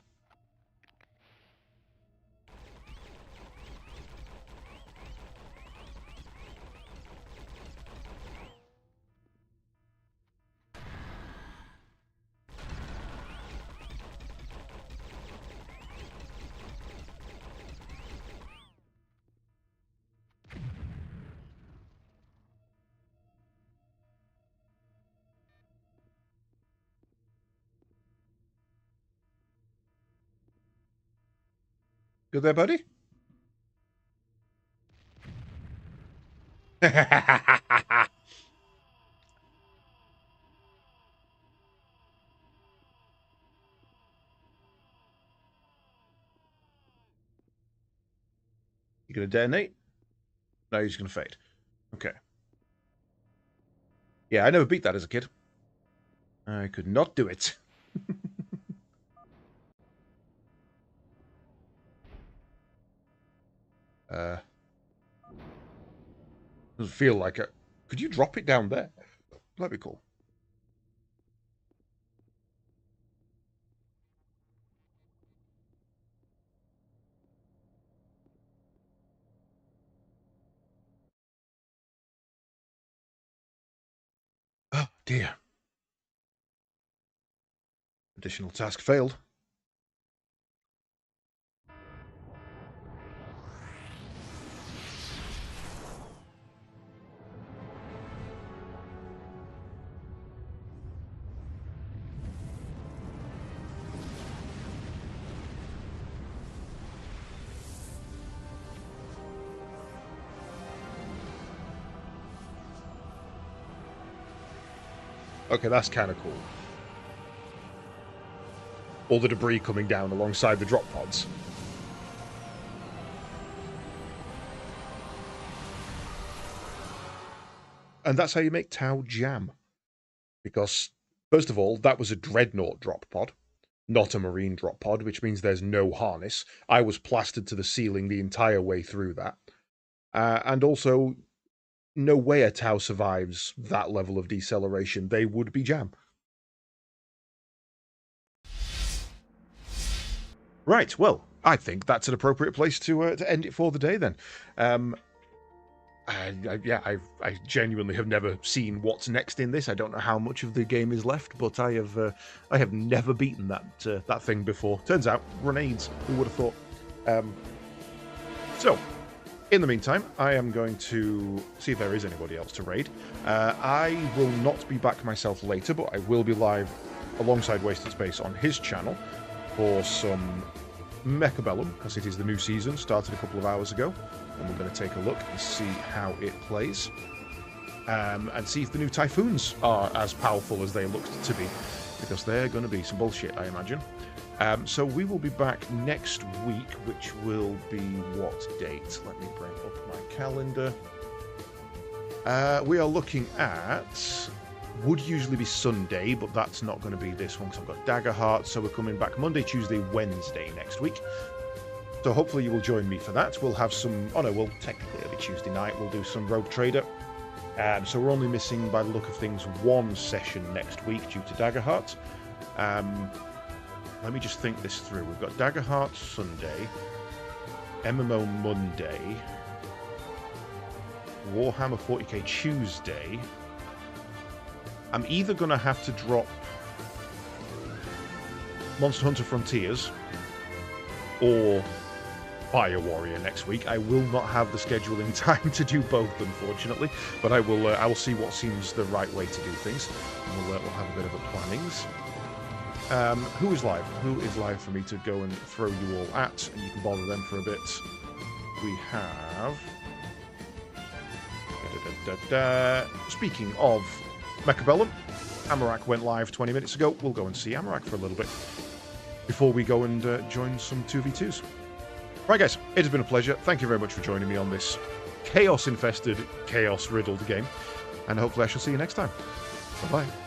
You there, buddy? You gonna detonate? No, you're just gonna fade. Okay. Yeah, I never beat that as a kid. I could not do it. Doesn't feel like it. Could you drop it down there? That'd be cool. Oh, dear. Additional task failed. Okay, that's kind of cool. All the debris coming down alongside the drop pods. And that's how you make Tau jam. Because, first of all, that was a Dreadnought drop pod, not a Marine drop pod, which means there's no harness. I was plastered to the ceiling the entire way through that. And also, no way a Tau survives that level of deceleration. They would be jam. Right, well, I think that's an appropriate place to end it for the day then. I genuinely have never seen what's next in this. I don't know how much of the game is left, but I have never beaten that thing before. Turns out, grenades. Who would have thought? So, in the meantime, I am going to see if there is anybody else to raid. I will not be back myself later, but I will be live alongside Wasted Space on his channel for some Mechabellum, because it is the new season, started a couple of hours ago, and we're going to take a look and see how it plays, and see if the new Typhoons are as powerful as they looked to be, because they're going to be some bullshit, I imagine. So we will be back next week, which will be what date? Let me bring up my calendar. We are looking at... would usually be Sunday, but that's not going to be this one because I've got Daggerheart, so we're coming back Monday, Tuesday, Wednesday next week. So hopefully you will join me for that. We'll have some... oh no, well, technically it'll be Tuesday night. We'll do some Rogue Trader. So we're only missing, by the look of things, one session next week due to Daggerheart. Let me just think this through. We've got Daggerheart Sunday, MMO Monday, Warhammer 40k Tuesday. I'm either going to have to drop Monster Hunter Frontiers or Fire Warrior next week. I will not have the scheduling time to do both, unfortunately, but I will see what seems the right way to do things. And we'll have a bit of a plannings. Who is live? Who is live for me to go and throw you all at? And you can bother them for a bit. We have... Speaking of Mechabellum, Amarak went live 20 minutes ago. We'll go and see Amarak for a little bit before we go and join some 2v2s. Right, guys, it has been a pleasure. Thank you very much for joining me on this chaos-infested, chaos-riddled game. And hopefully I shall see you next time. Bye-bye.